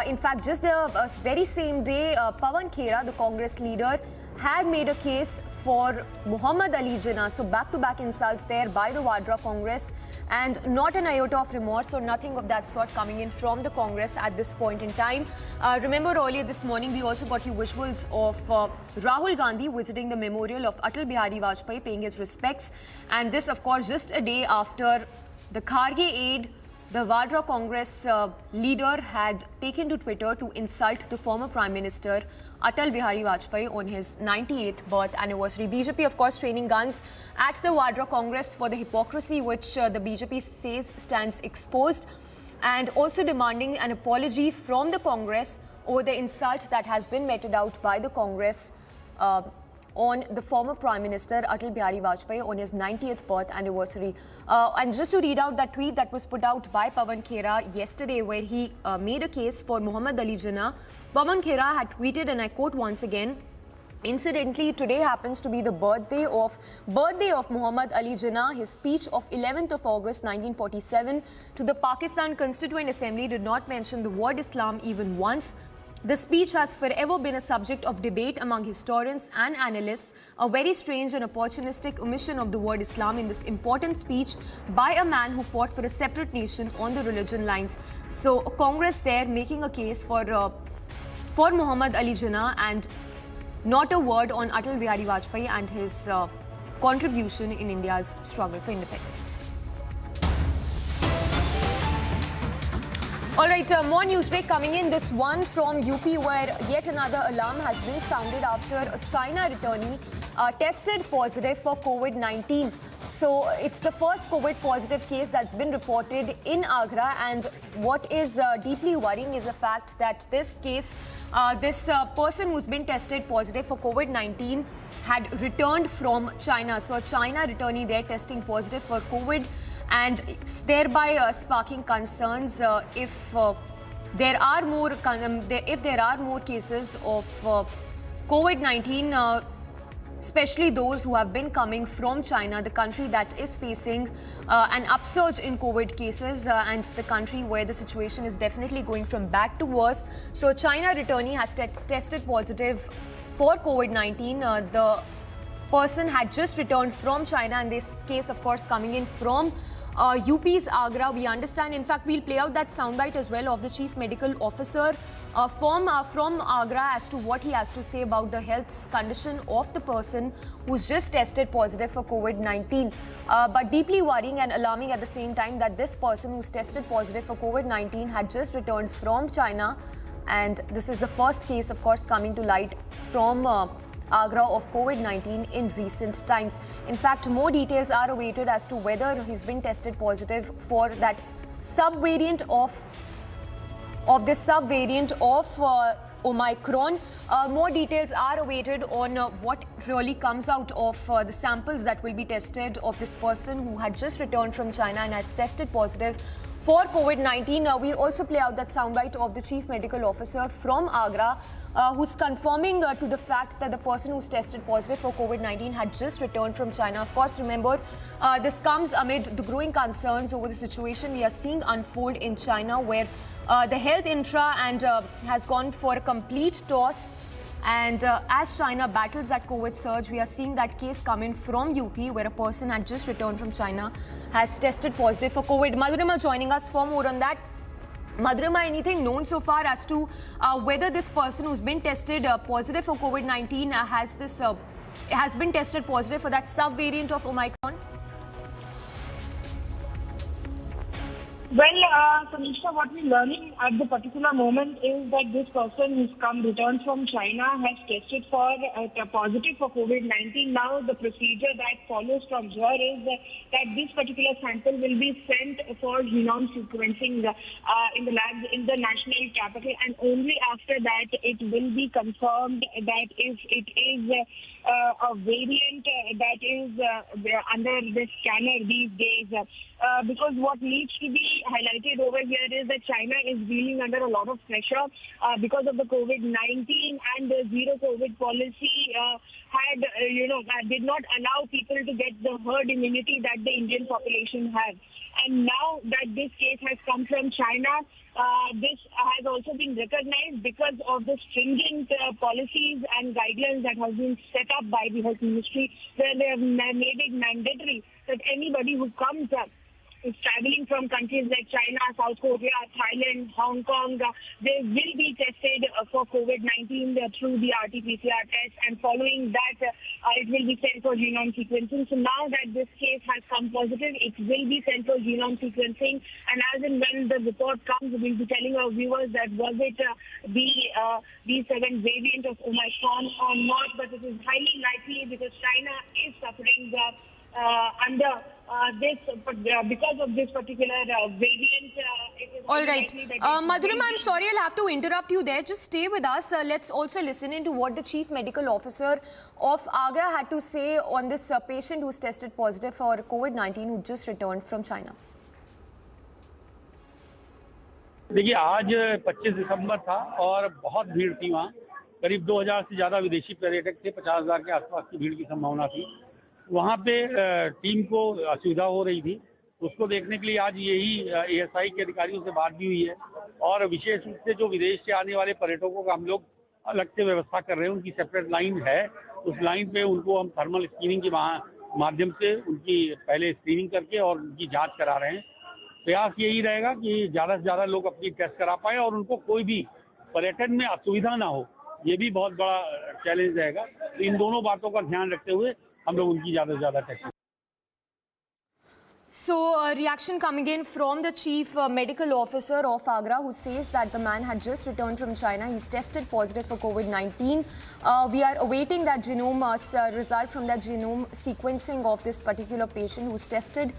In fact, just the very same day, Pawan Khera, the Congress leader, had made a case for Muhammad Ali Jinnah. So back-to-back insults there by the Vadra Congress, and not an iota of remorse or nothing of that sort coming in from the Congress at this point in time. Remember earlier this morning we also got you visuals of Rahul Gandhi visiting the memorial of Atal Bihari Vajpayee, paying his respects. And this, of course, just a day after the Kharge aide, the Vadra Congress leader, had taken to Twitter to insult the former Prime Minister Atal Bihari Vajpayee on his 98th birth anniversary. BJP, of course, training guns at the Vadra Congress for the hypocrisy which the BJP says stands exposed, and also demanding an apology from the Congress over the insult that has been meted out by the Congress on the former Prime Minister Atal Bihari Vajpayee on his 90th birth anniversary. And just to read out that tweet that was put out by Pawan Khera yesterday, where he made a case for Muhammad Ali Jinnah. Pawan Khera had tweeted, and I quote once again, "Incidentally, today happens to be the birthday of Muhammad Ali Jinnah. His speech of 11th of August 1947 to the Pakistan Constituent Assembly did not mention the word Islam even once. The speech has forever been a subject of debate among historians and analysts. A very strange and opportunistic omission of the word Islam in this important speech by a man who fought for a separate nation on the religion lines." So Congress there making a case for Muhammad Ali Jinnah, and not a word on Atal Bihari Vajpayee and his contribution in India's struggle for independence. All right, more news break coming in. This one from UP, where yet another alarm has been sounded after a China returnee tested positive for COVID-19. So it's the first COVID positive case that's been reported in Agra, and what is deeply worrying is the fact that this case, this person who's been tested positive for COVID-19 had returned from China. So a China returnee there testing positive for COVID, and thereby sparking concerns if there are more cases of COVID-19, especially those who have been coming from China, the country that is facing an upsurge in COVID cases, and the country where the situation is definitely going from bad to worse. So China returnee has tested positive for COVID-19. The person had just returned from China, and this case, of course, coming in from UP's Agra. We understand, in fact, we'll play out that soundbite as well of the Chief Medical Officer from Agra as to what he has to say about the health condition of the person who's just tested positive for COVID-19. But deeply worrying and alarming at the same time that this person who's tested positive for COVID-19 had just returned from China, and this is the first case, of course, coming to light from Agra of COVID-19 in recent times. In fact, more details are awaited as to whether he's been tested positive for that subvariant of Omicron. More details are awaited on what really comes out of the samples that will be tested of this person who had just returned from China and has tested positive for COVID-19. We'll also play out that soundbite of the Chief Medical Officer from Agra, who's confirming to the fact that the person who's tested positive for COVID-19 had just returned from China. Of course, remember, this comes amid the growing concerns over the situation we are seeing unfold in China, where the health infra has gone for a complete toss. And as China battles that COVID surge, we are seeing that case come in from UP, where a person had just returned from China has tested positive for COVID. Madhurima joining us for more on that. Madhurima, anything known so far as to whether this person who's been tested positive for COVID-19 has this has been tested positive for that sub-variant of Omicron? Well, Tanisha, what we're learning at the particular moment is that this person who's returned from China has tested positive for COVID-19. Now, the procedure that follows from here is that this particular sample will be sent for genome sequencing in the labs in the national capital, and only after that it will be confirmed that if it is a variant that is under the scanner these days. Because what needs to be highlighted over here is that China is dealing under a lot of pressure because of the COVID-19, and the zero COVID policy did not allow people to get the herd immunity that the Indian population has. And now that this case has come from China, this has also been recognized because of the stringent policies and guidelines that have been set up by the Health Ministry, where they have made it mandatory that anybody who comes up is traveling from countries like China, South Korea, Thailand, Hong Kong, they will be tested for COVID-19 through the RT-PCR test, and following that, it will be sent for genome sequencing. So now that this case has come positive, it will be sent for genome sequencing, and as and when the report comes, we'll be telling our viewers that was it the B7 variant of Omicron or not, but it is highly likely because China is suffering under this, because of this particular variant. All right. Madhurima, I'm sorry, I'll have to interrupt you there. Just stay with us. Let's also listen into what the Chief Medical Officer of Agra had to say on this patient who's tested positive for COVID-19 who just returned from China. देखिए, आज 25 दिसंबर था और बहुत भीड़ थी वहाँ. करीब 2000 से ज़्यादा विदेशी पर्यटक थे. 50,000 के आसपास की भीड़ की संभावना थी. वहाँ पे टीम को असुविधा हो रही थी. उसको देखने के लिए आज यही ASI के अधिकारियों से बात भी हुई है, और विशेष रूप से जो विदेश से आने वाले पर्यटकों का हम लोग अलग से व्यवस्था कर रहे हैं. उनकी सेपरेट लाइन है. उस लाइन पे उनको हम थर्मल स्क्रीनिंग के माध्यम से उनकी पहले स्क्रीनिंग करके और उनकी जांच करा रहे हैं. प्रयास यही रहेगा कि ज़्यादा से ज़्यादा लोग अपनी टेस्ट करा पाएँ और उनको कोई भी पर्यटन में असुविधा ना हो. ये भी बहुत बड़ा चैलेंज रहेगा. तो इन दोनों बातों का ध्यान रखते हुए हम लोग उनकी ज़्यादा से ज़्यादा test. So, reaction coming in from the Chief Medical Officer of Agra, who says that the man had just returned from China. He's tested positive for COVID-19. We are awaiting that genome result from that genome sequencing of this particular patient who's tested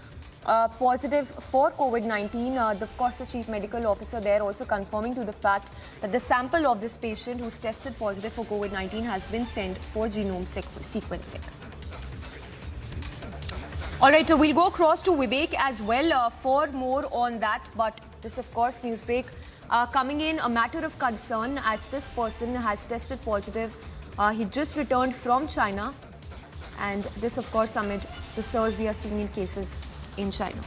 positive for COVID-19. Of course, the Chief Medical Officer there also confirming to the fact that the sample of this patient who's tested positive for COVID-19 has been sent for genome sequencing. All right, we'll go across to Vivek as well for more on that. But this, of course, news break coming in a matter of concern as this person has tested positive. He just returned from China. And this, of course, amid the surge we are seeing in cases in China.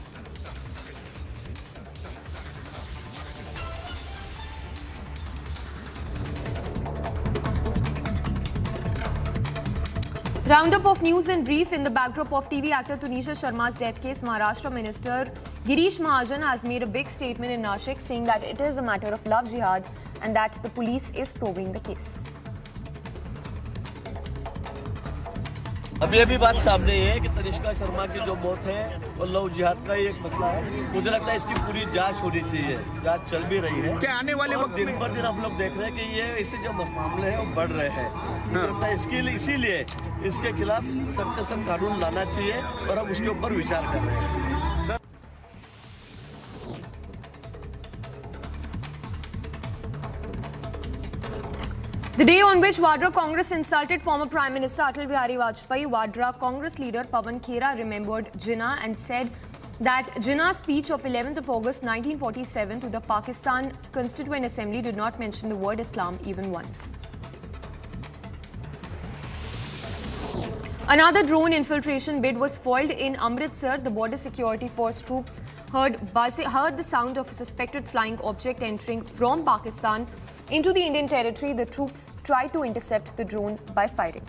Roundup of news in brief. In the backdrop of TV actor Tanisha Sharma's death case, Maharashtra Minister Girish Mahajan has made a big statement in Nashik saying that it is a matter of love jihad and that the police is probing the case. अभी बात सामने ये है कि तनिष्का शर्मा की जो मौत है वो लव जिहाद का ही एक मसला है. मुझे लगता है इसकी पूरी जांच होनी चाहिए. जांच चल भी रही है. क्या आने वाले वक्त दिन पर दिन हम लोग देख रहे हैं कि ये इससे जो मामले हैं वो बढ़ रहे हैं. मुझे लगता है इसके लिए इसीलिए इसके खिलाफ सख्त से सख्त कानून लाना चाहिए और हम उसके ऊपर विचार कर रहे हैं. The day on which Vadra Congress insulted former Prime Minister Atal Bihari Vajpayee, Vadra Congress leader Pawan Khera remembered Jinnah and said that Jinnah's speech of 11th of August 1947 to the Pakistan Constituent Assembly did not mention the word Islam even once. Another drone infiltration bid was foiled in Amritsar. The border security force troops heard the sound of a suspected flying object entering from Pakistan into the Indian territory. The troops tried to intercept the drone by firing.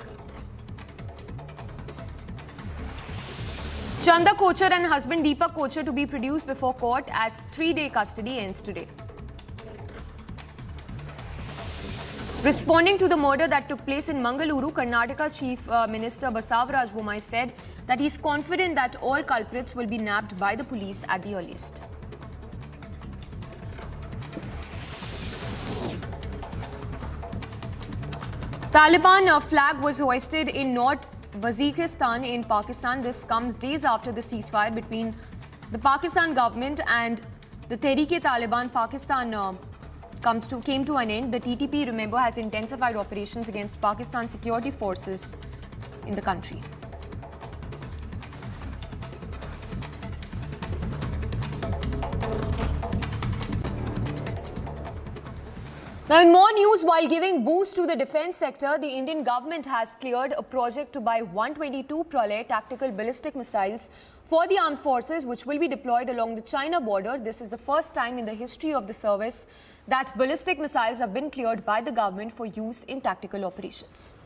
Chanda Kochar and husband Deepak Kochar to be produced before court as 3-day custody ends today. Responding to the murder that took place in Mangaluru, Karnataka Chief Minister Basavaraj Bommai said that he is confident that all culprits will be nabbed by the police at the earliest. Taliban flag was hoisted in North Waziristan in Pakistan. This comes days after the ceasefire between the Pakistan government and the Tehreek-e-Taliban Pakistan came to an end. The TTP, remember, has intensified operations against Pakistan security forces in the country. Now, in more news, while giving boost to the defense sector, the Indian government has cleared a project to buy 122 Pralay tactical ballistic missiles for the armed forces, which will be deployed along the China border. This is the first time in the history of the service that ballistic missiles have been cleared by the government for use in tactical operations.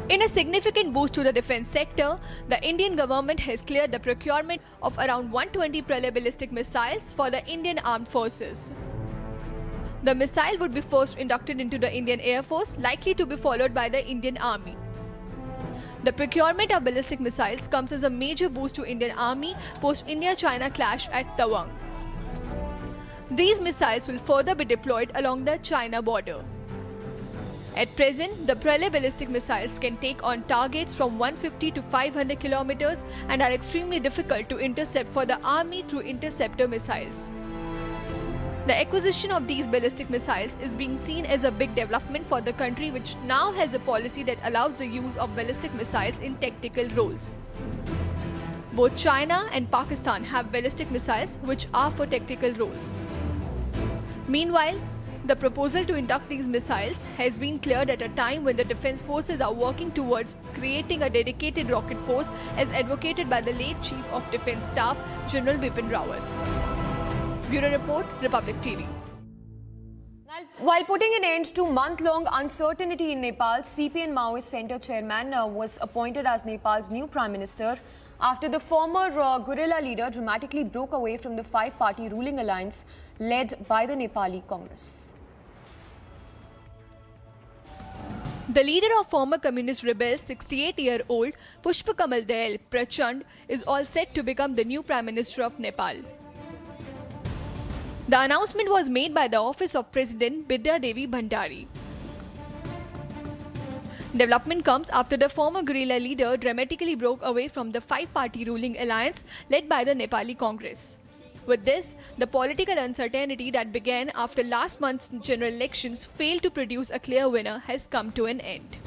In a significant boost to the defense sector, the Indian government has cleared the procurement of around 120 Pralay ballistic missiles for the Indian Armed Forces. The missile would be first inducted into the Indian Air Force, likely to be followed by the Indian Army. The procurement of ballistic missiles comes as a major boost to Indian Army post-India-China clash at Tawang. These missiles will further be deployed along the China border. At present, the Pralay ballistic missiles can take on targets from 150 to 500 kilometers and are extremely difficult to intercept for the army through interceptor missiles. The acquisition of these ballistic missiles is being seen as a big development for the country, which now has a policy that allows the use of ballistic missiles in tactical roles. Both China and Pakistan have ballistic missiles which are for tactical roles. Meanwhile, the proposal to induct these missiles has been cleared at a time when the defense forces are working towards creating a dedicated rocket force as advocated by the late Chief of Defence Staff, General Bipin Rawat. Bureau Report, Republic TV. While putting an end to month-long uncertainty in Nepal, CPN Maoist Centre Chairman was appointed as Nepal's new Prime Minister after the former guerrilla leader dramatically broke away from the five-party ruling alliance led by the Nepali Congress. The leader of former communist rebels, 68-year-old Pushpa Kamal Dayal Prachand, is all set to become the new Prime Minister of Nepal. The announcement was made by the office of President Bidya Devi Bhandari. Development comes after the former guerrilla leader dramatically broke away from the five-party ruling alliance led by the Nepali Congress. With this, the political uncertainty that began after last month's general elections failed to produce a clear winner has come to an end.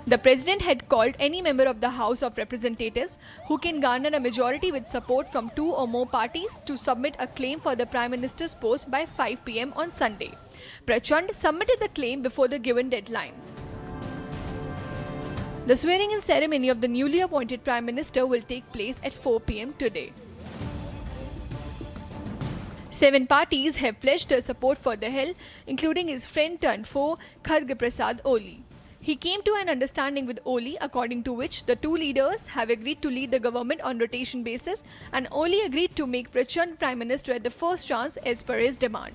The president had called any member of the House of Representatives who can garner a majority with support from two or more parties to submit a claim for the Prime Minister's post by 5 p.m. on Sunday. Prachand submitted the claim before the given deadline. The swearing-in ceremony of the newly appointed Prime Minister will take place at 4 p.m. today. 7 parties have pledged their support for Dayal, including his friend turned foe, Kharge Prasad Oli. He came to an understanding with Oli, according to which the two leaders have agreed to lead the government on rotation basis, and Oli agreed to make Prachand Prime Minister at the first chance as per his demand.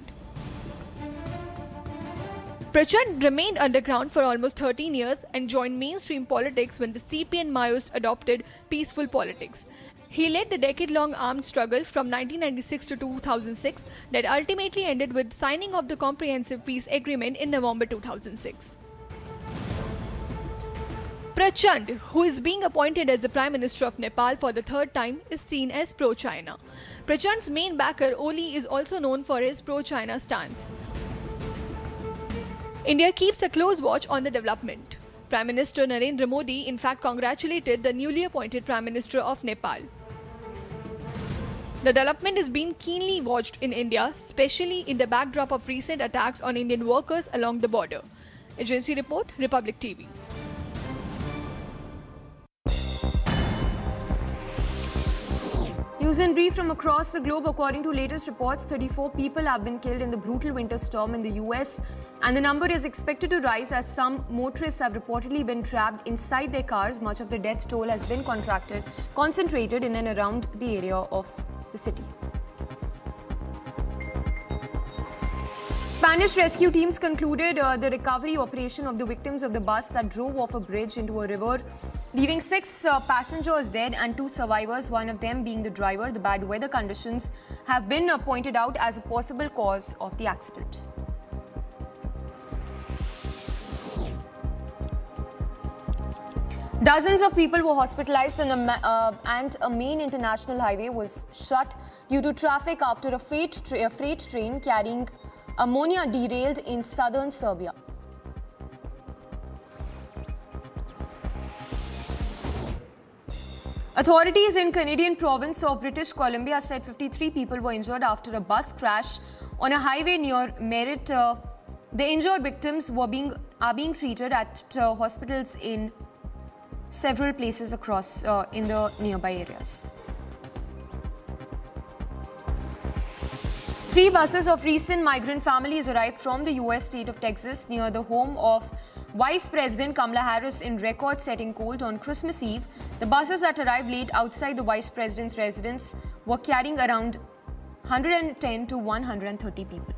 Prachand remained underground for almost 13 years and joined mainstream politics when the CPN Maoist adopted peaceful politics. He led the decade-long armed struggle from 1996 to 2006 that ultimately ended with signing of the Comprehensive Peace Agreement in November 2006. Prachand, who is being appointed as the Prime Minister of Nepal for the third time, is seen as pro-China. Prachand's main backer, Oli, is also known for his pro-China stance. India keeps a close watch on the development. Prime Minister Narendra Modi, in fact, congratulated the newly appointed Prime Minister of Nepal. The development is being keenly watched in India, especially in the backdrop of recent attacks on Indian workers along the border. Agency Report, Republic TV. News in brief from across the globe. According to latest reports, 34 people have been killed in the brutal winter storm in the US, and the number is expected to rise as some motorists have reportedly been trapped inside their cars. Much of the death toll has been concentrated in and around the area of the city. Spanish rescue teams concluded the recovery operation of the victims of the bus that drove off a bridge into a river, leaving 6 passengers dead and 2 survivors, one of them being the driver. The bad weather conditions have been pointed out as a possible cause of the accident. Dozens of people were hospitalized and a main international highway was shut due to traffic after a freight train carrying ammonia derailed in southern Serbia. Authorities in Canadian province of British Columbia said 53 people were injured after a bus crash on a highway near Merritt. The injured victims are being treated at hospitals in several places across in the nearby areas. 3 buses of recent migrant families arrived from the US state of Texas near the home of Vice President Kamala Harris in record-setting cold on Christmas Eve. The buses that arrived late outside the Vice President's residence were carrying around 110 to 130 people.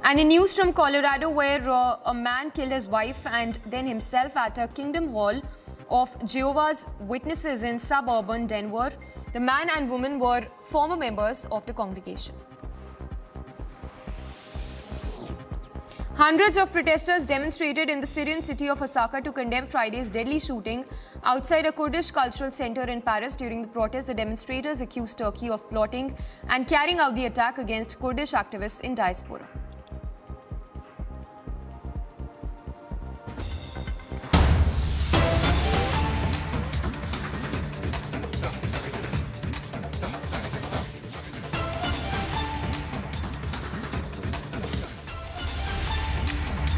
And in news from Colorado, where a man killed his wife and then himself at a Kingdom Hall of Jehovah's Witnesses in suburban Denver. The man and woman were former members of the congregation. Hundreds of protesters demonstrated in the Syrian city of Osaka to condemn Friday's deadly shooting outside a Kurdish cultural center in Paris. During the protest, the demonstrators accused Turkey of plotting and carrying out the attack against Kurdish activists in diaspora.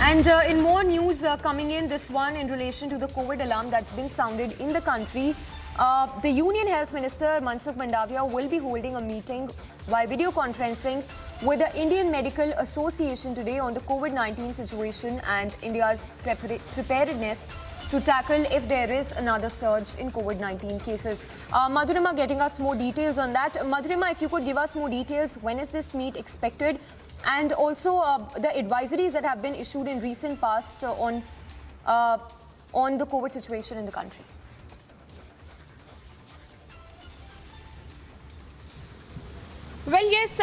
And in more news coming in, this one in relation to the COVID alarm that's been sounded in the country. The Union Health Minister Mansukh Mandavia will be holding a meeting by video conferencing with the Indian Medical Association today on the COVID-19 situation and India's preparedness to tackle if there is another surge in COVID-19 cases. Madhurima getting us more details on that. Madhurima, if you could give us more details, when is this meet expected? And also the advisories that have been issued in recent past on the COVID situation in the country. Well, yes,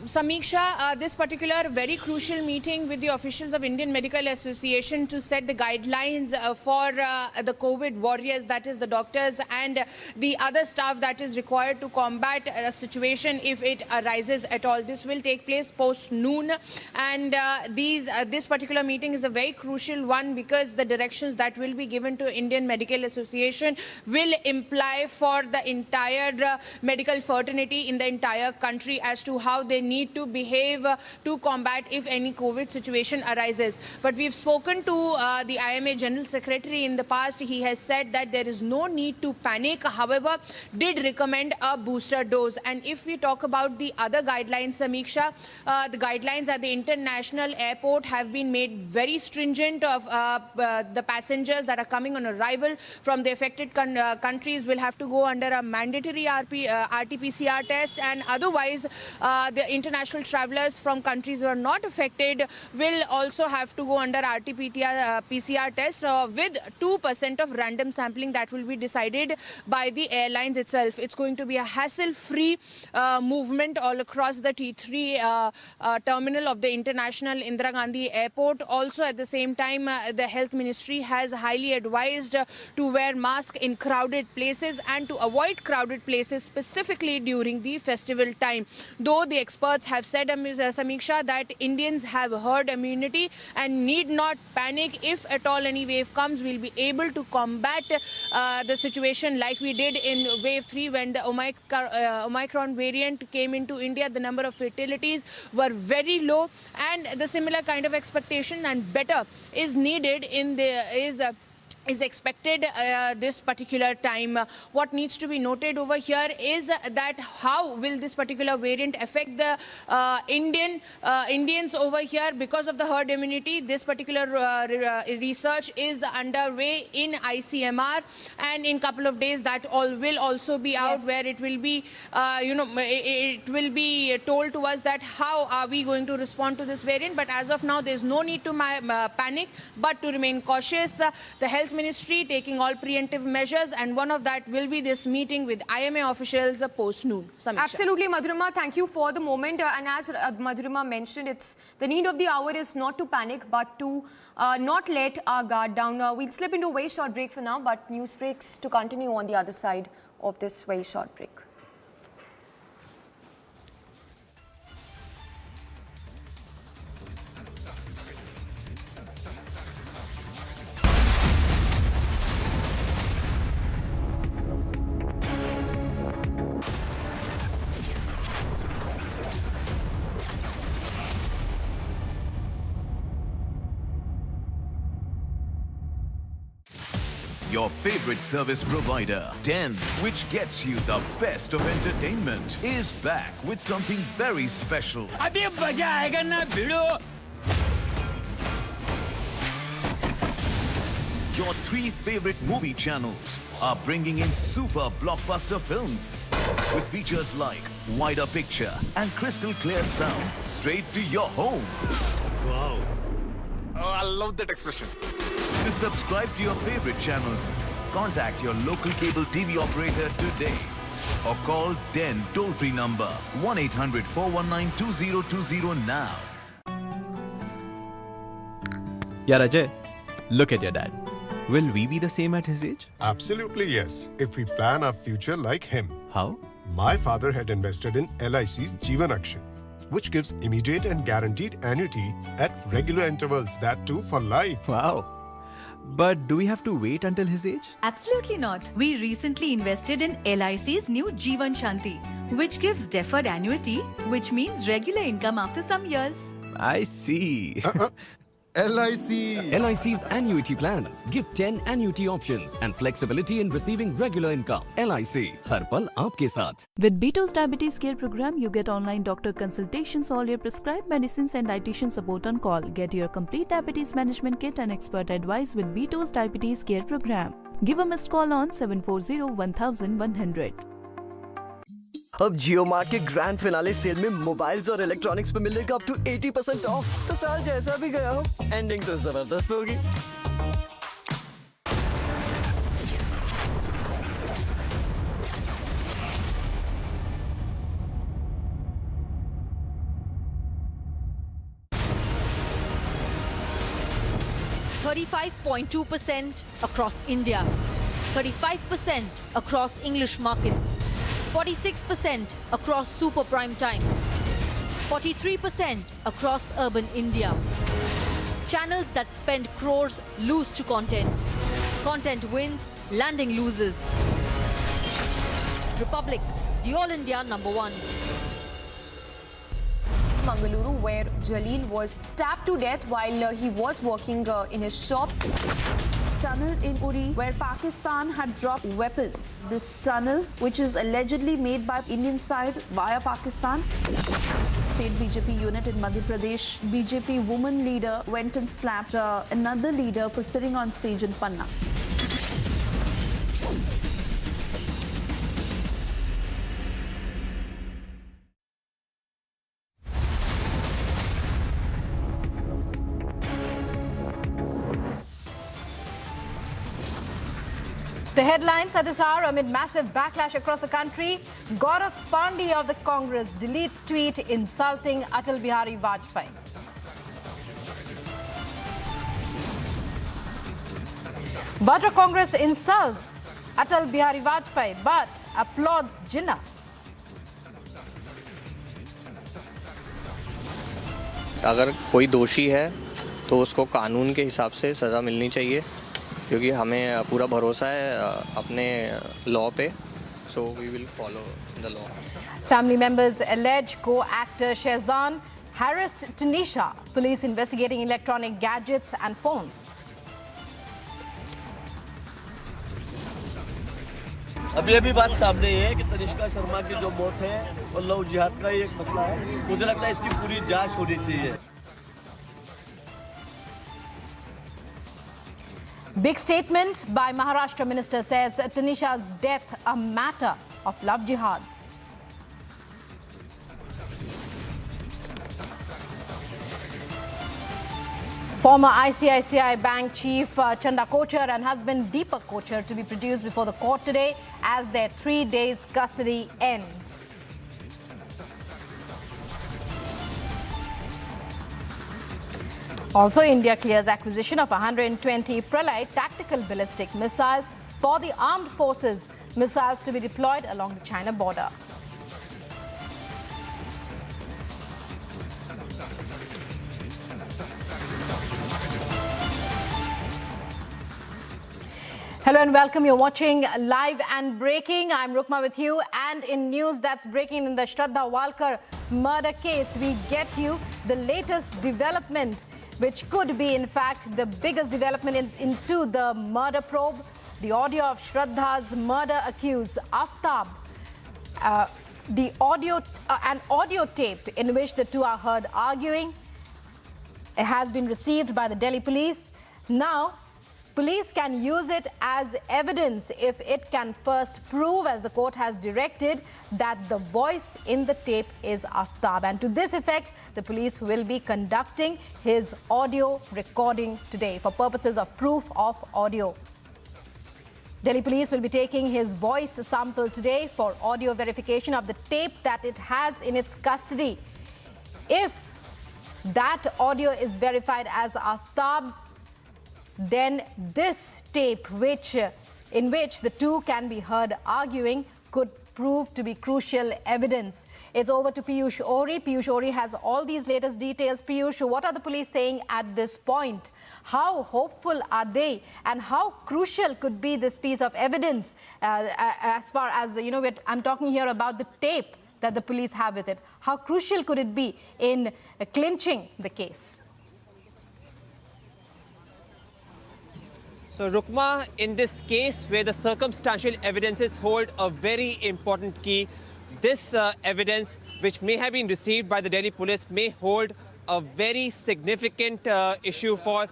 Samiksha, this particular very crucial meeting with the officials of Indian Medical Association to set the guidelines for the COVID warriors, that is the doctors and the other staff that is required to combat a situation if it arises at all. This will take place post-noon, and this particular meeting is a very crucial one because the directions that will be given to Indian Medical Association will imply for the entire medical fraternity in the entire country as to how they need to behave to combat if any COVID situation arises. But we've spoken to the IMA General Secretary in the past. He has said that there is no need to panic, however, did recommend a booster dose. And if we talk about the other guidelines, Samiksha, the guidelines at the international airport have been made very stringent of the passengers that are coming on arrival from the affected countries will have to go under a mandatory RT-PCR test, and otherwise the international travelers from countries who are not affected will also have to go under RT-PCR test with 2% of random sampling that will be decided by the airlines itself. It's going to be a hassle-free movement all across the T3 terminal of the International Indira Gandhi Airport. Also at the same time, the Health Ministry has highly advised to wear masks in crowded places and to avoid crowded places specifically during the festival time. Though the experts have said, Samiksha, that Indians have herd immunity and need not panic. If at all any wave comes, we'll be able to combat the situation like we did in wave 3 when the Omicron variant came into India. The number of fatalities were very low, and the similar kind of expectation and better is needed in is expected this particular time. What needs to be noted over here is that how will this particular variant affect the Indians over here because of the herd immunity. This particular research is underway in ICMR, and in couple of days that will also be out, where it will be it will be told to us that how are we going to respond to this variant. But as of now, there's no need to panic, but to remain cautious. The Health Ministry taking all preemptive measures, and one of that will be this meeting with IMA officials post-noon. Absolutely, Madhurima. Thank you for the moment. And as Madhurima mentioned, it's the need of the hour is not to panic, but to not let our guard down. We'll slip into a very short break for now, but news breaks to continue on the other side of this very short break. Your favorite service provider, Den, which gets you the best of entertainment, is back with something very special. अभी मजा आएगा ना भिड़ो. Your 3 favorite movie channels are bringing in super blockbuster films with features like wider picture and crystal clear sound straight to your home. Wow. Oh, I love that expression. To subscribe to your favorite channels, contact your local cable TV operator today or call Den toll-free number 1-800-419-2020 now. Yeah, Ajay, look at your dad. Will we be the same at his age? Absolutely yes, if we plan our future like him. How? My father had invested in LIC's Jeevan Akshay, which gives immediate and guaranteed annuity at regular intervals, that too for life. Wow. But do we have to wait until his age? Absolutely not. We recently invested in LIC's new Jeevan Shanti, which gives deferred annuity, which means regular income after some years. I see. LIC's annuity plans give 10 annuity options and flexibility in receiving regular income. LIC, हर पल आपके साथ. With Beto's Diabetes Care Program, you get online doctor consultations, all your prescribed medicines and dietitian support on call. Get your complete diabetes management kit and expert advice with Beto's Diabetes Care Program. Give a missed call on 740-1100. अब जियो mart के grand finale cell में mobiles और electronics पे मिलेगा up to 80% of. तो साल जैसा भी गया हो, एंडिंग तो जबरदस्त होगी। .2% across India, 35% across English markets, 46% across super prime time, 43% across urban India. Channels that spend crores lose to content. Content wins, landing loses. Republic, the All India #1. Mangaluru, where Jaleel was stabbed to death while he was working in his shop. Tunnel in Uri, where Pakistan had dropped weapons. This tunnel, which is allegedly made by Indian side via Pakistan. State BJP unit in Madhya Pradesh, BJP woman leader went and slapped another leader for sitting on stage in Panna. The headlines at this hour amid massive backlash across the country. Gaurav Pandey of the Congress deletes tweet insulting Atal Bihari Vajpayee. Vadra Congress insults Atal Bihari Vajpayee but applauds Jinnah. अगर कोई दोषी है तो उसको कानून के हिसाब से सज़ा मिलनी चाहिए, क्योंकि हमें पूरा भरोसा है अपने लॉ पे, so we will follow the law. Family members allege co-actor Shehzan harassed Tanisha. Police investigating electronic gadgets and phones. अभी अभी बात सामने है कि तनिष्का शर्मा की जो मौत है और लव जिहाद का ही एक मसला है। मुझे लगता है इसकी पूरी जांच होनी चाहिए। Big statement by Maharashtra minister says Tanisha's death a matter of love jihad. Former ICICI Bank chief Chanda Kochar and husband Deepak Kochar to be produced before the court today as their 3 days custody ends. Also, India clears acquisition of 120 Pralay tactical ballistic missiles for the armed forces, missiles to be deployed along the China border. Hello and welcome. You're watching Live and Breaking. I'm Rukma with you. And in news that's breaking in the Shraddha Walkar murder case, we get you the latest development, which could be, in fact, the biggest development into the murder probe. The audio of Shraddha's murder accused, Aftab. An audio tape in which the two are heard arguing. It has been received by the Delhi police. Now, police can use it as evidence if it can first prove, as the court has directed, that the voice in the tape is Aftab. And to this effect, the police will be conducting his audio recording today for purposes of proof of audio. Delhi police will be taking his voice sample today for audio verification of the tape that it has in its custody. If that audio is verified as Aftab's, then this tape, in which the two can be heard arguing, could prove to be crucial evidence. It's over to Piyush Ohri. Piyush Ohri has all these latest details. Piyush, what are the police saying at this point? How hopeful are they? And how crucial could be this piece of evidence as far as, I'm talking here about the tape that the police have with it. How crucial could it be in clinching the case? So, Rukma, in this case where the circumstantial evidences hold a very important key, this evidence, which may have been received by the Delhi police, may hold a very significant issue for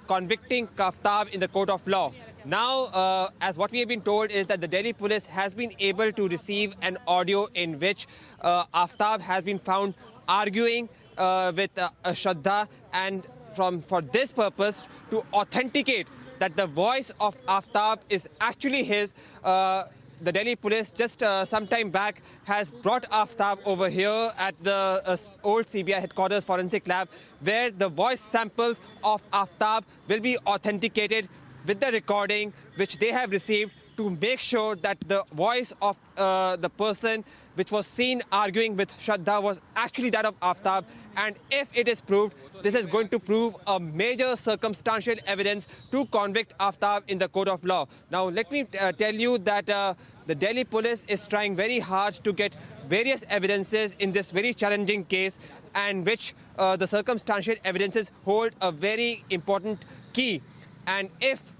convicting Aftab in the court of law. Now, as what we have been told is that the Delhi police has been able to receive an audio in which Aftab has been found arguing with Shraddha, and for this purpose, to authenticate that the voice of Aftab is actually his, the Delhi police just some time back has brought Aftab over here at the old CBI headquarters forensic lab, where the voice samples of Aftab will be authenticated with the recording which they have received to make sure that the voice of the person which was seen arguing with Shraddha was actually that of Aftab. And if it is proved, this is going to prove a major circumstantial evidence to convict Aftab in the court of law. Now, let me tell you that the Delhi police is trying very hard to get various evidences in this very challenging case, and which the circumstantial evidences hold a very important key. And if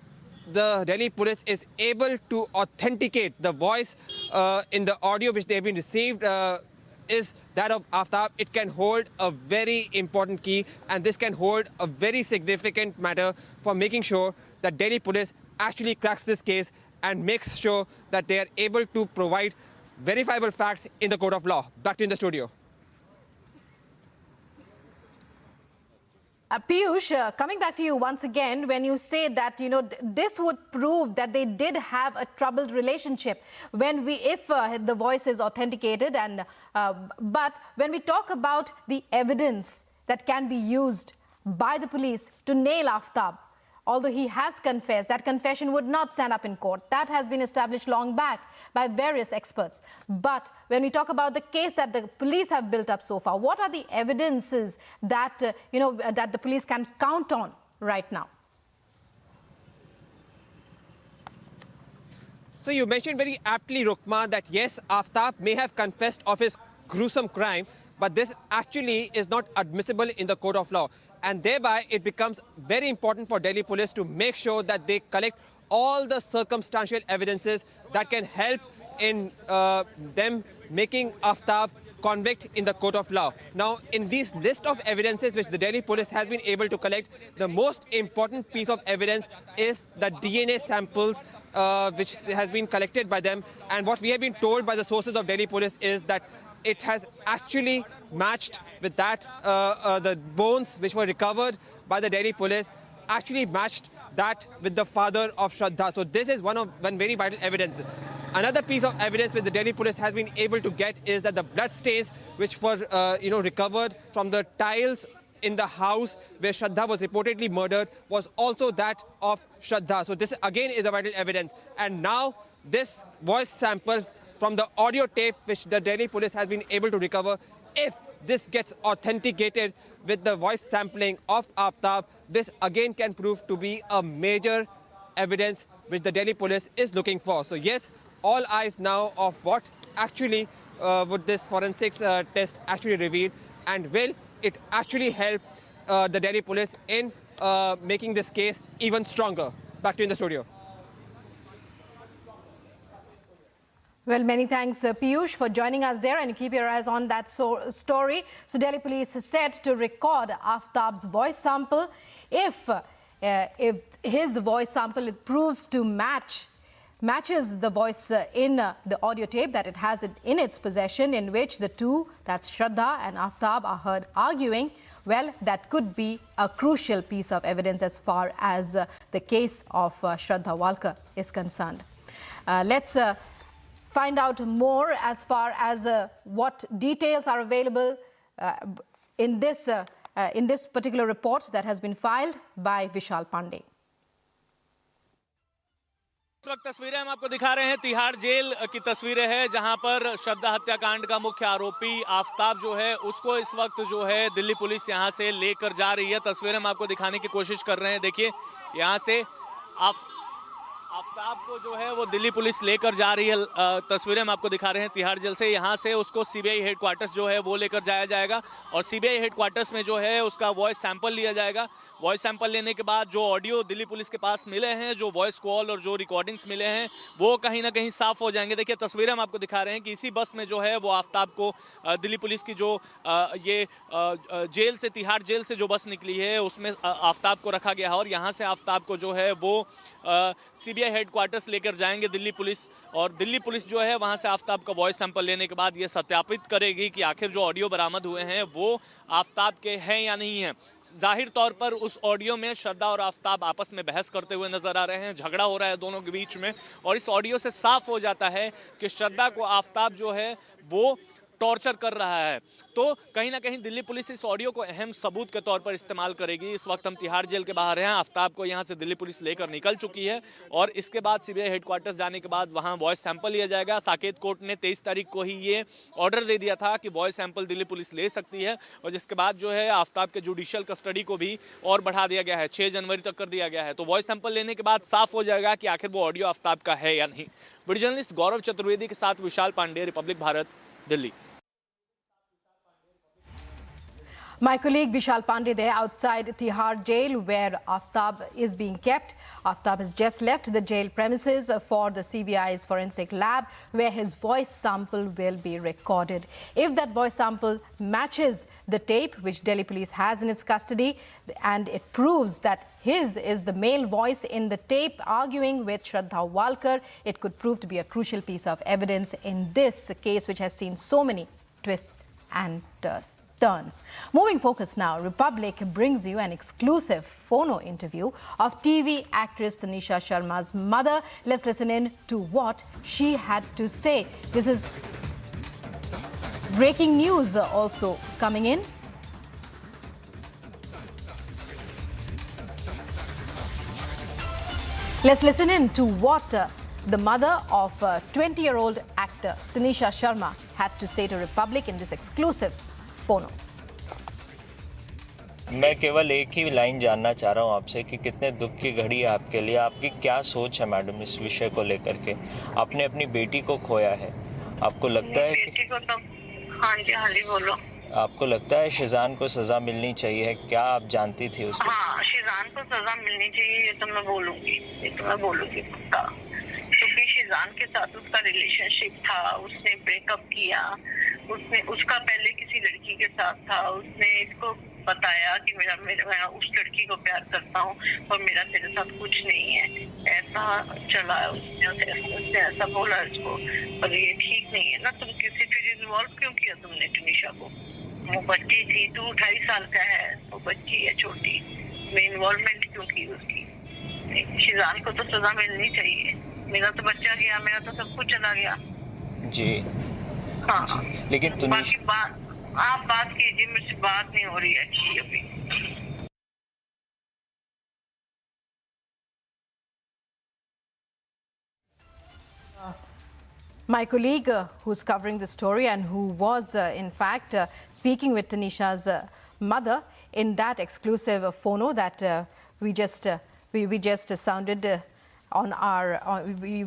the Delhi police is able to authenticate the voice in the audio which they have been received is that of Aftab, it can hold a very important key, and this can hold a very significant matter for making sure that Delhi police actually cracks this case and makes sure that they are able to provide verifiable facts in the court of law. Back to you in the studio. Piyush, coming back to you once again, when you say that, this would prove that they did have a troubled relationship if the voice is authenticated, but when we talk about the evidence that can be used by the police to nail Aftab, although he has confessed, that confession would not stand up in court. That has been established long back by various experts. But when we talk about the case that the police have built up so far, what are the evidences that, that the police can count on right now? So you mentioned very aptly, Rukma, that yes, Aftab may have confessed of his gruesome crime, but this actually is not admissible in the court of law. And thereby, it becomes very important for Delhi police to make sure that they collect all the circumstantial evidences that can help in them making Aftab convict in the court of law. Now, in this list of evidences which the Delhi police has been able to collect, the most important piece of evidence is the DNA samples which has been collected by them. And what we have been told by the sources of Delhi police is that it has actually matched with that, the bones which were recovered by the Delhi police actually matched that with the father of Shraddha. So this is one very vital evidence. Another piece of evidence which the Delhi police has been able to get is that the blood stains which were recovered from the tiles in the house where Shraddha was reportedly murdered was also that of Shraddha. So this again is a vital evidence. And now this voice sample from the audio tape which the Delhi police has been able to recover, if this gets authenticated with the voice sampling of Aftab, this again can prove to be a major evidence which the Delhi police is looking for. So yes, all eyes now of what actually would this forensics test actually reveal, and will it actually help the Delhi police in making this case even stronger. Back to you in the studio. Well, many thanks, Piyush, for joining us there, and keep your eyes on that story. So Delhi police is set to record Aftab's voice sample. If his voice sample proves to matches the voice in the audio tape that it has in its possession, in which the two, that's Shraddha and Aftab, are heard arguing, well, that could be a crucial piece of evidence as far as the case of Shraddha Walkar is concerned. Let's find out more as far as what details are available in this particular report that has been filed by Vishal Pandey. इस वक्त तस्वीरें हम आपको दिखा रहे हैं Tihar jail की तस्वीरें हैं, जहां पर श्रद्धा हत्याकांड का मुख्य आरोपी आफ्ताब जो है उसको इस वक्त जो है दिल्ली पुलिस यहां से लेकर जा रही है। तस्वीरें हम आपको दिखाने की कोशिश कर रहे हैं। देखिए यहां से आफ्ताब को जो है वो दिल्ली पुलिस लेकर जा रही है। तस्वीरें हम आपको दिखा रहे हैं तिहाड़ जेल से। यहाँ से उसको सीबीआई हेडक्वार्टर्स जो है वो लेकर जाया जाएगा और सीबीआई हेडक्वार्टर्स में जो है उसका वॉइस सैंपल लिया जाएगा। वॉइस सैंपल लेने के बाद जो ऑडियो दिल्ली पुलिस के पास मिले हैं, जो वॉइस कॉल और जो रिकॉर्डिंग्स मिले हैं, वो कहीं ना कहीं साफ हो जाएंगे। देखिए तस्वीरें हम आपको दिखा रहे हैं कि इसी बस में जो है वो आफ्ताब को दिल्ली पुलिस की जो ये जेल से, तिहाड़ जेल से जो बस निकली है उसमें आफ्ताब को रखा गया है और यहाँ से आफ्ताब को जो है वो सीबीआई हेडक्वार्टर्स लेकर जाएंगे दिल्ली पुलिस। और दिल्ली पुलिस जो है वहाँ से आफ्ताब का वॉइस सैंपल लेने के बाद ये सत्यापित करेगी कि आखिर जो ऑडियो बरामद हुए हैं वो आफ्ताब के हैं या नहीं हैं। जाहिर तौर पर उस ऑडियो में श्रद्धा और आफ्ताब आपस में बहस करते हुए नजर आ रहे हैं, झगड़ा हो रहा है दोनों के बीच में और इस ऑडियो से साफ हो जाता है कि श्रद्धा को आफ्ताब जो है वो टॉर्चर कर रहा है। तो कहीं ना कहीं दिल्ली पुलिस इस ऑडियो को अहम सबूत के तौर पर इस्तेमाल करेगी। इस वक्त हम तिहाड़ जेल के बाहर हैं। आफ्ताब को यहाँ से दिल्ली पुलिस लेकर निकल चुकी है और इसके बाद सीबीआई हेडक्वार्टर्स जाने के बाद वहाँ वॉइस सैंपल लिया जाएगा। साकेत कोर्ट ने 23 तारीख को ही ये ऑर्डर दे दिया था कि वॉइस सैंपल दिल्ली पुलिस ले सकती है और जिसके बाद जो है आफ्ताब के जुडिशियल कस्टडी को भी और बढ़ा दिया गया है, 6 जनवरी तक कर दिया गया है। तो वॉइस सैंपल लेने के बाद साफ हो जाएगा कि आखिर वो ऑडियो आफ्ताब का है या नहीं। वीडियो जर्नलिस्ट गौरव चतुर्वेदी के साथ Vishal Pandey, Republic Bharat, Delhi. My colleague Vishal Pandey there outside Tihar jail where Aftab is being kept. Aftab has just left the jail premises for the CBI's forensic lab where his voice sample will be recorded. If that voice sample matches the tape which Delhi police has in its custody and it proves that his is the male voice in the tape arguing with Shraddha Walkar, it could prove to be a crucial piece of evidence in this case which has seen so many twists and turns. Moving focus now, Republic brings you an exclusive phono interview of TV actress Tanisha Sharma's mother. Let's listen in to what she had to say. This is breaking news also coming in. Let's listen in to what the mother of 20-year-old actor Tanisha Sharma had to say to Republic in this exclusive फोनो। मैं केवल एक ही line जानना चाह रहा हूं आपसे कि कितने दुख की घड़ी है आपके लिए, आपकी क्या सोच है मैडम इस विषय को लेकर के। आपने अपनी बेटी को खोया है, आपको लगता है बेटी को तो हाँ जी बोलो। आपको लगता है शिजान को सजा मिलनी चाहिए, क्या आप जानती थी उसको? हाँ, शिजान शिजान को सजा मिलनी चाहिए, ये तो मैं बोलूंगी पक्का, क्योंकि शिजान के साथ उसका रिलेशनशिप था, उसने ब्रेकअप किया, उसका पहले किसी लड़की के साथ था, उसने इसको बताया कि मैं उस लड़की को प्यार करता हूँ और मेरा तेरे साथ कुछ नहीं है, ऐसा चला है उसने ऐसा बोला इसको, और ये ठीक नहीं है ना। तुम किसी चीज इन्वॉल्व क्यों किया तुमने तनिषा को? वो बच्ची थी, तू 2.5 साल का है, वो बच्ची है छोटी, मैं इन्वॉल्वमेंट क्यों की उसकी? शिजान को तो सजा मिलनी चाहिए, मेरा तो बच्चा गया, मेरा तो सब कुछ चला गया जी। हाँ जी, लेकिन बाकी आप बात कीजिए, मुझसे बात नहीं हो रही है अच्छी अभी। My colleague who's covering the story and who was in fact speaking with Tanisha's mother in that exclusive phono that we just sounded on our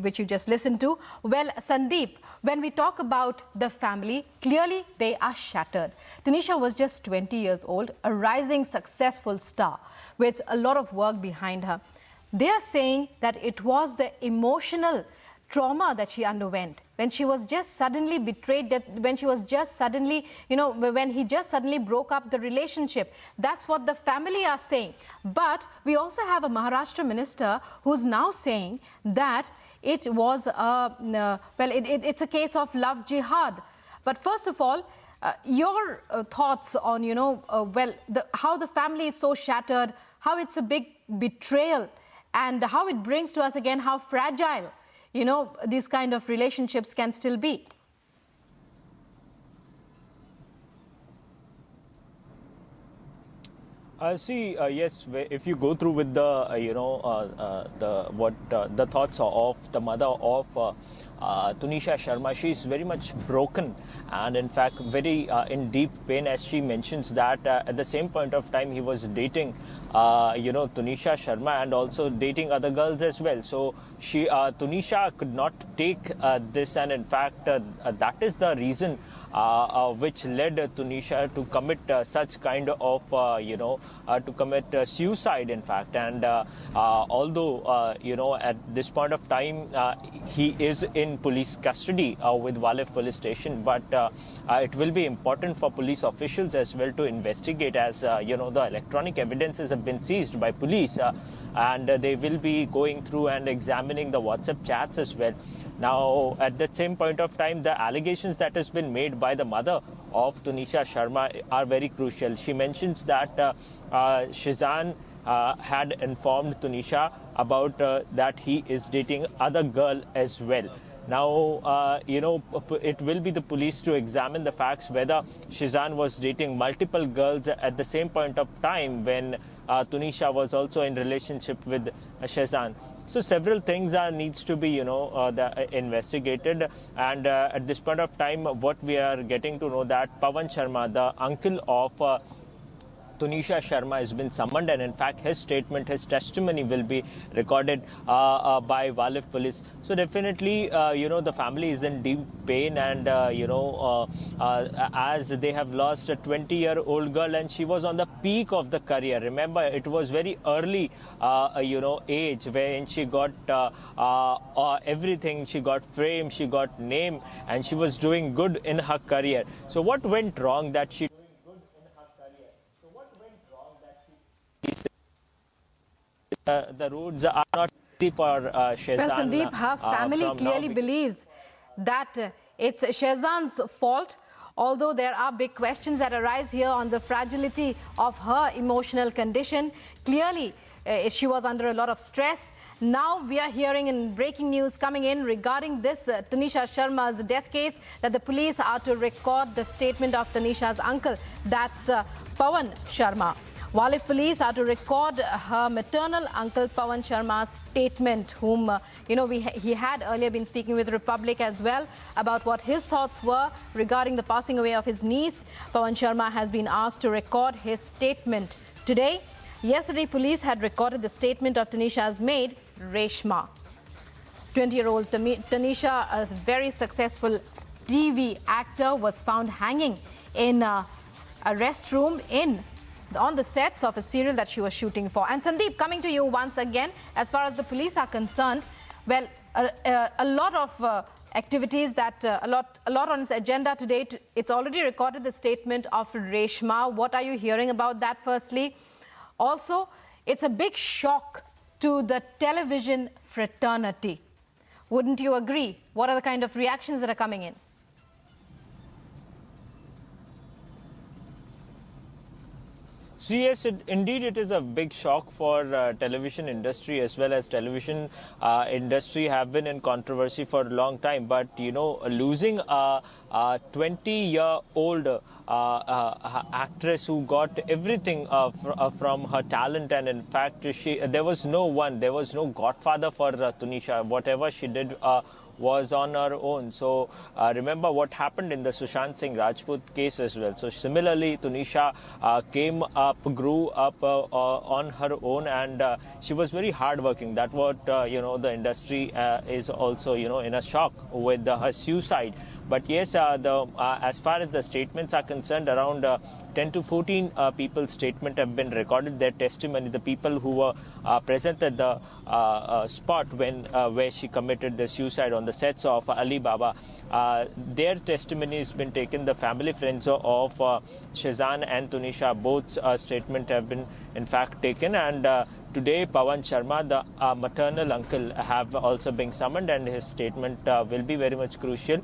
which you just listened to. Well, Sandeep, when we talk about the family, clearly they are shattered. Tanisha was just 20 years old, a rising successful star with a lot of work behind her. They are saying that it was the emotional trauma that she underwent when she was just suddenly betrayed, that when she was just suddenly, when he just suddenly broke up the relationship. That's what the family are saying. But we also have a Maharashtra minister who's now saying that it was it's a case of love jihad. But first of all, your thoughts on how the family is so shattered, how it's a big betrayal, and how it brings to us again how fragile these kind of relationships can still be. See, yes, if you go through with the the thoughts of the mother of Tanisha Sharma, she is very much broken and in fact very in deep pain, as she mentions that at the same point of time he was dating Tanisha Sharma and also dating other girls as well. So Tanisha could not take this, and in fact that is the reason which led Tanisha to commit such kind of to commit suicide in fact. And although at this point of time he is in police custody with Walif police station, but it will be important for police officials as well to investigate, as the electronic evidences have been seized by police and they will be going through and examining the WhatsApp chats as well. Now, at that same point of time, the allegations that has been made by the mother of Tanisha Sharma are very crucial. She mentions that Shizan had informed Tanisha about that he is dating other girl as well. Now, it will be the police to examine the facts whether Shizan was dating multiple girls at the same point of time when Tanisha was also in relationship with Shizan. So several things needs to be investigated, and at this point of time what we are getting to know that Pawan Sharma, the uncle of Tanisha Sharma, has been summoned, and in fact his statement, his testimony will be recorded by Walif police. So definitely the family is in deep pain, and as they have lost a 20-year-old girl, and she was on the peak of the career. Remember, it was very early age when she got everything. She got fame, she got name, and she was doing good in her career. So what went wrong that she the roads are not easy for Shehzan. Well, Sandeep, her family clearly believes that it's Shehzan's fault, although there are big questions that arise here on the fragility of her emotional condition. Clearly, she was under a lot of stress. Now we are hearing in breaking news coming in regarding this Tanisha Sharma's death case that the police are to record the statement of Tanisha's uncle, that's Pawan Sharma. Walif police are to record her maternal uncle Pawan Sharma's statement, whom he had earlier been speaking with Republic as well about what his thoughts were regarding the passing away of his niece. Pawan Sharma has been asked to record his statement today. Yesterday, police had recorded the statement of Tanisha's maid, Reshma. 20-year-old Tanisha, a very successful TV actor, was found hanging in a restroom in on the sets of a serial that she was shooting for. And Sandeep, coming to you once again, as far as the police are concerned, well, a lot of activities that a lot on its agenda today. It's already recorded the statement of Reshma. What are you hearing about that? Firstly, also, it's a big shock to the television fraternity. Wouldn't you agree? What are the kind of reactions that are coming in? So yes, indeed it is a big shock for television industry, as well as television industry have been in controversy for a long time. But you know, losing a 20-year-old actress who got everything from her talent, and in fact there was no godfather for Tanisha. Whatever she did was on her own. So remember what happened in the Sushant Singh Rajput case as well. So similarly, Tanisha grew up on her own, and she was very hardworking. That's what the industry is also in a shock with her suicide. But yes, as far as the statements are concerned, around 10 to 14 people's statement have been recorded. Their testimony, the people who were present at the spot where she committed the suicide on the sets of Ali Baba, their testimony has been taken. The family friends of Shazan and Tanisha, both statement have been in fact taken. And today, Pawan Sharma, the maternal uncle, have also been summoned, and his statement will be very much crucial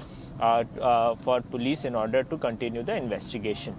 for police in order to continue the investigation.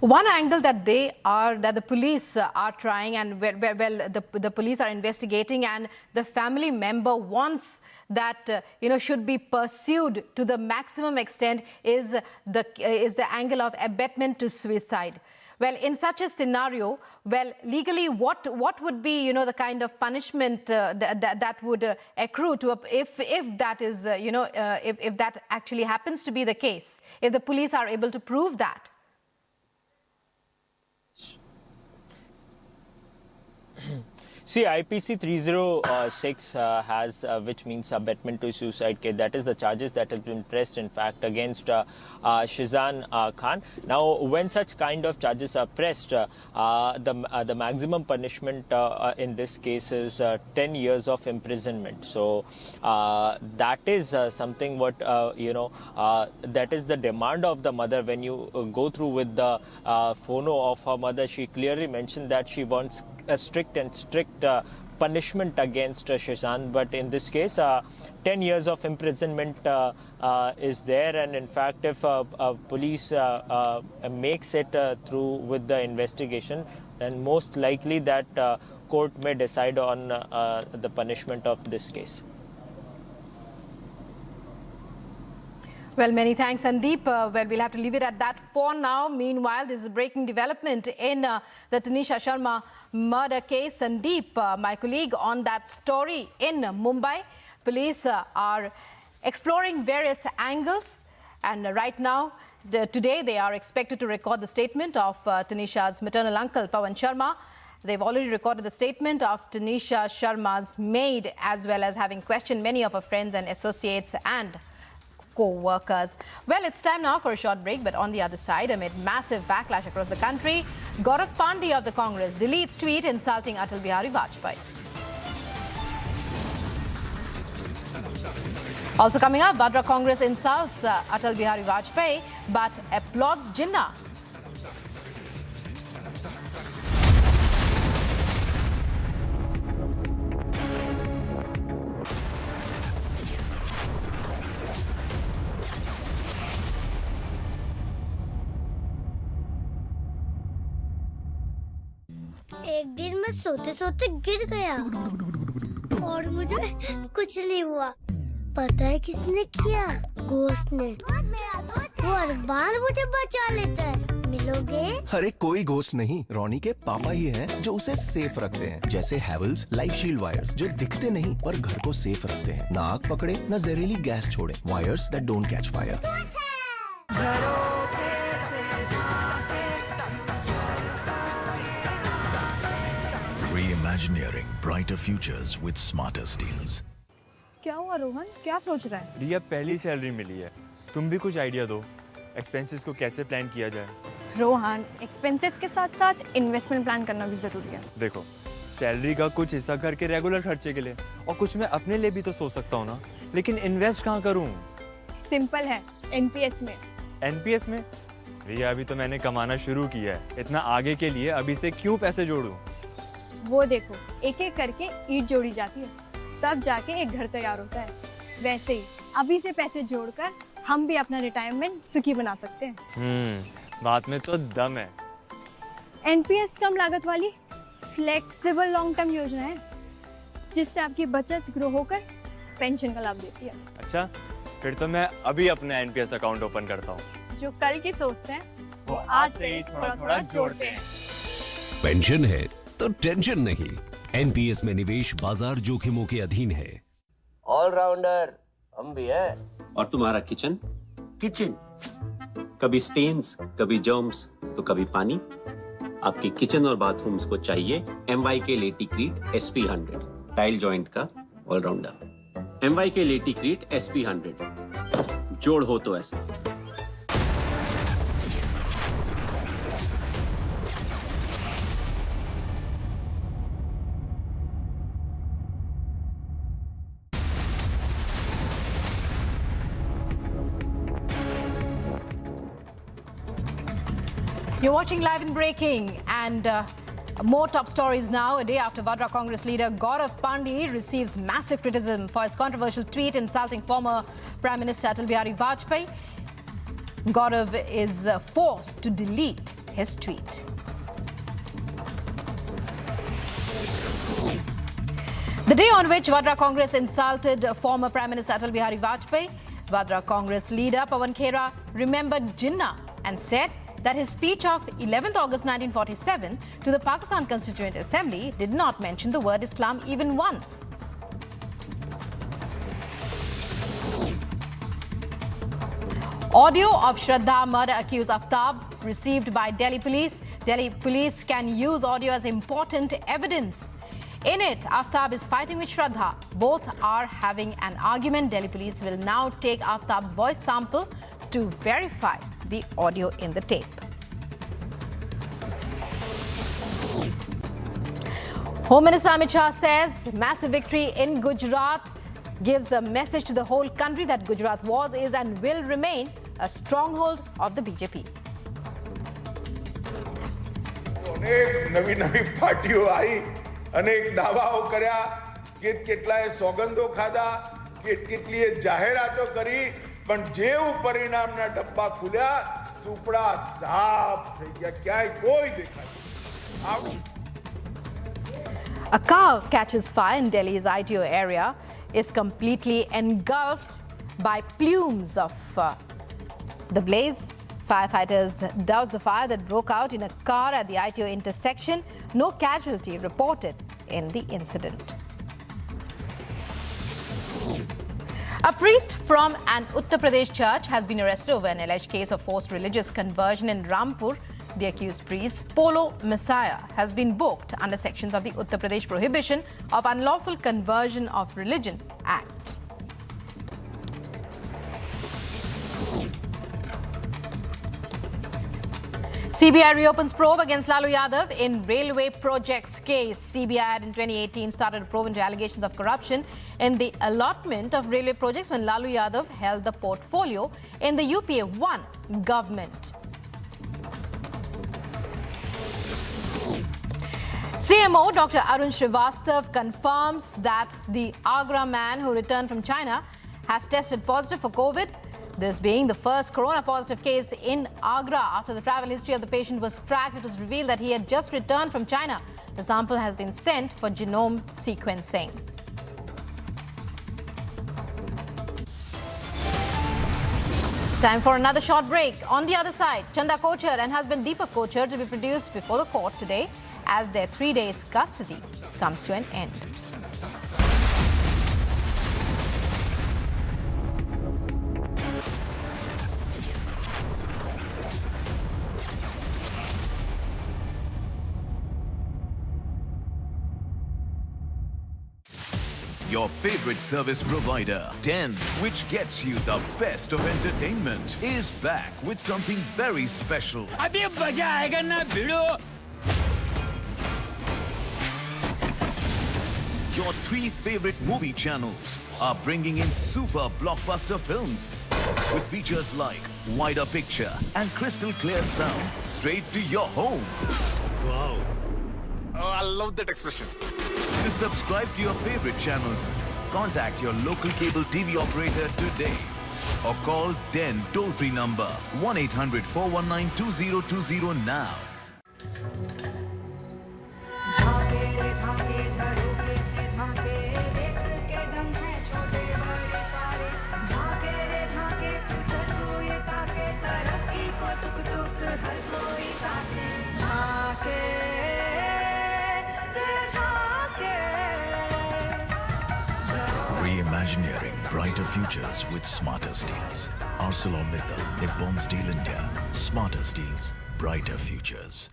One angle that the police are trying, and the police are investigating, and the family member wants that should be pursued to the maximum extent, is the angle of abetment to suicide. Well, in such a scenario, well, legally, what would be the kind of punishment that would accrue to if that is if that actually happens to be the case, if the police are able to prove that? See, IPC 306 has, which means abetment to suicide case. That is the charges that have been pressed, in fact, against Shazan Khan. Now, when such kind of charges are pressed, the maximum punishment in this case is 10 years of imprisonment. So that is something what that is the demand of the mother. When you go through with the phono of her mother, she clearly mentioned that she wants a strict punishment against Shazan, but in this case 10 years of imprisonment is there. And in fact, if police makes it through with the investigation, then most likely that court may decide on the punishment of this case. Well, many thanks, Sandeep. Well, we'll have to leave it at that for now. Meanwhile, this is a breaking development in the Tanisha Sharma murder case. Sandeep, my colleague on that story in Mumbai. Police are exploring various angles, and right now, today, they are expected to record the statement of Tanisha's maternal uncle, Pawan Sharma. They've already recorded the statement of Tanisha Sharma's maid, as well as having questioned many of her friends and associates and co-workers. Well, it's time now for a short break, but on the other side, amid massive backlash across the country, Gaurav Pandey of the Congress deletes tweet insulting Atal Bihari Vajpayee. Also coming up, Vadra Congress insults Atal Bihari Vajpayee but applauds Jinnah. एक दिन मैं सोते सोते गिर गया और मुझे कुछ नहीं हुआ। पता है किसने किया? घोस्ट ने। वो हर बार मुझे बचा लेता है। मिलोगे? अरे कोई घोस्ट नहीं, रोनी के पापा ही हैं जो उसे सेफ रखते हैं। जैसे हैवेल्स लाइफ शील्ड वायर्स जो दिखते नहीं पर घर को सेफ रखते हैं। ना आग पकड़े, ना जहरीली गैस छोड़े। Wires that don't catch fire. Reimagineering brighter futures with smarter steels. क्या हुआ रोहन? क्या सोच रहा है? रिया पहली सैलरी मिली है, तुम भी कुछ आइडिया दो। एक्सपेंसेस को कैसे प्लान किया जाए? रोहन, एक्सपेंसेस के साथ साथ इन्वेस्टमेंट प्लान करना भी ज़रूरी है। देखो, सैलरी का कुछ हिस्सा करके रेगुलर खर्चे के लिए और कुछ मैं अपने लिए भी तो सोच सकता हूँ ना, लेकिन इन्वेस्ट कहाँ करूँ? सिंपल है, एनपीएस में। एनपीएस में? भैया अभी तो मैंने कमाना शुरू किया है, इतना आगे के लिए अभी से क्यों पैसे जोड़ूं? वो देखो, एक एक करके ईंट जोड़ी जाती है, तब जाके एक घर तैयार होता है। वैसे ही अभी से पैसे जोड़कर हम भी अपना रिटायरमेंट सुखी बना सकते हैं। बात में तो दम है। एनपीएस कम लागत वाली फ्लेक्सिबल लॉन्ग टर्म योजना है, जिससे आपकी बचत ग्रो होकर पेंशन का लाभ देती है। अच्छा, फिर तो मैं अभी अपना एनपीएस अकाउंट ओपन करता हूँ। जो कल की सोचते हैं वो आज से ही थोड़ा थोड़ा जोड़ते हैं। पेंशन है तो टेंशन नहीं। एनपीएस में निवेश बाजार जोखिमों के अधीन है। ऑलराउंडर हम भी है। और तुम्हारा किचन? किचन कभी स्टेन्स, कभी जर्म्स, तो कभी पानी। आपकी किचन और बाथरूम्स को चाहिए MYK लेटिक्रीट SP100, टाइल जॉइंट का ऑलराउंडर। MYK लेटिक्रीट SP100, जोड़ हो तो ऐसे। You're watching Live in Breaking, and more top stories now. A day after Vadra Congress leader Gaurav Pandey receives massive criticism for his controversial tweet insulting former Prime Minister Atal Bihari Vajpayee, Gaurav is forced to delete his tweet. The day on which Vadra Congress insulted former Prime Minister Atal Bihari Vajpayee, Vadra Congress leader Pawan Khera remembered Jinnah and said that his speech of 11th August 1947 to the Pakistan Constituent Assembly did not mention the word Islam even once. Audio of Shraddha murder accused Aftab received by Delhi police. Delhi police can use audio as important evidence. In it, Aftab is fighting with Shraddha. Both are having an argument. Delhi police will now take Aftab's voice sample to verify the audio in the tape. Home Minister Amit Shah says massive victory in Gujarat gives a message to the whole country that Gujarat was, is and will remain a stronghold of the BJP. अनेक नवी नवी पार्टीओ आई, अनेक दावाओ कर्या, કેટલાય સોગંદો ખાધા, કેટલીય જાહેરાતો કરી, પણ જેવું પરિણામના ડબ્બા ખુલ્યા સુપડા સાફ થઈ ગયા, ક્યાંય કોઈ દેખાય. A car catches fire in Delhi's ITO area, is completely engulfed by plumes of the blaze. Firefighters doused the fire that broke out in a car at the ITO intersection. No casualty reported in the incident. A priest from an Uttar Pradesh church has been arrested over an alleged case of forced religious conversion in Rampur. The accused priest, Polo Messiah, has been booked under sections of the Uttar Pradesh Prohibition of Unlawful Conversion of Religion Act. CBI reopens probe against Lalu Yadav in railway projects case. CBI had in 2018 started a probe into allegations of corruption in the allotment of railway projects when Lalu Yadav held the portfolio in the UPA 1 government. CMO Dr. Arun Srivastav confirms that the Agra man who returned from China has tested positive for COVID. This being the first corona-positive case in Agra. After the travel history of the patient was tracked, it was revealed that he had just returned from China. The sample has been sent for genome sequencing. Time for another short break. On the other side, Chanda Kochhar and husband Deepak Kochhar to be produced before the court today as their 3 days custody comes to an end. your favorite service provider. 10, which gets you the best of entertainment, is back with something very special. अभी मजा आएगा ना भिड़ो. Your 3 favorite movie channels are bringing in super blockbuster films with features like wider picture and crystal clear sound straight to your home. Wow. Oh, I love that expression. To subscribe to your favorite channels, contact your local cable TV operator today or call DEN toll-free number 1-800-419-2020 now. Reimagineering brighter futures with smarter steels. ArcelorMittal, Nippon Steel India. Smarter steels, brighter futures.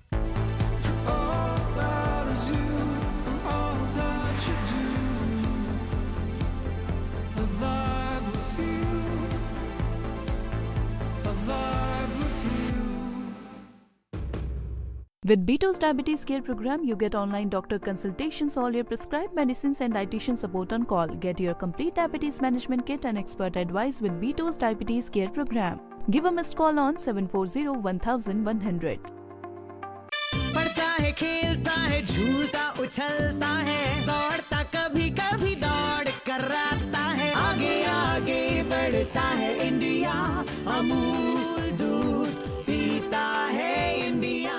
With Beto's Diabetes Care Program, you get online doctor consultations, all your prescribed medicines and dietitian support on call. Get your complete diabetes management kit and expert advice with Beto's Diabetes Care Program. Give a missed call on 740-1100. पढ़ता है, खेलता है, झूलता, उछलता है, दौड़ता, कभी कभी दौड़ कराता है, आगे आगे बढ़ता है इंडिया, अमूल दूध पीता है India.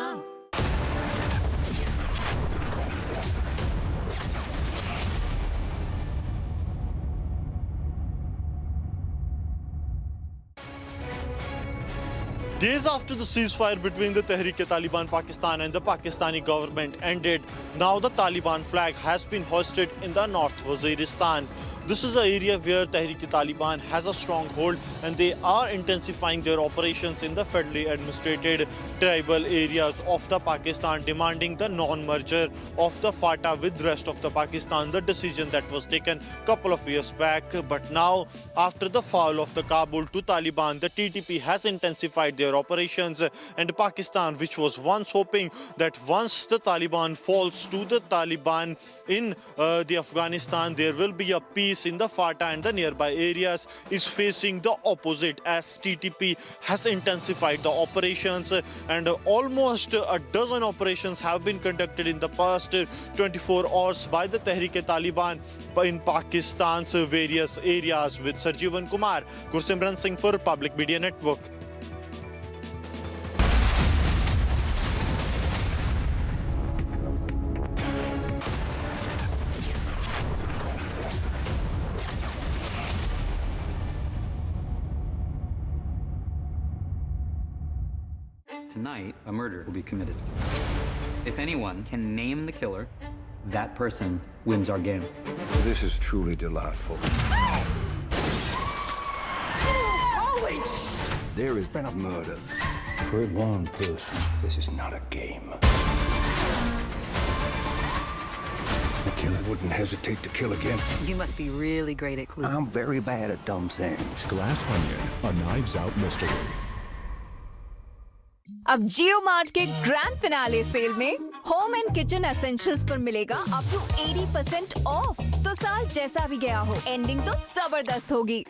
Days after the ceasefire between the Tehreek-e-Taliban Pakistan and the Pakistani government ended, now the Taliban flag has been hoisted in the North Waziristan. This is an area where Tehreek-e-Taliban has a stronghold and they are intensifying their operations in the federally administrated tribal areas of the Pakistan, demanding the non-merger of the FATA with the rest of the Pakistan, the decision that was taken a couple of years back. But now, after the fall of the Kabul to Taliban, the TTP has intensified their operations, and Pakistan, which was once hoping that once the Taliban falls to the Taliban in the Afghanistan, there will be a peace in the FATA and the nearby areas, is facing the opposite as TTP has intensified the operations, and almost a dozen operations have been conducted in the past 24 hours by the Tehreek-e-Taliban in Pakistan's various areas. With Sarjeevan Kumar, Gursimran Singh for Public Media Network. Tonight, a murder will be committed. If anyone can name the killer, that person wins our game. This is truly delightful. Holy There has been a murder. For one person, this is not a game. The killer wouldn't hesitate to kill again. You must be really great at clues. I'm very bad at dumb things. Glass Onion, a Knives Out mystery. अब जियो mart के grand finale cell में home and kitchen essentials पर मिलेगा up to 80% of. तो साल जैसा भी गया हो, एंडिंग तो जबरदस्त होगी.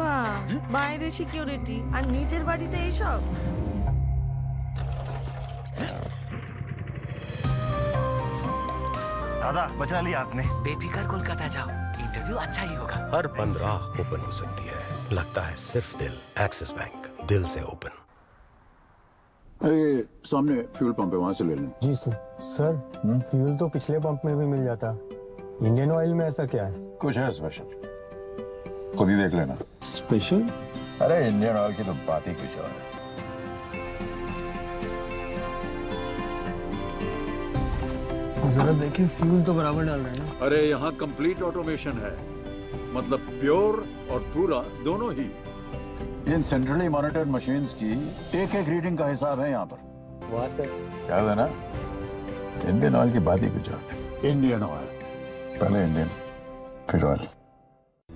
वाह, বাইরে সিকিউরিটি আর নিজের বাড়িতে এইসব. दादा बचा लिया आपने. बेफिक्र कोलकाता जाओ, इंटरव्यू अच्छा ही होगा. हर बंद राह ओपन हो सकती है. लगता है सिर्फ दिल. एक्सिस बैंक, दिल से ओपन. सामने फ्यूल पंप है, वहां से ले लें. जी सर. सर, फ्यूल तो पिछले पंप में भी मिल जाता. इंडियन ऑयल में ऐसा क्या है? कुछ है स्पेशल, खुद ही देख लेना. स्पेशल? अरे इंडियन ऑयल की तो बात ही कुछ और है. जरा देखिए, फ्यूल तो बराबर डाल रहे हैं ना. अरे यहाँ कंप्लीट ऑटोमेशन है, मतलब प्योर और पूरा दोनों ही. इन सेंट्रली मॉनिटर्ड मशीन्स की एक एक रीडिंग का हिसाब है यहाँ पर. वाह सर. याद है ना, इंडियन ऑयल की बात ही कुछ और है. इंडियन ऑयल, पहले इंडियन फिर oil.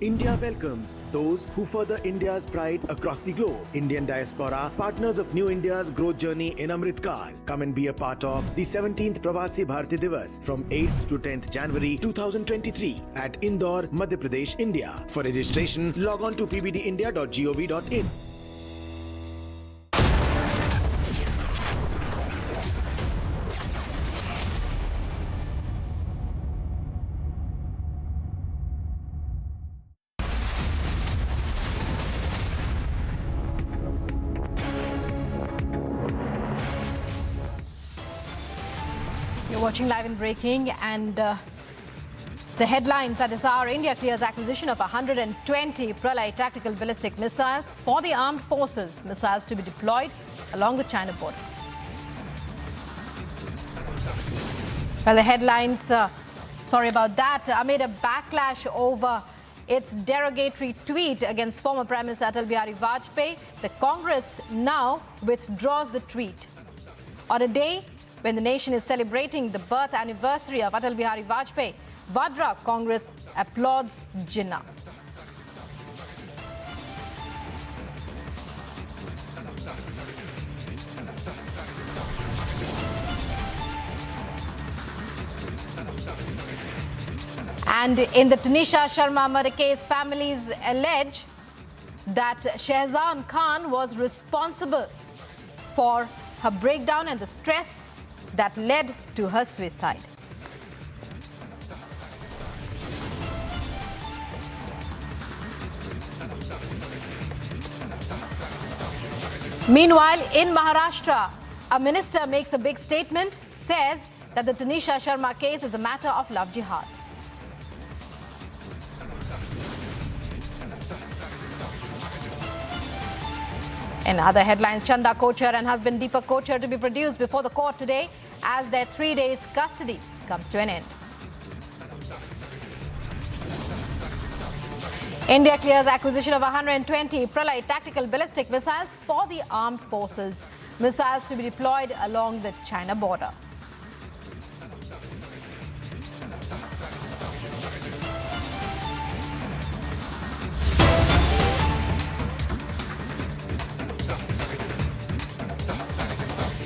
India welcomes those who further India's pride across the globe. Indian diaspora, partners of New India's growth journey in Amrit Kaal. Come and be a part of the 17th Pravasi Bharati Divas from 8th to 10th January 2023 at Indore, Madhya Pradesh, India. For registration, log on to pbdindia.gov.in. You're watching Live and Breaking, and the headlines at this hour: India clears acquisition of 120 Pralay tactical ballistic missiles for the armed forces. Missiles to be deployed along the China border. Well, the headlines, sorry about that, amid a backlash over its derogatory tweet against former Prime Minister Atal Bihari Vajpayee, the Congress now withdraws the tweet. On a day when the nation is celebrating the birth anniversary of Atal Bihari Vajpayee, Vadra Congress applauds Jinnah. And in the Tanisha Sharma murder case, families allege that Shahzan Khan was responsible for her breakdown and the stress that led to her suicide. Meanwhile, in Maharashtra, a minister makes a big statement, says that the Tanisha Sharma case is a matter of love jihad. In other headlines, Chanda Kochar and husband Deepak Kochar to be produced before the court today as their 3 days custody comes to an end. India clears acquisition of 120 Pralay tactical ballistic missiles for the armed forces. Missiles to be deployed along the China border.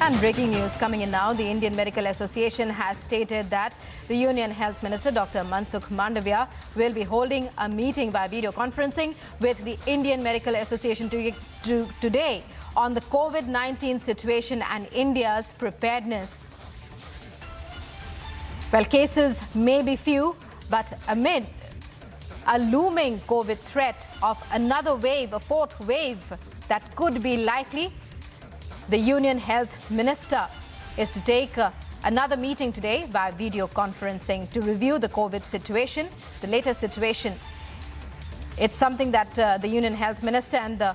And breaking news coming in now, the Indian Medical Association has stated that the Union Health Minister Dr. Mansukh Mandavia will be holding a meeting by video conferencing with the Indian Medical Association today on the COVID-19 situation and India's preparedness. Well, cases may be few, but amid a looming COVID threat of another wave, a fourth wave that could be likely, the Union Health Minister is to take another meeting today by video conferencing to review the COVID situation, the latest situation. It's something that the Union Health Minister and the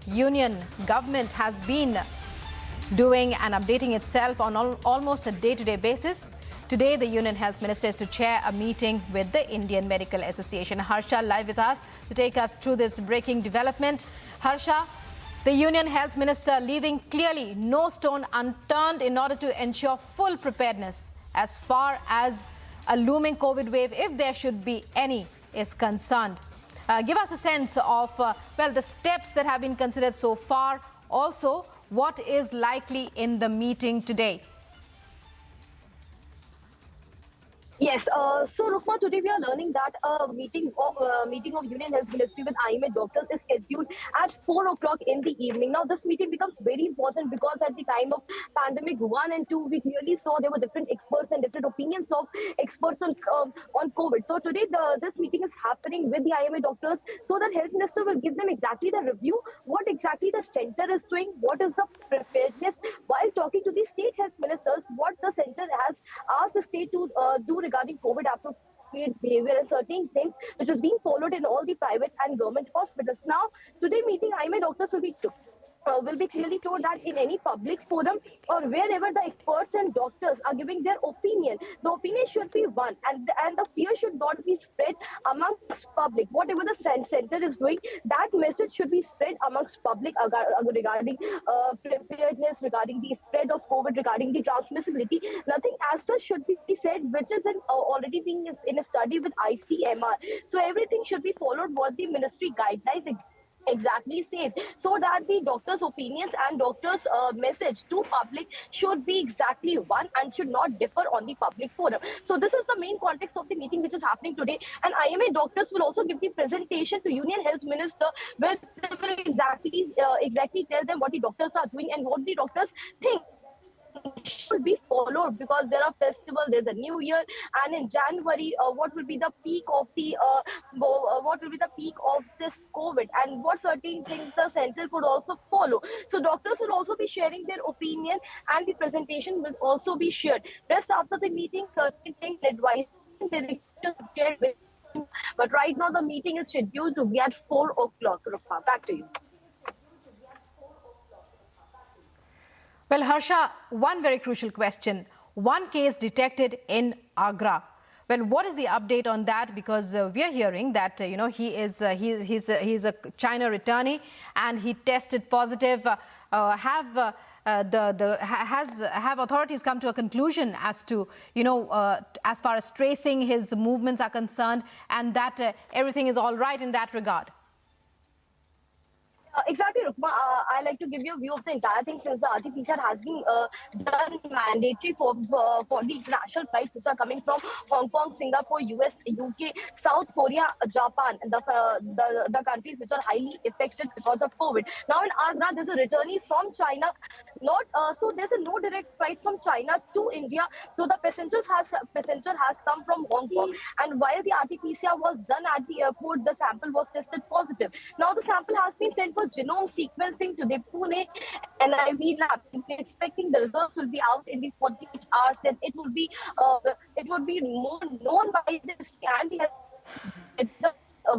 Union government has been doing and updating itself on almost a day-to-day basis. Today, the Union Health Minister is to chair a meeting with the Indian Medical Association. Harsha live with us to take us through this breaking development. Harsha, the Union Health Minister leaving clearly no stone unturned in order to ensure full preparedness as far as a looming COVID wave, if there should be any, is concerned. Give us a sense of, well, the steps that have been considered so far. Also, what is likely in the meeting today? Yes, so Rukma, today we are learning that a meeting of Union Health Ministry with IMA doctors is scheduled at 4 o'clock in the evening. Now, this meeting becomes very important because at the time of pandemic 1 and 2, we clearly saw there were different experts and different opinions of experts on COVID. So today, this meeting is happening with the IMA doctors so that Health Minister will give them exactly the review, what exactly the center is doing, what is the preparedness, while talking to the state health ministers, what the center has asked the state to do regarding COVID appropriate behavior and certain things which is being followed in all the private and government hospitals. Now, today meeting, IMA doctors will be will be clearly told that in any public forum or wherever the experts and doctors are giving their opinion, the opinion should be one, and the fear should not be spread amongst public. Whatever the center is doing, that message should be spread amongst public regarding preparedness, regarding the spread of COVID, regarding the transmissibility. Nothing as such should be said which is already being in a study with ICMR. So everything should be followed what the ministry guidelines exactly said, so that the doctors' opinions and doctors' message to public should be exactly one and should not differ on the public forum. So this is the main context of the meeting which is happening today, and IMA doctors will also give the presentation to Union Health Minister, where they will exactly tell them what the doctors are doing and what the doctors think should be followed, because there are festivals, there's a new year, and in January what will be the peak of this COVID, and what certain things the center could also follow. So doctors will also be sharing their opinion, and the presentation will also be shared. Just after the meeting, certain things advice shared with you. But right now the meeting is scheduled to be at 4 o'clock. Rukma, back to you. Well, Harsha, one very crucial question. One case detected in Agra. Well, what is the update on that? Because we are hearing that he's a China returnee and he tested positive. Have authorities come to a conclusion as to as far as tracing his movements are concerned, and that everything is all right in that regard? Exactly, Rukma. I like to give you a view of the entire thing, since the RT-PCR has been done mandatory for the international flights which are coming from Hong Kong, Singapore, US, UK, South Korea, Japan, and the countries which are highly affected because of COVID. Now in Agra, there's a returnee from China. So there's no direct flight from China to India. So the passenger has come from Hong Kong, and while the RT-PCR was done at the airport, the sample was tested positive. Now the sample has been sent for genome sequencing to the Pune NIV lab. We're expecting the results will be out in the 48 hours, and it would be more known by this and the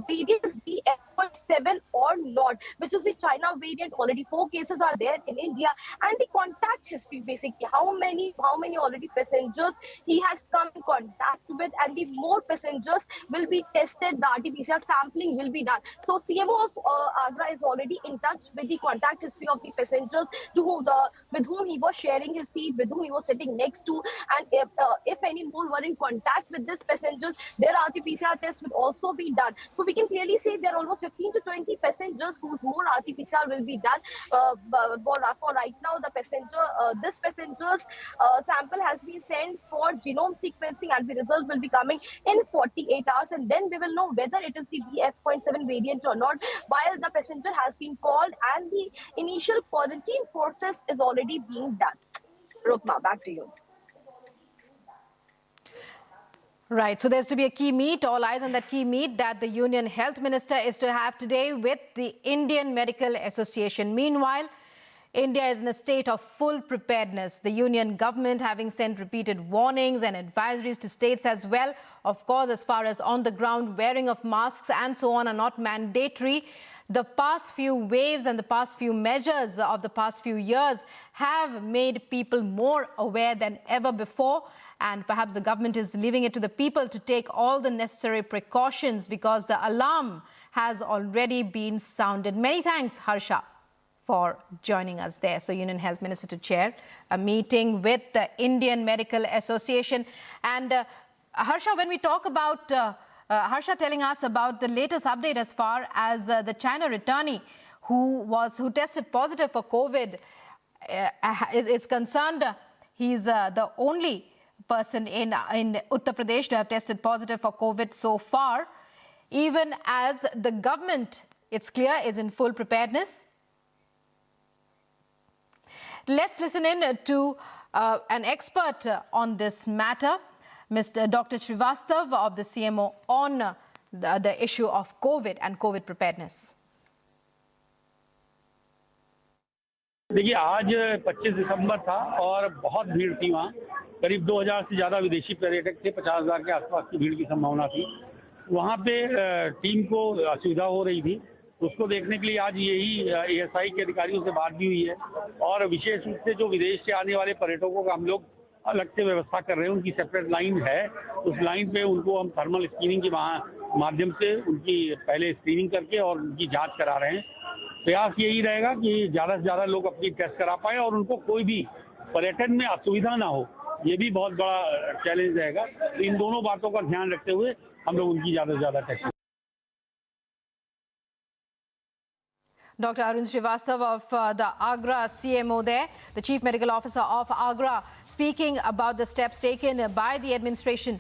variant is BF.7 or not, which is the China variant. Already 4 cases are there in India, and the contact history, basically how many already passengers he has come in contact with, and the more passengers will be tested, the RT-PCR sampling will be done. So CMO of Agra is already in touch with the contact history of the passengers with whom he was sharing his seat, with whom he was sitting next to, and if any more were in contact with this passengers, their RT-PCR test will also be done. So we can clearly say there are almost 15 to 20 passengers whose more RT-PCR will be done. For right now, this passenger's sample has been sent for genome sequencing, and the result will be coming in 48 hours, and then we will know whether it is the BF.7 variant or not, while the passenger has been called and the initial quarantine process is already being done. Rukma, back to you. Right, so there's to be a key meet, all eyes on that key meet that the Union Health Minister is to have today with the Indian Medical Association. Meanwhile, India is in a state of full preparedness. The Union government having sent repeated warnings and advisories to states as well. Of course, as far as on the ground, wearing of masks and so on are not mandatory. The past few waves and the past few measures of the past few years have made people more aware than ever before. And perhaps the government is leaving it to the people to take all the necessary precautions, because the alarm has already been sounded. Many thanks, Harsha, for joining us there. So Union Health Minister to chair a meeting with the Indian Medical Association. And Harsha, when we talk about Harsha telling us about the latest update as far as the China returnee who tested positive for COVID is concerned, he's the only person in Uttar Pradesh to have tested positive for COVID so far, even as the government, it's clear, is in full preparedness. Let's listen in to an expert on this matter, Mr. Dr. Srivastav of the CMO, on the issue of COVID and COVID preparedness. देखिए, आज 25 दिसंबर था और बहुत भीड़ थी वहाँ. करीब 2000 से ज़्यादा विदेशी पर्यटक थे. 50,000 के आसपास की भीड़ की संभावना थी. वहाँ पे टीम को असुविधा हो रही थी. उसको देखने के लिए आज यही ASI के अधिकारियों से बात भी हुई है और विशेष रूप से जो विदेश से आने वाले पर्यटकों का हम लोग अलग से व्यवस्था कर रहे हैं। उनकी सेपरेट लाइन है, उस लाइन पे उनको हम थर्मल स्क्रीनिंग के माध्यम से उनकी पहले स्क्रीनिंग करके और उनकी जांच करा रहे हैं। प्रयास यही रहेगा कि ज़्यादा से ज़्यादा लोग अपनी टेस्ट करा पाएँ और उनको कोई भी पर्यटन में असुविधा ना हो, ये भी बहुत बड़ा चैलेंज रहेगा। तो इन दोनों बातों का ध्यान रखते हुए हम लोग उनकी ज़्यादा से ज़्यादा test. Dr. Arun Srivastava of the Agra CMO there, the Chief Medical Officer of Agra, speaking about the steps taken by the administration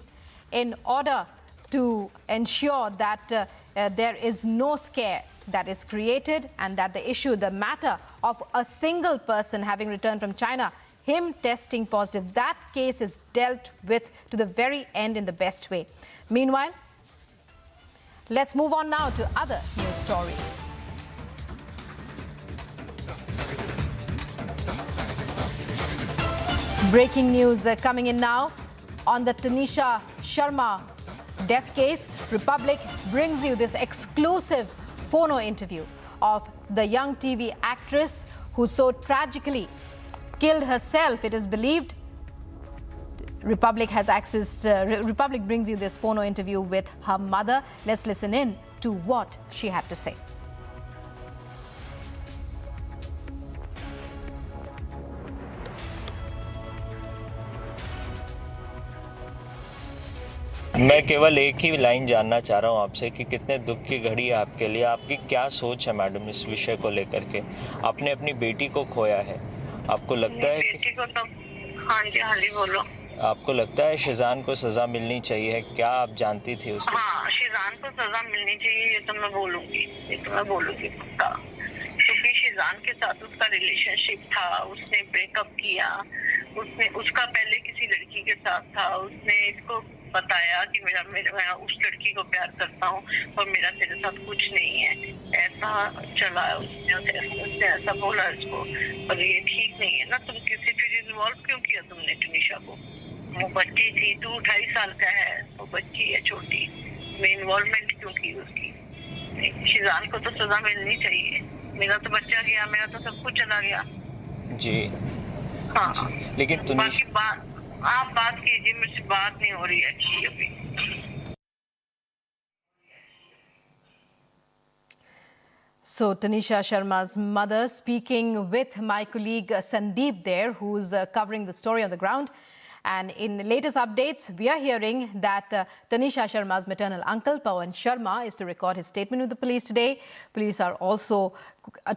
in order to ensure that there is no scare that is created and that the issue, the matter of a single person having returned from China, him testing positive, that case is dealt with to the very end in the best way. Meanwhile, let's move on now to other news stories. Breaking news coming in now on the Tanisha Sharma death case. Republic brings you this exclusive phono interview of the young TV actress who so tragically killed herself, it is believed. Republic has accessed, Republic brings you this phono interview with her mother. Let's listen in to what she had to say. मैं केवल एक ही line जानना चाह रहा हूँ आपसे कि कितने दुख की घड़ी है आपके लिए, आपकी क्या सोच है मैडम इस विषय को लेकर के। आपने अपनी बेटी को खोया है, आपको लगता है कि बेटी को तो हाँ जी बोलो। आपको लगता है शेजान को सजा मिलनी चाहिए, क्या आप जानती थी उसको? हाँ, शेजान को सजा मिलनी चाहिए, ये तो मैं बोलूँगी पक्का, क्योंकि शेजान के साथ उसका रिलेशनशिप था, उसने ब्रेकअप किया, उसका पहले किसी लड़की के साथ था, उसने इसको बताया कि मैं उस लड़की को प्यार करता हूँ और मेरा तेरे साथ कुछ नहीं है, ऐसा चला है उसने ऐसा बोला इसको। और ये ठीक नहीं है ना, तुम किसी फिर इन्वॉल्व क्यों किया तुमने टनिशा को? वो बच्ची थी, तू 2.5 साल का है, वो बच्ची है छोटी, मैं इन्वॉल्वमेंट क्यों की उसकी? शिजान को तो सजा मिलनी चाहिए, मेरा तो बच्चा गया, मेरा तो सब कुछ चला गया जी। हाँ जी, लेकिन बाकी आप बात कीजिए, मुझसे बात नहीं हो रही है अच्छी अभी। So Tanisha Sharma's mother speaking with my colleague Sandeep there, who's covering the story on the ground. And in latest updates, we are hearing that Tanisha Sharma's maternal uncle, Pawan Sharma, is to record his statement with the police today. Police are also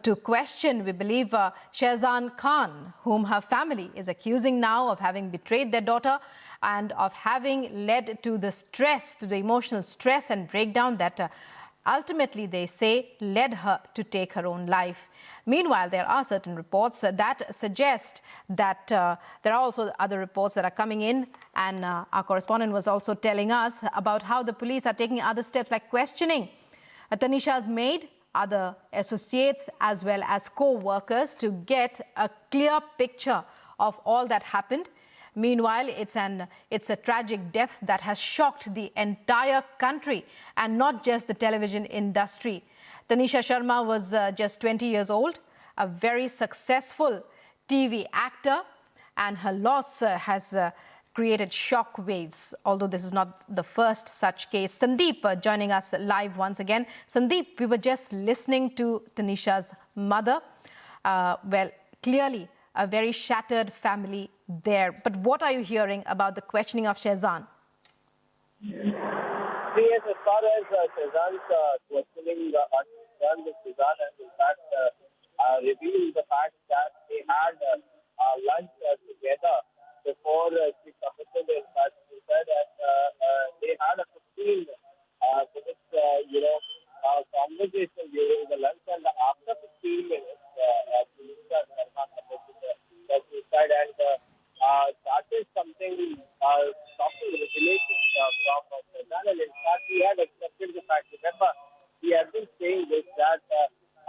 to question, we believe, Shahzan Khan, whom her family is accusing now of having betrayed their daughter and of having led to the stress, to the emotional stress and breakdown that ultimately, they say, led her to take her own life. Meanwhile, there are certain reports that suggest that there are also other reports that are coming in, and our correspondent was also telling us about how the police are taking other steps like questioning Tanisha's maid, other associates as well as co-workers to get a clear picture of all that happened. Meanwhile, it's a tragic death that has shocked the entire country and not just the television industry. Tanisha Sharma was just 20 years old, a very successful TV actor, and her loss has created shock waves, although this is not the first such case. Sandeep joining us live once again. Sandeep, we were just listening to Tanisha's mother. Well, clearly a very shattered family there. But what are you hearing about the questioning of Shahzan? Yes, as far as Shahzan's questioning are concerned, Shahzan has in fact revealed the fact that they had lunch together before she committed it. But she said that they had a 15 minutes, conversation during the lunch, and after 15 minutes, Tanisha Sharma committed the suicide and started something talking relations from Shahzan, and in fact he had accepted the fact. Remember, he had been saying this that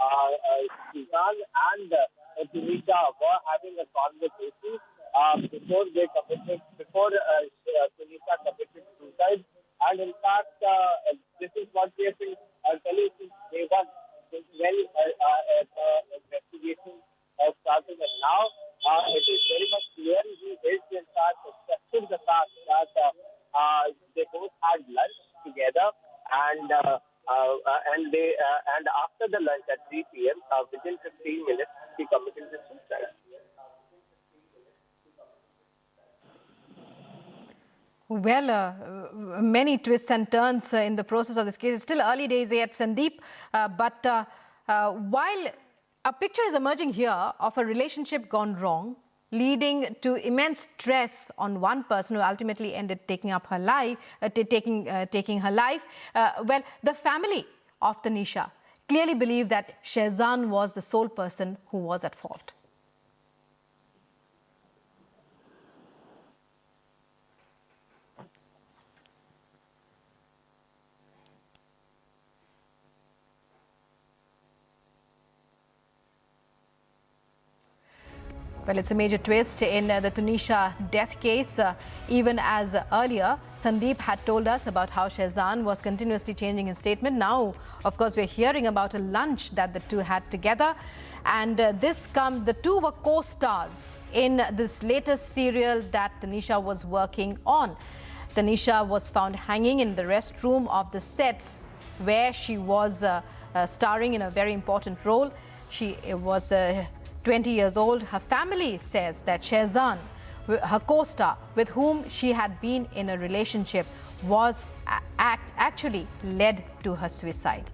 Shahzan and Tanisha were having a conversation before Tanisha committed suicide, and in fact this is what we have been telling since day one, since Many twists and turns in the process of this case. It's still early days yet, Sandeep, but while a picture is emerging here of a relationship gone wrong, leading to immense stress on one person who ultimately ended taking up her life, taking her life. Well, the family of Tanisha clearly believe that Shehzan was the sole person who was at fault. Well, it's a major twist in the Tanisha death case. Even as earlier, Sandeep had told us about how Shehzan was continuously changing his statement. Now, of course, we're hearing about a lunch that the two had together. And the two were co-stars in this latest serial that Tanisha was working on. Tanisha was found hanging in the restroom of the sets where she was starring in a very important role. She was 20 years old. Her family says that Shehzan, her co-star with whom she had been in a relationship, was actually led to her suicide.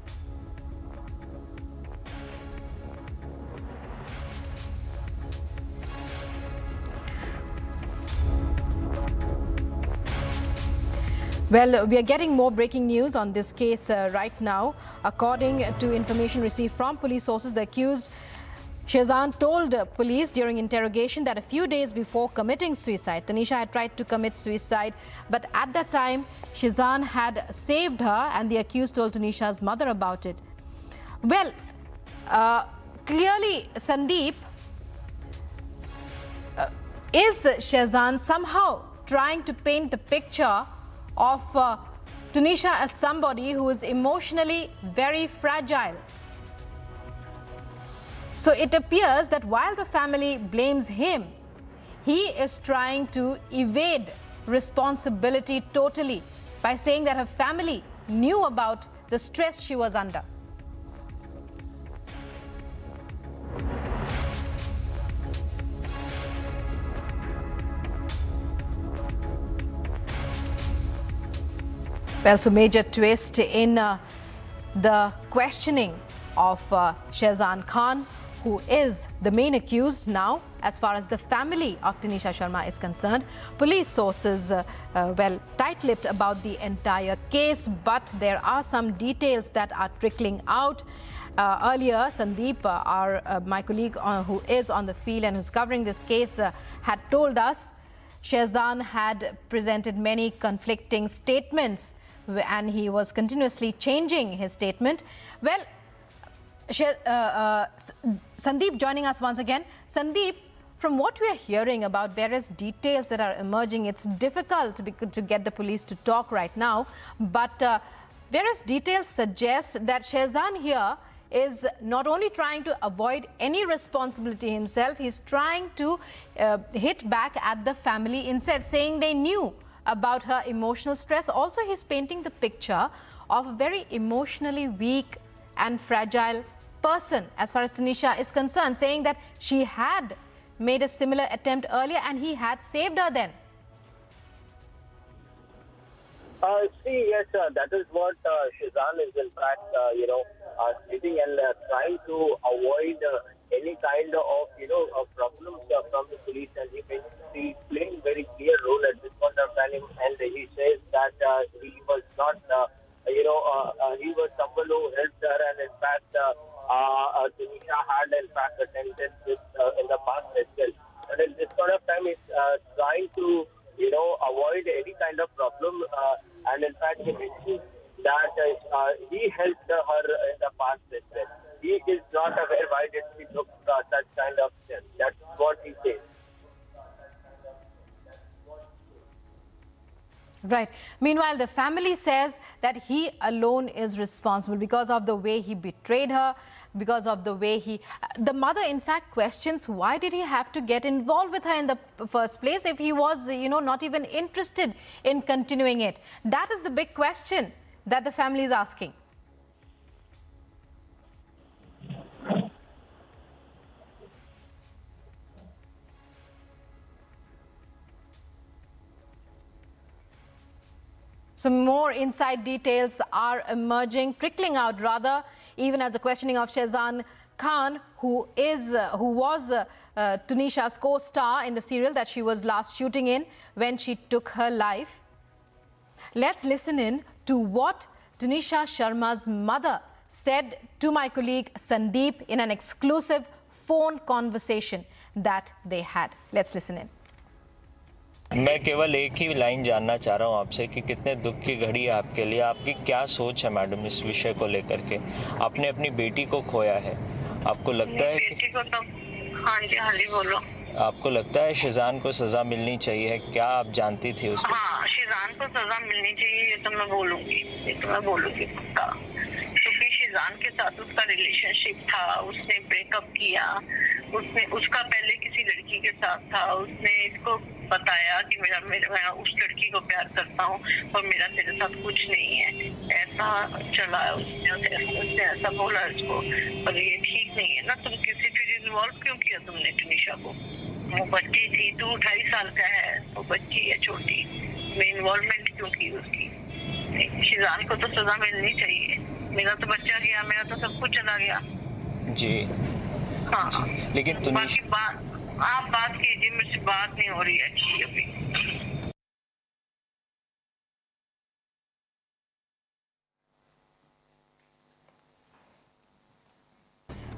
Well, we are getting more breaking news on this case right now. According to information received from police sources, the accused Shehzan told police during interrogation that a few days before committing suicide, Tanisha had tried to commit suicide, but at that time, Shehzan had saved her, and the accused told Tanisha's mother about it. Well, clearly, Sandeep, is Shehzan somehow trying to paint the picture of Tanisha as somebody who is emotionally very fragile? So it appears that while the family blames him, he is trying to evade responsibility totally by saying that her family knew about the stress she was under. Well, so major twist in the questioning of Shehzan Khan, who is the main accused now as far as the family of Tanisha Sharma is concerned. Police sources, tight-lipped about the entire case, but there are some details that are trickling out. Earlier, Sandeep, my colleague who is on the field and who's covering this case, had told us Shehzan had presented many conflicting statements and he was continuously changing his statement. Well, Sandeep joining us once again. Sandeep, from what we are hearing about various details that are emerging, it's difficult to get the police to talk right now, but various details suggest that Shehzan here is not only trying to avoid any responsibility himself, he's trying to hit back at the family instead, saying they knew about her emotional stress. Also, he's painting the picture of a very emotionally weak and fragile person as far as Tanisha is concerned, saying that she had made a similar attempt earlier and he had saved her then. Yes, that is what Shehzan is in fact, stating and trying to avoid any kind of problems from the police, and he's playing very clear role at this point of time, and he says that he was not, he was someone who helped her, and in fact, Tanisha had in fact attempted this in the past as well. But at this point of time, he's trying to, avoid any kind of problem, and in fact, he mentions that he helped her in the past as well. He is not aware why did she took such kind of steps. That's what he says. Right. Meanwhile, the family says that he alone is responsible because of the way he betrayed her, because of the way the mother in fact questions why did he have to get involved with her in the first place if he was, not even interested in continuing it. That is the big question that the family is asking. Some more inside details are emerging, trickling out rather, even as the questioning of Shehzad Khan, who was Tanisha's co-star in the serial that she was last shooting in when she took her life. Let's listen in to what Tanisha Sharma's mother said to my colleague Sandeep in an exclusive phone conversation that they had. Let's listen in. मैं केवल एक ही line जानना चाह रहा हूँ आपसे कि कितने दुख की घड़ी है आपके लिए, आपकी क्या सोच है मैडम इस विषय को लेकर के? आपने अपनी बेटी को खोया है, आपको लगता है कि बेटी को तो हाँ जी बोलो। आपको लगता है शेजान को सजा मिलनी चाहिए? क्या आप जानती थी उसको? हाँ, शेजान को सजा मिलनी चाहिए, ये तो मैं बोलूँगी पक्का, क्योंकि शेजान के साथ उसका रिलेशनशिप था, उसने ब्रेकअप किया, उसका पहले किसी लड़की के साथ था, उसने इसको बताया कि मैं उस लड़की को प्यार करता हूँ और मेरा तेरे साथ कुछ नहीं है, ऐसा चला है उसने ऐसा बोला इसको, और ये ठीक नहीं है ना। तुम किसी फिर इन्वॉल्व क्यों किया तुमने टनिशा को? वो बच्ची थी, तू 28 साल का है, वो बच्ची है छोटी, मैं इन्वॉल्वमेंट क्यों की उसकी? शेजान को तो सजा मिलनी चाहिए, मेरा तो बच्चा गया, मेरा तो सब कुछ चला गया जी। हाँ जी, लेकिन बाकी आप बात कीजिए, मुझसे बात नहीं हो रही है अच्छी अभी।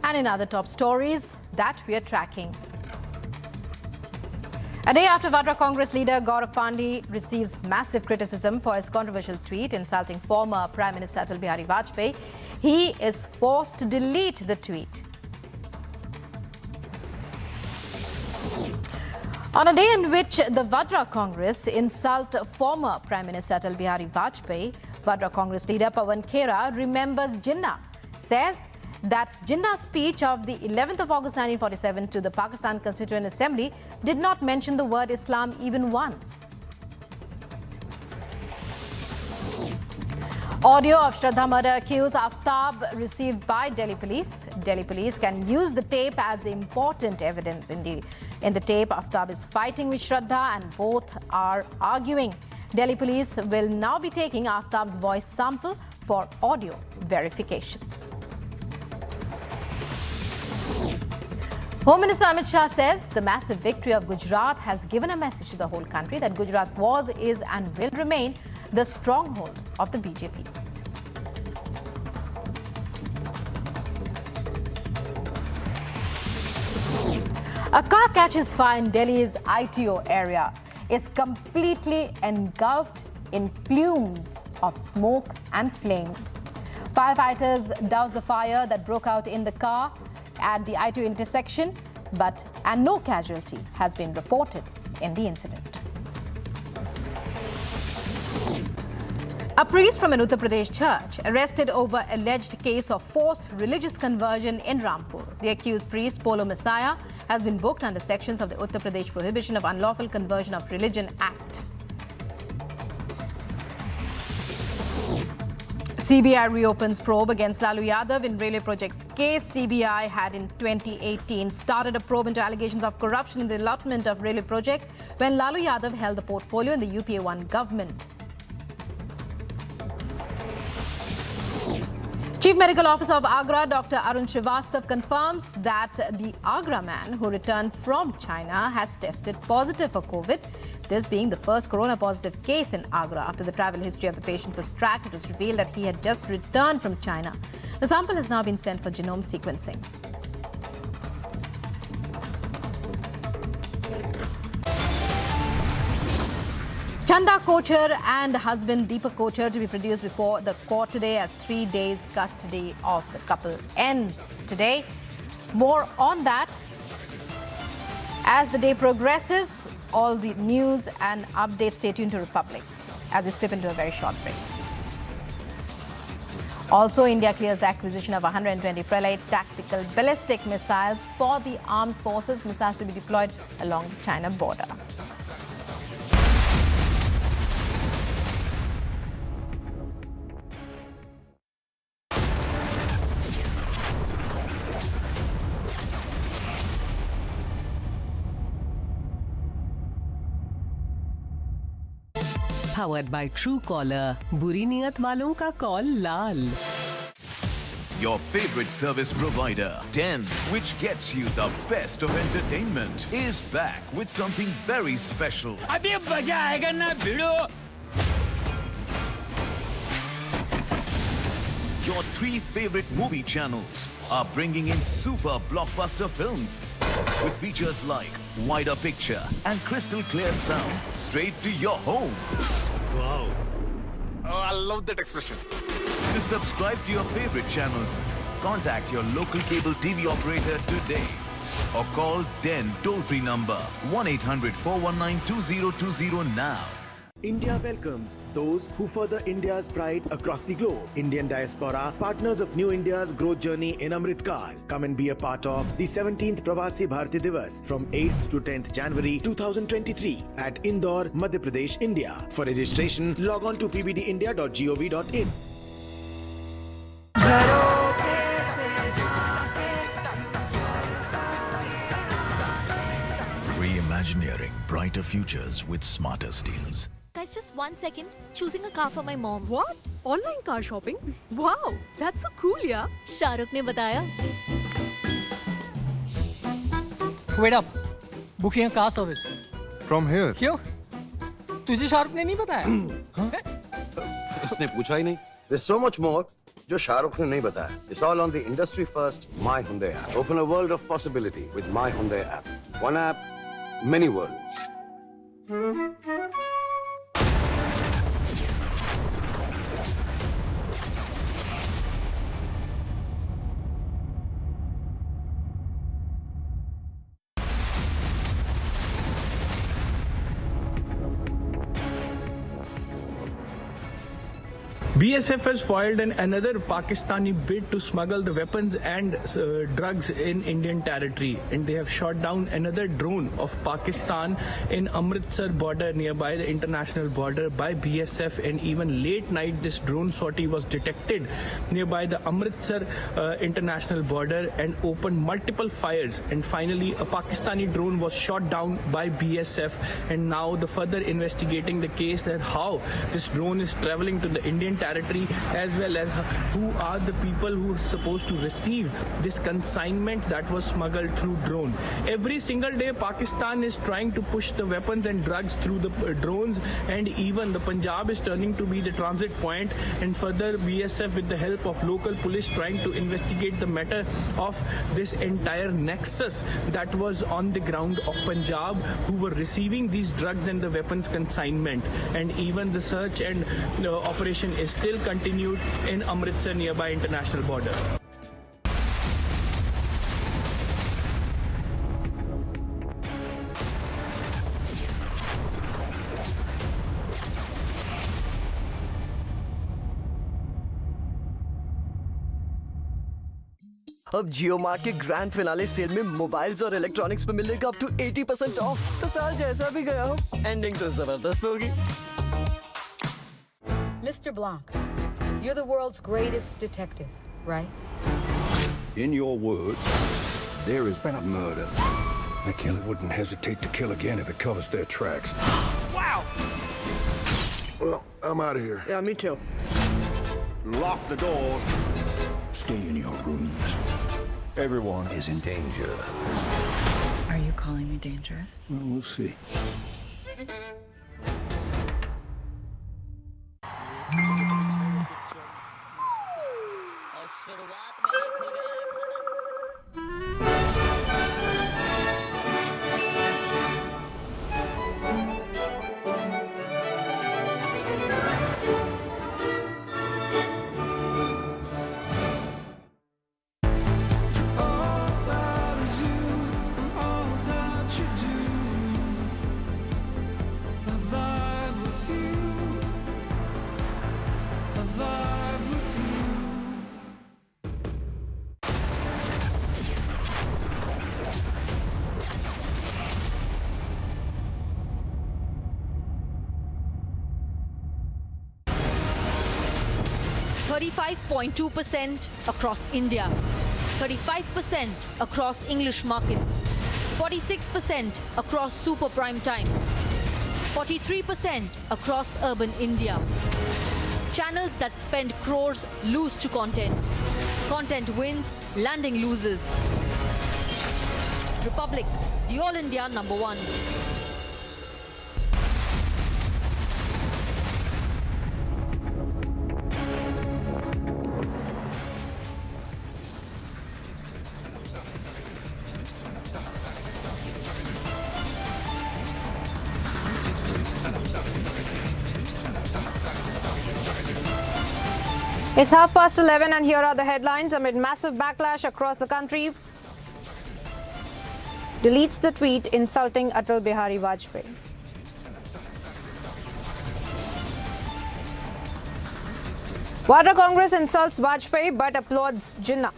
And in other top stories that we are tracking. A day after Vadra Congress leader Gaurav Pandey receives massive criticism for his controversial tweet insulting former Prime Minister Atal Bihari Vajpayee, he is forced to delete the tweet. On a day in which the Vadra Congress insult former Prime Minister Atal Bihari Vajpayee, Vadra Congress leader Pawan Khera remembers Jinnah, says that Jinnah's speech of the 11th of August 1947 to the Pakistan Constituent Assembly did not mention the word Islam even once. Audio of Shraddha murder accused Aftab received by Delhi police. Delhi police can use the tape as important evidence. In the tape, Aftab is fighting with Shraddha and both are arguing. Delhi police will now be taking Aftab's voice sample for audio verification. Home Minister Amit Shah says the massive victory of Gujarat has given a message to the whole country that Gujarat was, is and will remain the stronghold of the BJP. A car catches fire in Delhi's ITO area, is completely engulfed in plumes of smoke and flame. Firefighters doused the fire that broke out in the car at the ITO intersection, and no casualty has been reported in the incident. A priest from an Uttar Pradesh church arrested over alleged case of forced religious conversion in Rampur. The accused priest, Polo Messiah, has been booked under sections of the Uttar Pradesh Prohibition of Unlawful Conversion of Religion Act. CBI reopens probe against Lalu Yadav in railway projects case. CBI had in 2018 started a probe into allegations of corruption in the allotment of railway projects when Lalu Yadav held the portfolio in the UPA-1 government. Chief Medical Officer of Agra, Dr. Arun Srivastav, confirms that the Agra man who returned from China has tested positive for COVID, this being the first corona-positive case in Agra. After the travel history of the patient was tracked, it was revealed that he had just returned from China. The sample has now been sent for genome sequencing. Chanda Kochhar and husband Deepak Kochhar to be produced before the court today as 3 days custody of the couple ends today. More on that as the day progresses. All the news and updates, stay tuned to Republic as we slip into a very short break. Also, India clears acquisition of 120 Pralay tactical ballistic missiles for the armed forces, missiles to be deployed along the China border. Powered by Truecaller. बुरी नियत वालों का call Lal. Your favorite service provider, 10, which gets you the best of entertainment, is back with something very special. अभी मजा आएगा ना भिड़ो. Your 3 favorite movie channels are bringing in super blockbuster films with features like wider picture and crystal clear sound straight to your home. Wow. Oh, I love that expression. To subscribe to your favorite channels, contact your local cable TV operator today or call 10 toll-free number 1-800-419-2020 now. India welcomes those who further India's pride across the globe. Indian diaspora, partners of New India's growth journey in Amritkal. Come and be a part of the 17th Pravasi Bharti Divas from 8th to 10th January 2023 at Indore, Madhya Pradesh, India. For registration, log on to pbdindia.gov.in. Reimagineering brighter futures with smarter steels. Guys, just 1 second. Choosing a car for my mom. What? Online car shopping? Wow, that's so cool, yeah. Shahrukh ने बताया. Wait up. Booking a car service. From here. क्यों? तुझे शाहरुख ने नहीं बताया? इसने पूछा ही नहीं. There's so much more जो शाहरुख ने नहीं बताया. It's all on the industry first My Hyundai app. Open a world of possibility with My Hyundai app. One app, many worlds. BSF has foiled another Pakistani bid to smuggle the weapons and drugs in Indian territory, and they have shot down another drone of Pakistan in Amritsar border nearby the international border by BSF, and even late night this drone sortie was detected nearby the Amritsar international border and opened multiple fires, and finally a Pakistani drone was shot down by BSF, and now the further investigating the case that how this drone is traveling to the Indian territory, as well as who are the people who are supposed to receive this consignment that was smuggled through drone. Every single day Pakistan is trying to push the weapons and drugs through the drones, and even the Punjab is turning to be the transit point, and further BSF with the help of local police trying to investigate the matter of this entire nexus that was on the ground of Punjab who were receiving these drugs and the weapons consignment, and even the search and operation is still continued in Amritsar nearby international border. अब जियो mart के grand finale cell में mobiles और electronics पे मिलेगा up to 80% of. तो साल जैसा भी गया हो, एंडिंग तो जबरदस्त होगी. Mr. Blanc, you're the world's greatest detective, right? In your words, there has been a murder. The killer wouldn't hesitate to kill again if it covers their tracks. Wow! Well, I'm out of here. Yeah, me too. Lock the doors. Stay in your rooms. Everyone is in danger. Are you calling me dangerous? Well, we'll see. .2% across India, 35% across English markets, 46% across super prime time, 43% across urban India. Channels that spend crores lose to content. Content wins, landing loses. Republic, the All India #1. It's 11:30 and here are the headlines. Amid massive backlash across the country, deletes the tweet insulting Atal Bihari Vajpayee. Vadra Congress insults Vajpayee but applauds Jinnah.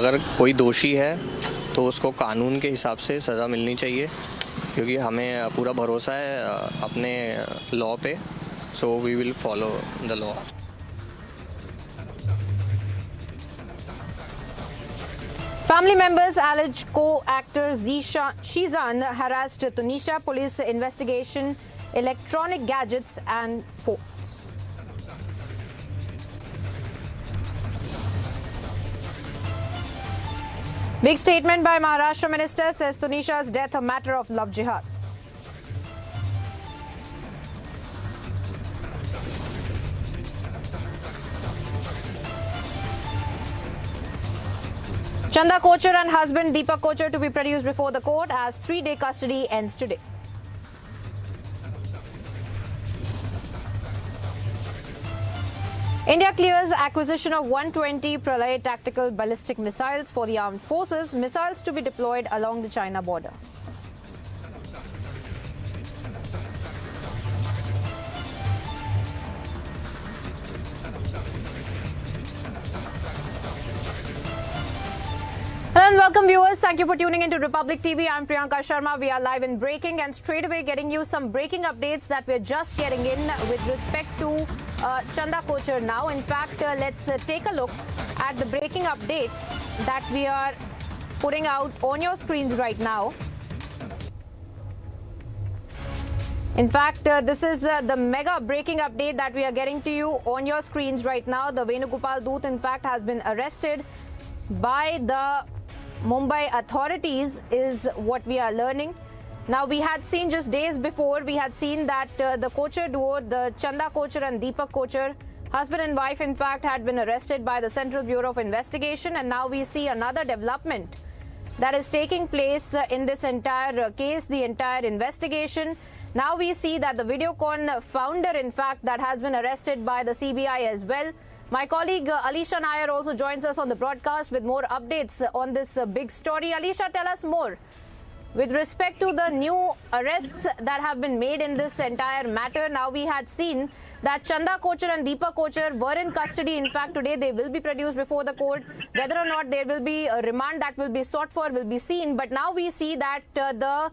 अगर कोई दोषी है तो उसको कानून के हिसाब से सज़ा मिलनी चाहिए क्योंकि हमें पूरा भरोसा है अपने लॉ पे, so we will follow the law. Family members allege co-actor Shizan harassed Tanisha. Police investigation, electronic gadgets and phones. Big statement by Maharashtra Minister, says Tanisha's death a matter of love jihad. Chanda Kochar and husband Deepak Kochar to be produced before the court as 3-day custody ends today. India clears acquisition of 120 Pralay tactical ballistic missiles for the armed forces, missiles to be deployed along the China border. And welcome viewers, thank you for tuning into Republic TV. I'm Priyanka Sharma. We are live in breaking and straight away getting you some breaking updates that we're just getting in with respect to Chanda Kochar now. In fact, let's take a look at the breaking updates that we are putting out on your screens right now. In fact, this is the mega breaking update that we are getting to you on your screens right now. The Venugopal Doot, in fact, has been arrested by the Mumbai authorities is what we are learning. Now, we had seen just days before, we had seen that the Kochar duo, the Chanda Kochar and Deepak Kochar, husband and wife, in fact, had been arrested by the Central Bureau of Investigation. And now we see another development that is taking place in this entire case, the entire investigation. Now we see that the Videocon founder, in fact, that has been arrested by the CBI as well. My colleague Alisha Nair also joins us on the broadcast with more updates on this big story. Alisha, tell us more with respect to the new arrests that have been made in this entire matter. Now, we had seen that Chanda Kochar and Deepak Kochar were in custody. In fact, today they will be produced before the court. Whether or not there will be a remand that will be sought for will be seen. But now we see that the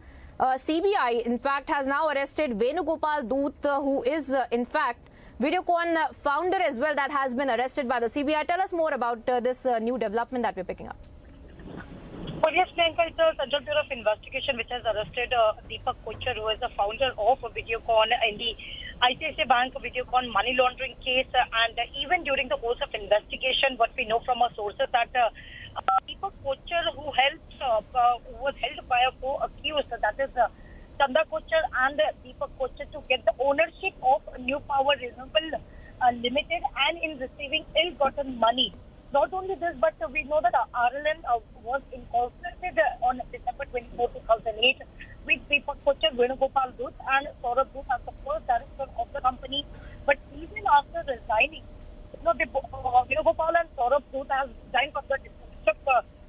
CBI, in fact, has now arrested Venugopal Doot, who is, in fact, Videocon founder as well, that has been arrested by the CBI. Tell us more about this new development that we're picking up. Well, yes, Priyanka, it's the Central Bureau of Investigation which has arrested Deepak Kochar, who is the founder of Videocon in the ICICI Bank Videocon money laundering case. And even during the course of investigation, what we know from our sources that Deepak Kochar, who was held by a co-accused, that is Chanda Kochar and Deepak Kochar, to get the ownership of New Power Renewable Limited and in receiving ill-gotten money. Not only this, but we know that RLN was incorporated on December 24, 2008 with Deepak Kochar, Venugopal Doot and Saurabh Doot as the first director of the company. But even after resigning, Venugopal and Saurabh Doot has resigned from the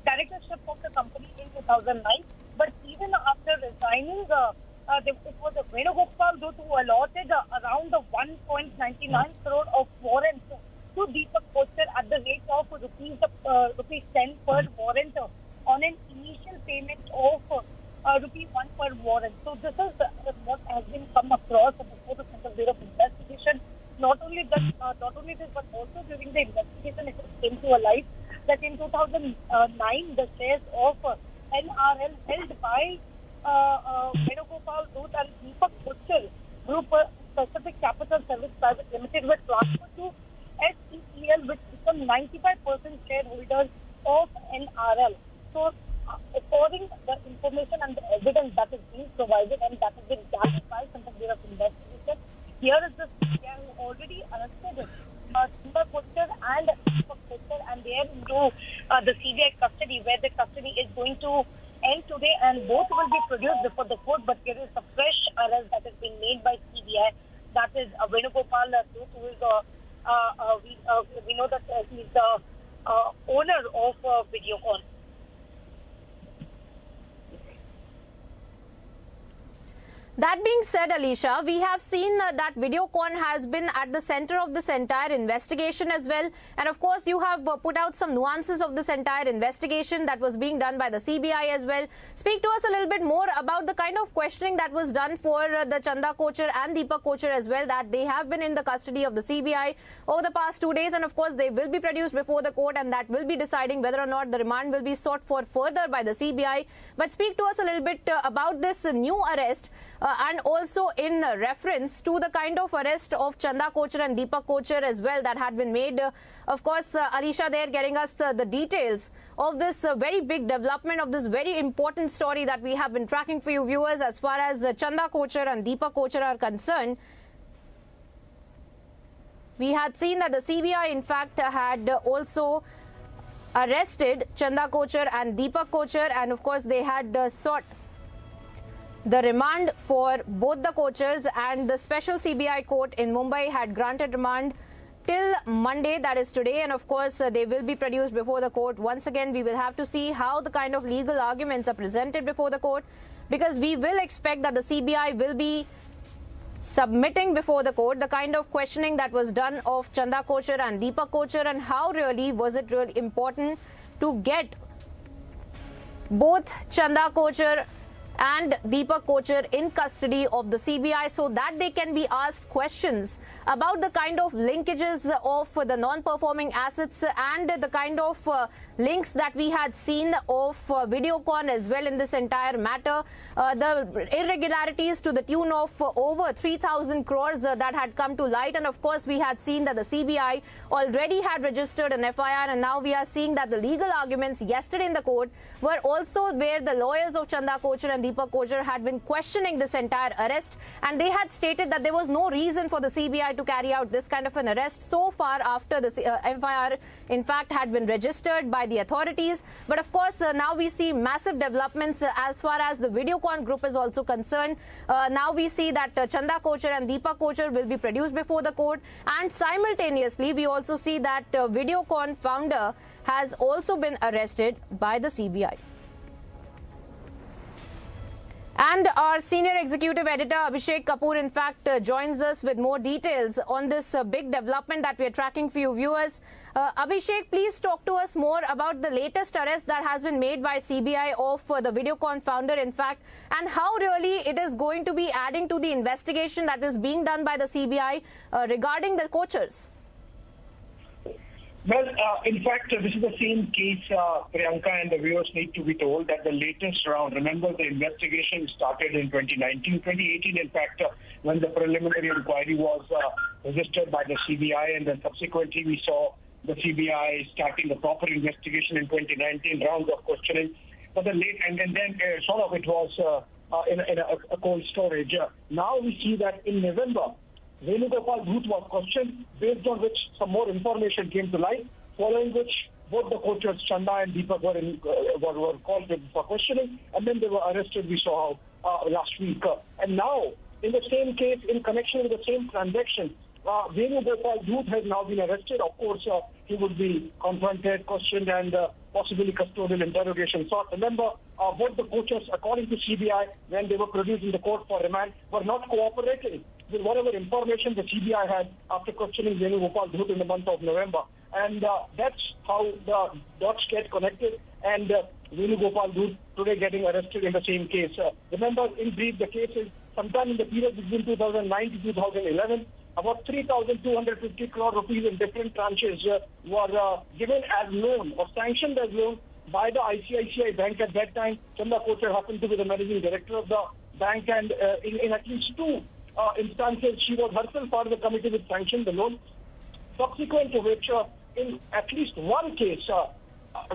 directorship of the company in 2009. But even after resigning, it was Venugopal Doot who allotted around 1.99 crore of warrants to Deepak Kochar at the rate of rupees 10 per warrant on an initial payment of rupees 1 per warrant. So this is what has been come across before the Central Bureau of Investigation. Not only this, but also during the investigation, it came to a light that in 2009 the shares of NRL held by Venugopal Dhoot and Deepak Kochhar Group Specific Capital Service Private Limited were transferred to SECL, which become 95% shareholders of NRL. So, according to the information and the evidence that is being provided and that has been gathered by some Bureau of Investigation, here is the CBI who already arrested Shraddha Walkar and Deepak Kochhar, and they are into the CBI custody, where the custody is going to end today, and both will be produced before the court. But there is a fresh arrest that has been made by CBI. That is Venugopal Dhoot, who is we know that he is the owner of Videocon. That being said, Alisha, we have seen that Videocon has been at the center of this entire investigation as well. And of course, you have put out some nuances of this entire investigation that was being done by the CBI as well. Speak to us a little bit more about the kind of questioning that was done for the Shraddha Kochhar and Deepak Kochhar as well, that they have been in the custody of the CBI over the past 2 days. And of course, they will be produced before the court, and that will be deciding whether or not the remand will be sought for further by the CBI. But speak to us a little bit about this new arrest. And also in reference to the kind of arrest of Shraddha Kochhar and Deepak Kochhar as well that had been made. Of course, Alisha there getting us the details of this very big development, of this very important story that we have been tracking for you viewers as far as Shraddha Kochhar and Deepak Kochhar are concerned. We had seen that the CBI in fact had also arrested Shraddha Kochhar and Deepak Kochhar, and of course they had sought the remand for both the Kochhars, and the special CBI court in Mumbai had granted remand till Monday, that is today, and of course they will be produced before the court. Once again, we will have to see how the kind of legal arguments are presented before the court, because we will expect that the CBI will be submitting before the court the kind of questioning that was done of Shraddha Kochhar and Deepak Kochhar, and how really was it really important to get both Shraddha Kochhar and Deepak Kochhar in custody of the CBI, so that they can be asked questions about the kind of linkages of the non-performing assets and the kind of links that we had seen of Videocon as well in this entire matter. The irregularities to the tune of over 3,000 crores that had come to light, and of course we had seen that the CBI already had registered an FIR, and now we are seeing that the legal arguments yesterday in the court were also where the lawyers of Shraddha Kochhar and Deepak Kochhar had been questioning this entire arrest, and they had stated that there was no reason for the CBI to carry out this kind of an arrest so far after the FIR in fact had been registered by the authorities. But of course now we see massive developments as far as the Videocon group is also concerned. Now we see that Shraddha Kochhar and Deepak Kochhar will be produced before the court, and simultaneously we also see that Videocon founder has also been arrested by the CBI. And our senior executive editor Abhishek Kapoor in fact joins us with more details on this big development that we are tracking for you viewers. Abhishek, please talk to us more about the latest arrest that has been made by CBI of the Videocon founder in fact, and how really it is going to be adding to the investigation that is being done by the CBI regarding the Kochhars. Well, in fact, this is the same case, Priyanka, and the viewers need to be told that the latest round, remember the investigation started in 2019, 2018, in fact, when the preliminary inquiry was registered by the CBI, and then subsequently we saw the CBI starting the proper investigation in 2019, rounds of questioning. But then sort of it was in a cold storage. Now we see that in November, Venugopal Dhoot was questioned, based on which some more information came to light, following which both the Kochhars, Shraddha and Deepak, were called for questioning, and then they were arrested, we saw last week. And now, in the same case, in connection with the same transaction, Venugopal Dhoot has now been arrested. Of course, he would be confronted, questioned, and possibly custodial interrogation sought. Remember, both the Kochhars, according to CBI, when they were produced in the court for remand, were not cooperating with whatever information the CBI had after questioning Venugopal Dhoot in the month of November. And that's how the dots get connected, and Venugopal Dhoot today getting arrested in the same case. Remember, in brief, the case is sometime in the period between 2009 to 2011, about 3,250 crore rupees in different tranches were given as loan or sanctioned as loan by the ICICI Bank at that time. Shraddha Walkar happened to be the managing director of the bank, and in at least two instances, she was herself part of the committee which sanctioned the loan. Subsequent to which, in at least one case,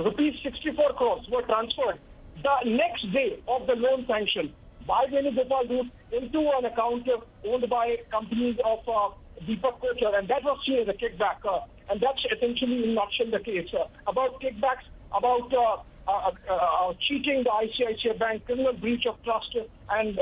rupees 64 crores were transferred the next day of the loan sanction by Venugopal Dut into an account owned by companies of Deepak Kochar, and that was seen as a kickback. And that's essentially in a nutshell the case. About kickbacks, about cheating the ICICI Bank, criminal breach of trust, and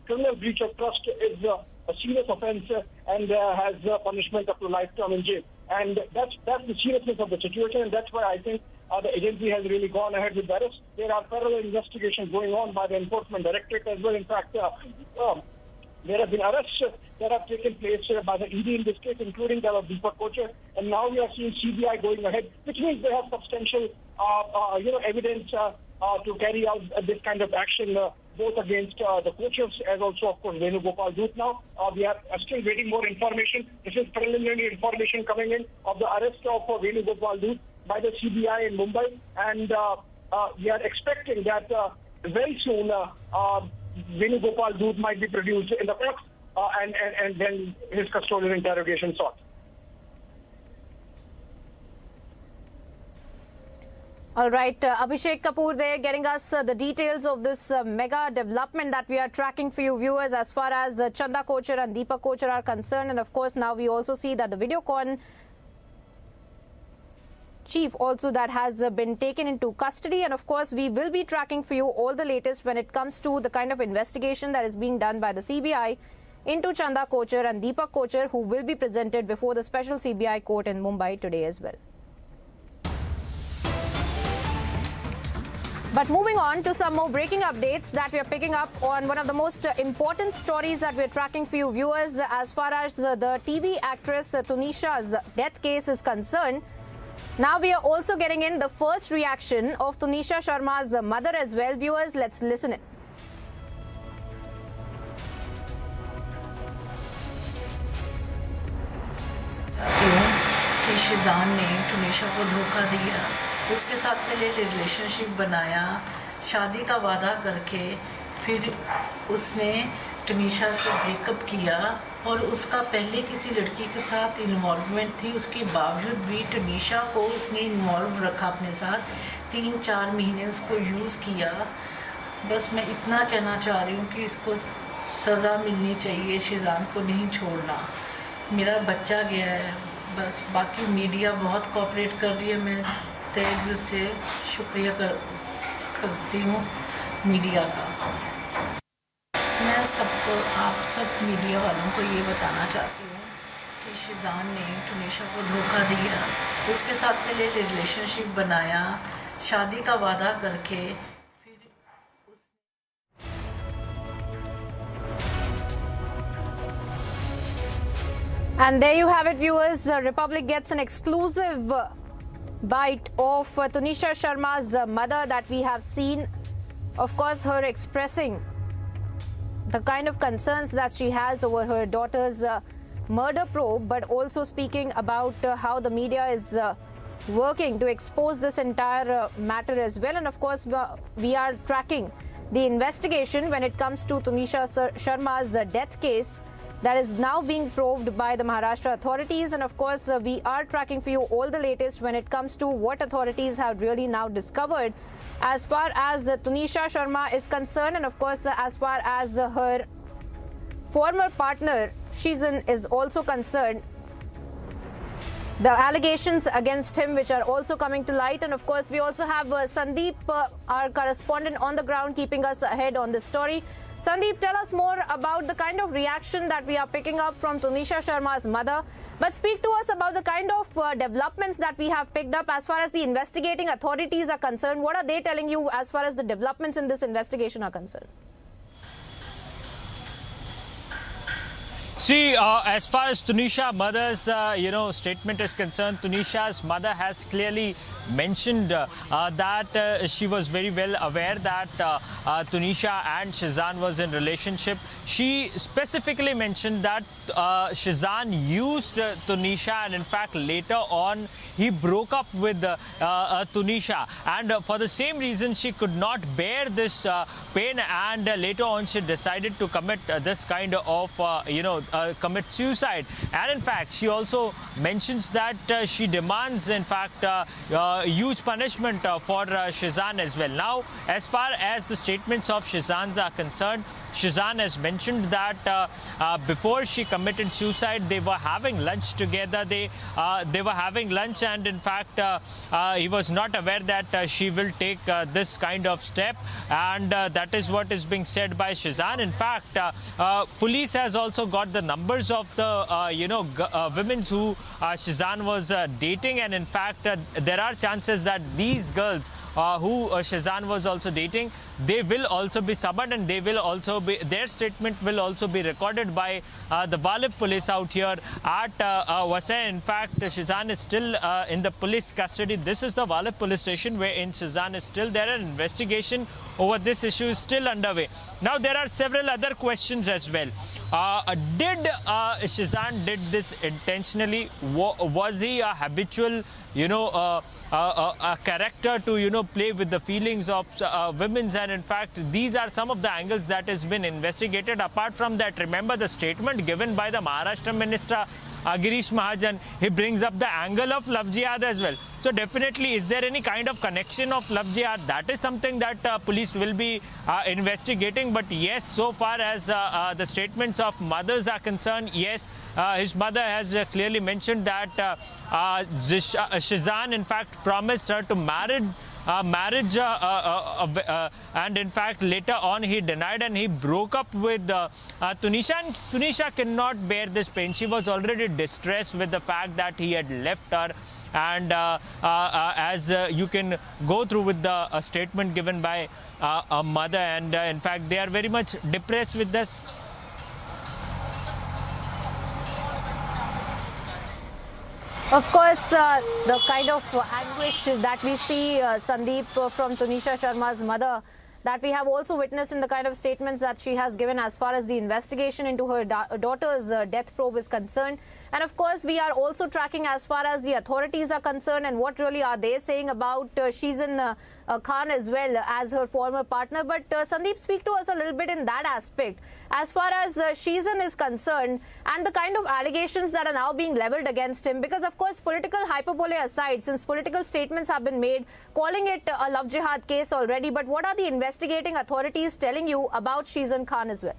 criminal breach of trust is a serious offence and has punishment up to lifetime in jail. And that's the seriousness of the situation, and that's why I think the agency has really gone ahead with the arrest. There are parallel investigations going on by the Enforcement Directorate as well. In fact, there have been arrests that have taken place by the ED in this case, including that of Deepak Kochar, and now we are seeing CBI going ahead, which means they have substantial, evidence to carry out this kind of action, both against the Kochars as also, of course, Venugopal Dut. Now we are still waiting more information. This is preliminary information coming in of the arrest of Venugopal Dut by the CBI in Mumbai, and we are expecting that very soon Venugopal Dut might be produced in the courts and then his custodial interrogation sought. All right, Abhishek Kapoor there getting us the details of this mega development that we are tracking for you viewers as far as Shraddha Kochar and Deepak Kochar are concerned. And of course, now we also see that the Videocon chief also that has been taken into custody, and of course we will be tracking for you all the latest when it comes to the kind of investigation that is being done by the CBI into Shraddha Kochar and Deepak Kochar, who will be presented before the special CBI court in Mumbai today as well. But moving on to some more breaking updates that we are picking up on one of the most important stories that we are tracking for you viewers as far as the TV actress Tanisha's death case is concerned. Now we are also getting in the first reaction of Tanisha Sharma's mother as well. Viewers, let's listen in. कि शिजान ने टुनिशा को धोखा दिया, उसके साथ पहले relationship बनाया, शादी का वादा करके फिर उसने टुनिशा से ब्रेकअप किया और उसका पहले किसी लड़की के साथ इन्वॉल्वमेंट थी, उसके बावजूद भी टुनिशा को उसने इन्वॉल्व रखा अपने साथ, 3-4 महीने उसको यूज़ किया। बस मैं इतना कहना चाह रही हूँ कि इसको सज़ा मिलनी चाहिए, शिजान को नहीं छोड़ना। मेरा बच्चा गया है, बस बाकी मीडिया बहुत कोऑपरेट कर रही है, मैं तहे दिल से शुक्रिया करती हूँ मीडिया का। मैं सबको, आप सब मीडिया वालों को ये बताना चाहती हूँ कि शिजान ने टुनिशा को धोखा दिया, उसके साथ पहले रिलेशनशिप बनाया, शादी का वादा करके And there you have it, viewers. Republic gets an exclusive bite of Tanisha Sharma's mother that we have seen. Of course, her expressing the kind of concerns that she has over her daughter's murder probe, but also speaking about how the media is working to expose this entire matter as well. And of course, we are tracking the investigation when it comes to Tanisha Sharma's death case that is now being probed by the Maharashtra authorities. And of course, we are tracking for you all the latest when it comes to what authorities have really now discovered as far as Tanisha Sharma is concerned. And of course, as far as her former partner, Shizan, is also concerned. The allegations against him which are also coming to light. And of course, we also have Sandeep, our correspondent on the ground, keeping us ahead on this story. Sandeep, tell us more about the kind of reaction that we are picking up from Tanisha Sharma's mother. But speak to us about the kind of developments that we have picked up as far as the investigating authorities are concerned. What are they telling you as far as the developments in this investigation are concerned? See, as far as Tanisha's mother's, statement is concerned, Tanisha's mother has clearly mentioned that she was very well aware that Tanisha and Shizan was in relationship. She specifically mentioned that Shizan used Tanisha, and in fact later on he broke up with Tanisha, and for the same reason she could not bear this pain, and later on she decided to commit this kind of commit suicide. And in fact she also mentions that she demands in fact huge punishment for Shizan as well. Now, as far as the statements of Shizan are concerned, Shizan has mentioned that before she committed suicide, they were having lunch together. They were having lunch, and in fact, he was not aware that she will take this kind of step, and that is what is being said by Shizan. In fact, police has also got the numbers of the women who Shizan was dating, and in fact, there are chances that these girls who Shizan was also dating, they will also be summoned, and they will also be, their statement will also be recorded by the Valip police out here at Vasai. In fact, Shizan is still in the police custody. This is the Valip police station wherein Shizan is still there. An investigation over this issue is still underway. Now, there are several other questions as well. Did Shizan did this intentionally? Was he a habitual, a character to, play with the feelings of women's? And in fact, these are some of the angles that has been investigated. Apart from that, remember the statement given by the Maharashtra Minister Girish Mahajan. He brings up the angle of love jihad as well. So definitely, is there any kind of connection of love jihad? That is something that police will be investigating. But yes, so far as the statements of mothers are concerned, yes, his mother has clearly mentioned that Shizan in fact promised her to marriage, and in fact later on he denied, and he broke up with Tanisha, and Tanisha cannot bear this pain. She was already distressed with the fact that he had left her, and as you can go through with the statement given by a mother, and in fact they are very much depressed with this. Of course, the kind of anguish that we see, Sandeep, from Tanisha Sharma's mother, that we have also witnessed in the kind of statements that she has given as far as the investigation into her daughter's death probe is concerned. And of course, we are also tracking as far as the authorities are concerned and what really are they saying about Shizan Khan as well as her former partner. But Sandeep, speak to us a little bit in that aspect as far as Shizan is concerned and the kind of allegations that are now being leveled against him. Because of course, political hyperbole aside, since political statements have been made calling it a love jihad case already, but what are the investigating authorities telling you about Shizan Khan as well?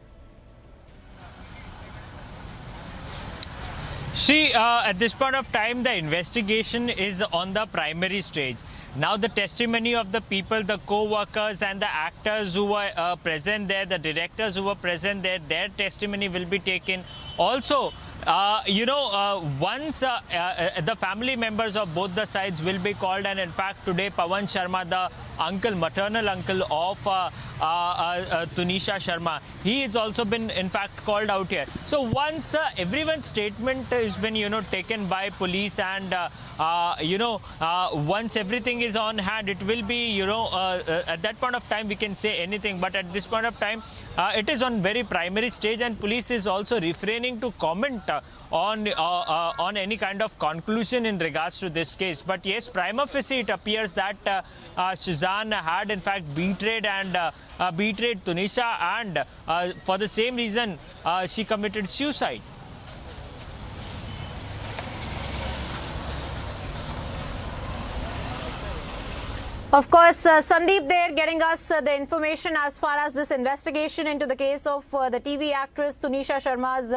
See, at this point of time, the investigation is on the primary stage. Now, the testimony of the people, the co-workers and the actors who were present there, the directors who were present there, their testimony will be taken. Also, once the family members of both the sides will be called, and in fact today Pawan Sharma, the uncle, maternal uncle of Tanisha Sharma, he has also been in fact called out here. So once everyone's statement has been taken by police, and once everything is on hand, it will be at that point of time we can say anything. But at this point of time, it is on very primary stage, and police is also refraining to comment on any kind of conclusion in regards to this case. But yes, prima facie it appears that Shizan had in fact betrayed Tanisha, and for the same reason she committed suicide. Of course, Sandeep there getting us the information as far as this investigation into the case of the TV actress Tanisha Sharma's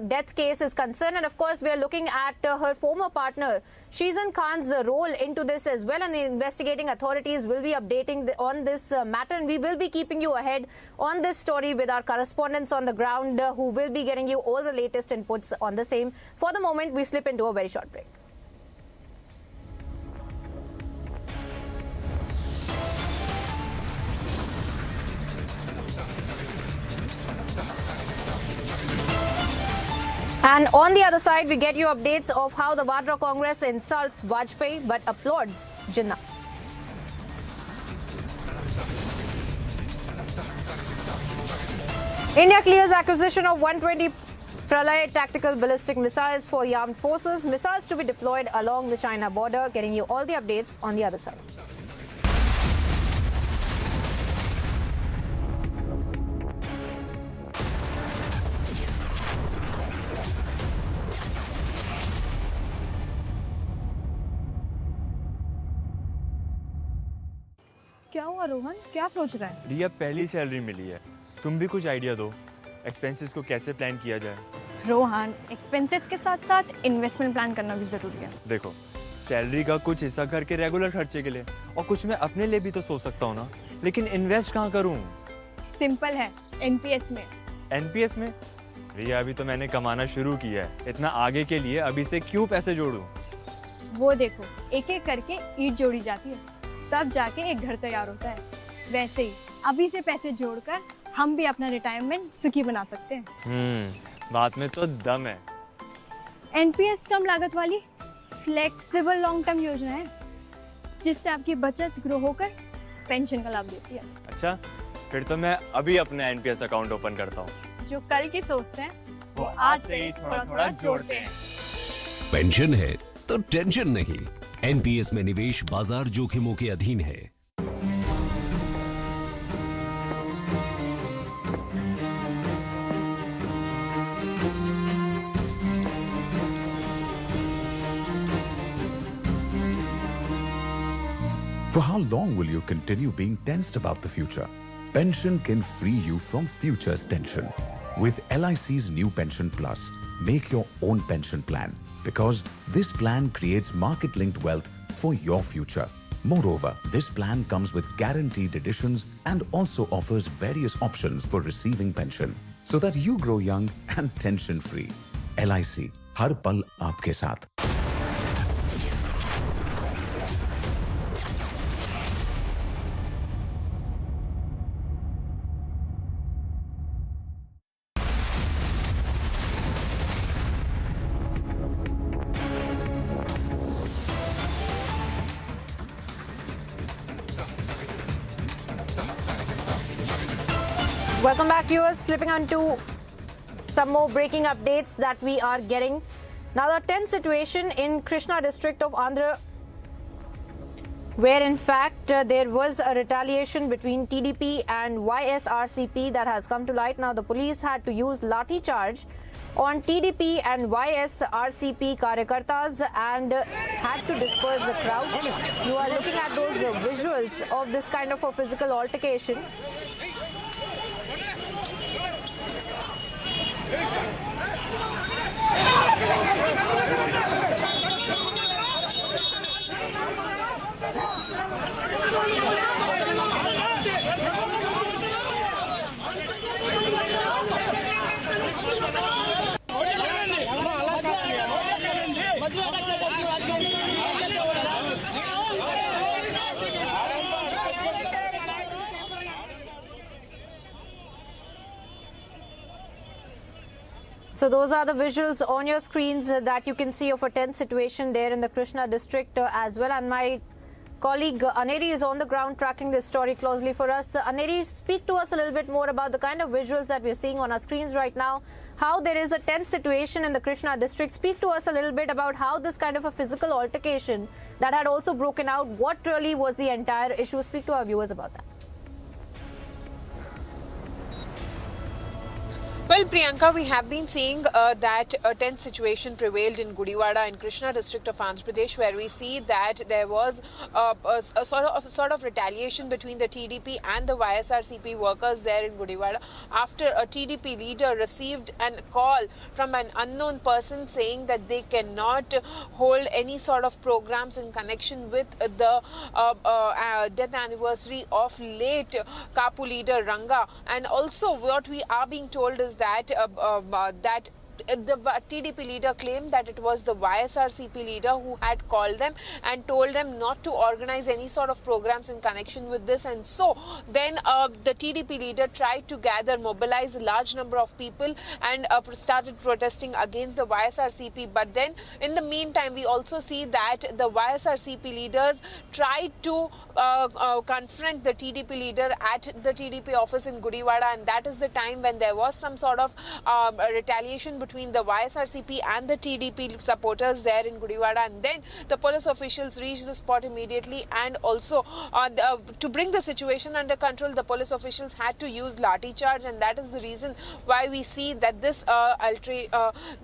death case is concerned. And of course, we are looking at her former partner Shizan Khan's role into this as well. And the investigating authorities will be updating on this matter. And we will be keeping you ahead on this story with our correspondents on the ground who will be getting you all the latest inputs on the same. For the moment, we slip into a very short break. And on the other side, we get you updates of how the Vadra Congress insults Vajpayee but applauds Jinnah. India clears acquisition of 120 Pralay tactical ballistic missiles for the armed forces. Missiles to be deployed along the China border. Getting you all the updates on the other side. क्या हुआ रोहन? क्या सोच रहा है? रिया, पहली salary मिली है, तुम भी कुछ आइडिया दो। एक्सपेंसेस को कैसे प्लान किया जाए? रोहन, एक्सपेंसेस के साथ साथ इन्वेस्टमेंट प्लान करना भी जरूरी है। देखो, सैलरी का कुछ हिस्सा घर के रेगुलर खर्चे के लिए और कुछ मैं अपने लिए भी तो सोच सकता हूँ ना, लेकिन इन्वेस्ट कहाँ करूँ? सिंपल है, एनपीएस में। एनपीएस में? रिया, अभी तो मैंने कमाना शुरू किया है, इतना आगे के लिए अभी से क्यों पैसे जोड़ूं? वो देखो, एक एक करके ईंट जोड़ी जाती है, तब जाके एक घर तैयार होता है। वैसे ही अभी से पैसे जोड़कर हम भी अपना रिटायरमेंट सुखी बना सकते हैं। बात में तो दम है। एनपीएस कम लागत वाली फ्लेक्सिबल लॉन्ग टर्म योजना है, जिससे आपकी बचत ग्रो होकर पेंशन का लाभ देती है। अच्छा, फिर तो मैं अभी अपना एनपीएस अकाउंट ओपन करता हूँ। जो कल की सोचते हैं वो आज से ही थोड़ा थोड़ा जोड़ते हैं। पेंशन है तो टेंशन नहीं। एनपीएस में निवेश बाजार जोखिमों के अधीन है। For how long will you continue being tensed about the future? Pension can free you from future's tension. With LIC's new Pension Plus, make your own pension plan because this plan creates market-linked wealth for your future. Moreover, this plan comes with guaranteed additions and also offers various options for receiving pension so that you grow young and tension-free. LIC, हर पल आपके साथ। Welcome back, viewers. Slipping on to some more breaking updates that we are getting. Now, the tense situation in Krishna district of Andhra, where in fact there was a retaliation between TDP and YSRCP that has come to light. Now, the police had to use lathi charge on TDP and YSRCP karyakartas and had to disperse the crowd. You are looking at those visuals of this kind of a physical altercation. So those are the visuals on your screens that you can see of a tense situation there in the Krishna district as well. And my colleague Aneri is on the ground tracking this story closely for us. Aneri, speak to us a little bit more about the kind of visuals that we're seeing on our screens right now, how there is a tense situation in the Krishna district. Speak to us a little bit about how this kind of a physical altercation that had also broken out, what really was the entire issue. Speak to our viewers about that. Well, Priyanka, we have been seeing that a tense situation prevailed in Gudivada in Krishna district of Andhra Pradesh, where we see that there was a sort of retaliation between the TDP and the YSRCP workers there in Gudivada after a TDP leader received a call from an unknown person saying that they cannot hold any sort of programs in connection with the death anniversary of late Kapu leader Ranga. And also what we are being told is that that the TDP leader claimed that it was the YSRCP leader who had called them and told them not to organize any sort of programs in connection with this. And so then the TDP leader tried to mobilize a large number of people and started protesting against the YSRCP. But then in the meantime, we also see that the YSRCP leaders tried to confront the TDP leader at the TDP office in Gudivada, and that is the time when there was some sort of retaliation between the YSRCP and the TDP supporters there in Gudivada. And then the police officials reached the spot immediately, and also to bring the situation under control, the police officials had to use lathi charge, and that is the reason why we see that this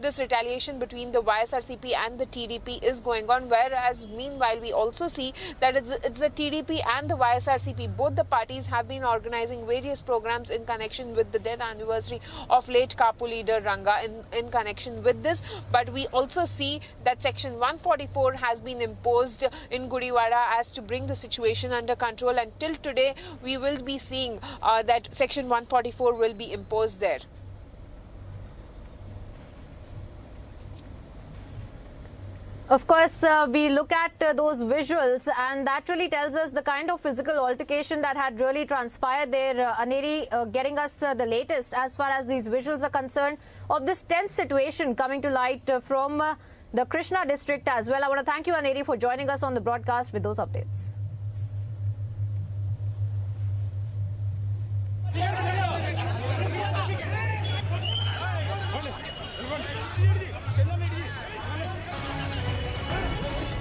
this retaliation between the YSRCP and the TDP is going on. Whereas meanwhile, we also see that it's the TDP and the YSRCP, both the parties have been organizing various programs in connection with the death anniversary of late Kapu leader Ranga in connection with this. But we also see that Section 144 has been imposed in Gudivada as to bring the situation under control, and till today we will be seeing that Section 144 will be imposed there. Of course, we look at those visuals, and that really tells us the kind of physical altercation that had really transpired there. Aneri getting us the latest as far as these visuals are concerned of this tense situation coming to light from the Krishna district as well. I want to thank you, Aneri, for joining us on the broadcast with those updates.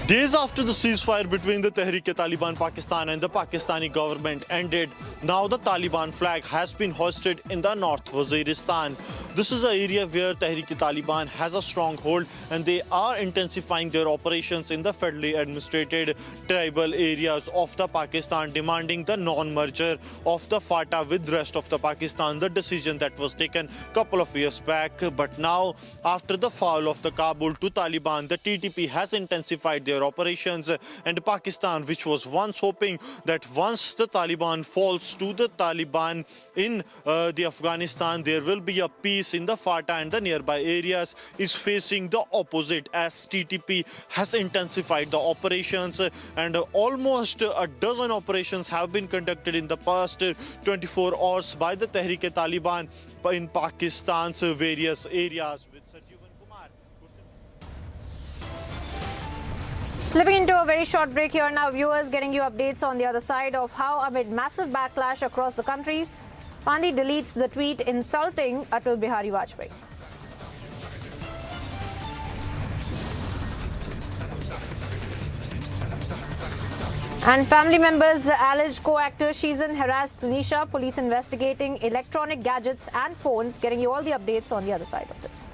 Days after the ceasefire between the Tehreek-e-Taliban Pakistan and the Pakistani government ended, now the Taliban flag has been hoisted in the North Waziristan. This is an area where Tehreek-e-Taliban has a stronghold, and they are intensifying their operations in the federally administrated tribal areas of the Pakistan, demanding the non-merger of the FATA with the rest of the Pakistan, the decision that was taken a couple of years back. But now, after the fall of the Kabul to Taliban, the TTP has intensified their operations, and Pakistan, which was once hoping that once the Taliban falls to the Taliban in the Afghanistan, there will be a peace in the FATA and the nearby areas, is facing the opposite, as TTP has intensified the operations, and almost a dozen operations have been conducted in the past 24 hours by the Tehreek-e-Taliban in Pakistan's various areas. Slipping into a very short break here now, viewers, getting you updates on the other side of how, amid massive backlash across the country, Gandhi deletes the tweet insulting Atal Bihari Vajpayee. And family members allege co-actor Shizan harassed Tanisha. Police investigating electronic gadgets and phones. Getting you all the updates on the other side of this.